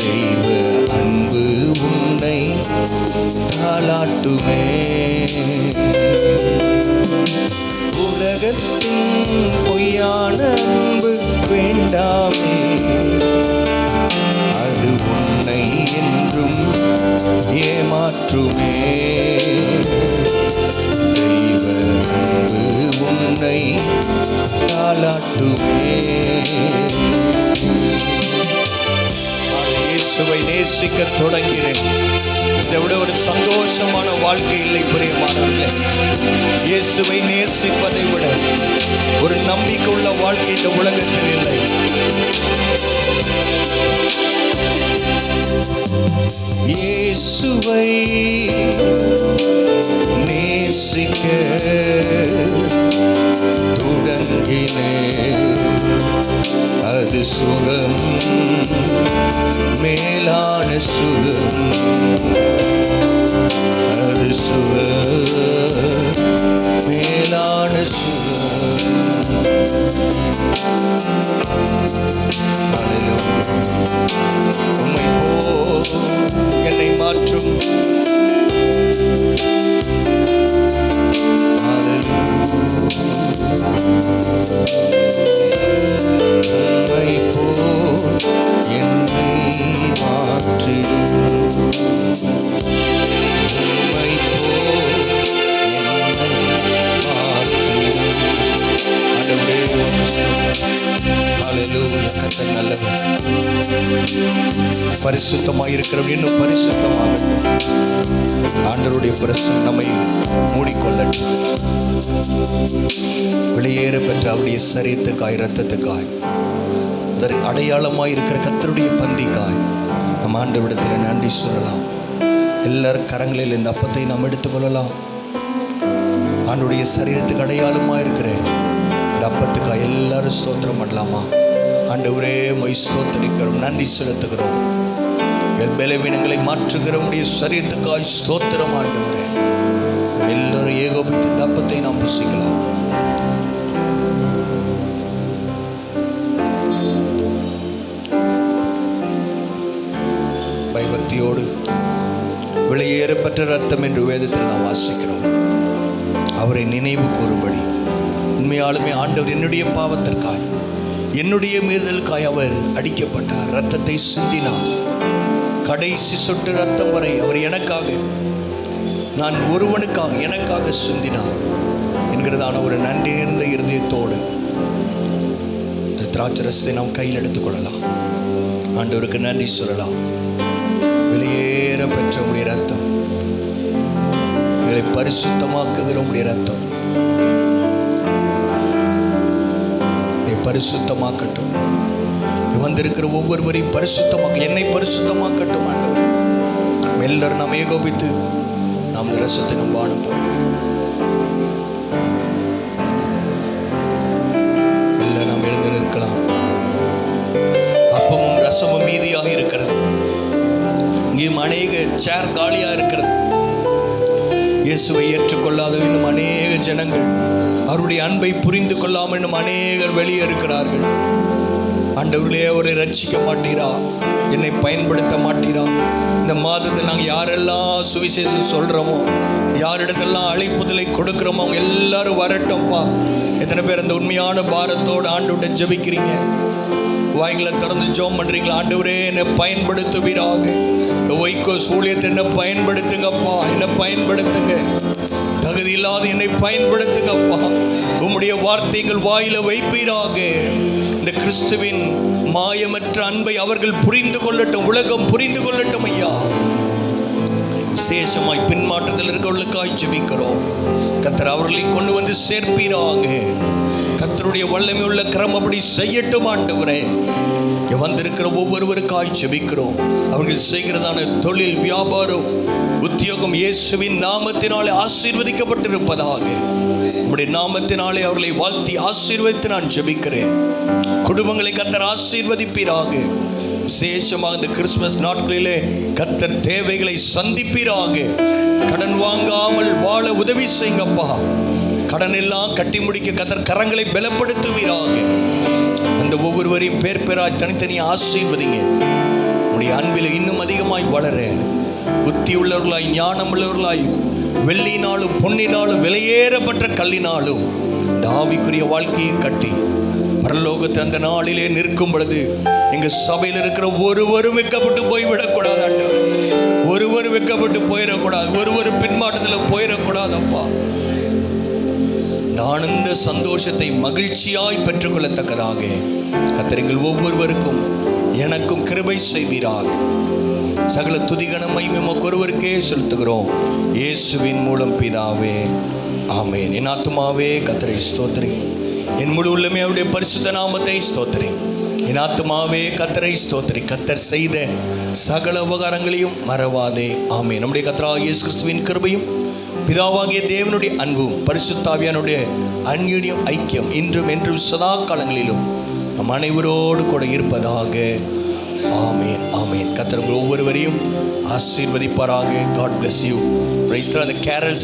தெய்வ அன்பு உன்னை தாளாட்டுமே. உலகத்தின் பொய்யான அன்பு வேண்டாமே, அது உன்னை என்றும் ஏமாற்றுமே. தெய்வ அன்பு உன்னை தாளாட்டுமே. இயேசுவை நேசிக்க தொடங்கினேன். இதை விட ஒரு சந்தோஷமான வாழ்க்கை இல்லை பிரியமானவர்களே. இயேசுவை நேசிப்பதை விட ஒரு நம்பிக்கை உள்ள வாழ்க்கை இந்த உலகத்தில் இல்லை. இயேசுவை நேசிக்க தொடங்கினேன். அது சுகம், மேலான சுகம். அது சுகம், மேலான சுகம். உம்மை போல் என்னை மாற்றும். உம்மை போல் என்னை மாற்றிடும். உம்மை போல் என்னை மாற்றிடும். கர்த்தர் நல்லவர். பரிசுத்தமாக இருக்கிறவன் இன்னும் பரிசுத்தமாகட்டும். ஆண்டவருடைய பிரசன்னம் நம்மை மூடிக்கொள்ளட்டும். வெளியேற பெற்ற அவருடைய சரீரத்துக்காய், இரத்தத்துக்காய், அதற்கு அடையாளமாய் இருக்கிற கர்த்தருடைய பந்திக்காய் நம்ம ஆண்டவரிடத்தில் நன்றி சொல்லலாம். எல்லாரும் கரங்களில் இந்த அப்பத்தை நாம் எடுத்துக்கொள்ளலாம். ஆண்டவருடைய சரீரத்துக்கு அடையாளமாக இருக்கிற இந்த அப்பத்துக்காய் எல்லாரும் ஸ்தோத்திரம் பண்ணலாமா? ஆண்டவரே உம்மை ஸ்தோத்திரிக்கிறோம், நன்றி செலுத்துகிறோம். பலவீனங்களை மாற்றுகிற உம்முடைய சரீரத்துக்காய் ஸ்தோத்திரம் ஆண்டவரே. எல்லாரும் ஏகோபித்து இந்த அப்பத்தை நாம் புசிக்கலாம். பயபக்தியோடு வெளியேறப்பட்ட ரத்தம் என்று வேதத்தில் நாம் வாசிக்கிறோம். அவரை நினைவு கூறும்படி உண்மையாலுமே ஆண்டவர் என்னுடைய பாவத்திற்காய், என்னுடைய மீறுதலுக்காய் அவர் அடிக்கப்பட்டார், இரத்தத்தை சிந்தினார். கடைசி சொட்டு ரத்தம் வரை அவர் எனக்காக, நான் ஒருவனுக்காக, எனக்காக சிந்தினார் என்கிறதான ஒரு நன்றி நிறைந்த இருதயத்தோடு இந்த திராட்சரசத்தை நாம் கையில் எடுத்துக்கொள்ளலாம். ஆண்டவருக்கு நன்றி சொல்லலாம். வெளியேற பெற்ற உடைய ரத்தம், எங்களை பரிசுத்தமாக்குகிற உடைய ரத்தம் பரிசுத்தமாக்கட்டும். வந்திருக்கிற ஒவ்வொருவரையும் பரிசுத்தமாக்க, என்னை பரிசுத்தமாக்கட்டும் ஆண்டவரே. எல்லாரும் நாம் ஏகோபித்து நாம் இந்த ரசத்தை நாம் பானம் பண்ணுவோம். எல்லாம் நாம் எழுந்து நிற்கலாம். அப்பமும் ரசமும் மீதியாக இருக்கிறது. இங்கேயும் அநேக சேர் காலியாக இருக்கிறது. இயேசுவை ஏற்றுக்கொள்ளாத இன்னும் அநேக ஜனங்கள், அவருடைய அன்பை புரிந்து கொள்ளாமல் இன்னும் அநேகர் வெளியே இருக்கிறார்கள். ஆண்டவர்களே, அவரை ரட்சிக்க மாட்டீரா? என்னை பயன்படுத்த மாட்டீரா? இந்த மாதத்தில் நாங்கள் யாரெல்லாம் சுவிசேஷம் சொல்கிறோமோ, யாரிடத்தெல்லாம் அழைப்புதலை கொடுக்குறோமோ அவங்க எல்லாரும் வரட்டும்ப்பா. எத்தனை பேர் அந்த உண்மையான பாரத்தோடு ஆண்டவர்கிட்ட ஜெபிக்கிறீங்க? வாய்களை திறந்து ஜெபம் பண்ணுறீங்களா? ஆண்டவரே, என்னை பயன்படுத்துவீராக. வைகோ ஊழியத்தை என்னை பயன்படுத்துங்கப்பா, என்னை பயன்படுத்துங்க. தகுதி இல்லாத என்னை பயன்படுத்துங்கப்பா. உம்முடைய வார்த்தைகள் வாயில வைப்பீராக. இந்த கிறிஸ்துவின் மாயமற்ற அன்பை அவர்கள் புரிந்து கொள்ளட்டும், உலகம் புரிந்து கொள்ளட்டும் ஐயா. விசேஷமாய் பின்மாற்றத்தில் இருக்கிறவர்களுக்காய் ஜெபிக்கிறோம். கர்த்தர் அவர்களை கொண்டு வந்து சேர்ப்பீராக. கர்த்தருடைய வல்லமை உள்ள கரம் அப்படி செய்யட்டும் ஆண்டவரே. வந்திருக்கிற ஒவ்வொருவருக்காய் ஜெபிக்கிறோம். அவர்கள் செய்கிறதான தொழில், வியாபாரம், உத்தியோகம் இயேசுவின் நாமத்தினாலே ஆசீர்வதிக்கப்பட்டிருப்பதாக. உம்முடைய நாமத்தினாலே அவர்களை வாழ்த்தி ஆசீர்வதித்து நான் ஜெபிக்கிறேன். குடும்பங்களை கர்த்தர் ஆசீர்வதிப்பீராக. விசேஷமாக இந்த கிறிஸ்துமஸ் நாட்களிலே கர்த்தர் தேவைகளை சந்திப்பீராக. கடன் வாங்காமல் வாழ உதவி செய்யுங்கப்பா. கடன் எல்லாம் கட்டி முடிக்க கர்த்தர் கரங்களை பலப்படுத்துவீராக. அந்த ஒவ்வொருவரையும் பேர் பேராய் தனித்தனியாக ஆசீர்வதிங்க. உடைய அன்பில் இன்னும் அதிகமாய் வளர புத்தி உள்ளவர்களாய், ஞானம் உள்ளவர்களாய், வெள்ளினாலும் பொன்னினாலும் விலையேறப்பட்ட கல்லினாலும் இந்த ஆவிக்குரிய வாழ்க்கையை கட்டி பரலோகத்தை அந்த நாளிலே நிற்கும் பொழுது எங்க சபையில் இருக்கிற ஒருவரும் வெட்கப்பட்டு போய்விடக்கூடாது ஆண்டவரே. ஒருவரும் வெட்கப்பட்டு போயிடக்கூடாது. ஒருவரும் பின்மாற்றத்தில் போயிடக்கூடாதப்பா. ஆனந்த சந்தோஷத்தை மகிழ்ச்சியாய் பெற்றுக்கொள்ளத்தக்கதாக கர்த்தர் எங்கள் ஒவ்வொருவருக்கும் எனக்கும் கிருபை செய்வீராக. சகல துதிகன மகிமை ஒருவருக்கே செலுத்துகிறோம் இயேசுவின் மூலம் பிதாவே, ஆமென். என் ஆத்துமாவே கர்த்தரை ஸ்தோத்திரி, என் முழு உள்ளமே அவருடைய பரிசுத்த நாமத்தை ஸ்தோத்திரி. என் ஆத்துமாவே கர்த்தரை ஸ்தோத்திரி, கர்த்தர் செய்த சகல உபகாரங்களையும் மறவாதே, ஆமென். நம்முடைய கர்த்தராகிய இயேசு கிறிஸ்துவின் கிருபையும் பிதாவாகிய தேவனுடைய அன்பும் பரிசுத்தாவியானுடைய அந்யோன்யம் ஐக்கியம் இன்றும் என்றும் சதா காலங்களிலும் நம் அனைவரோடு கூட இருப்பதாக, ஆமென், ஆமென். கர்த்தர் ஒவ்வொருவரையும் ஆசீர்வதிப்பாராக. God bless you. Praise the Lord. The carols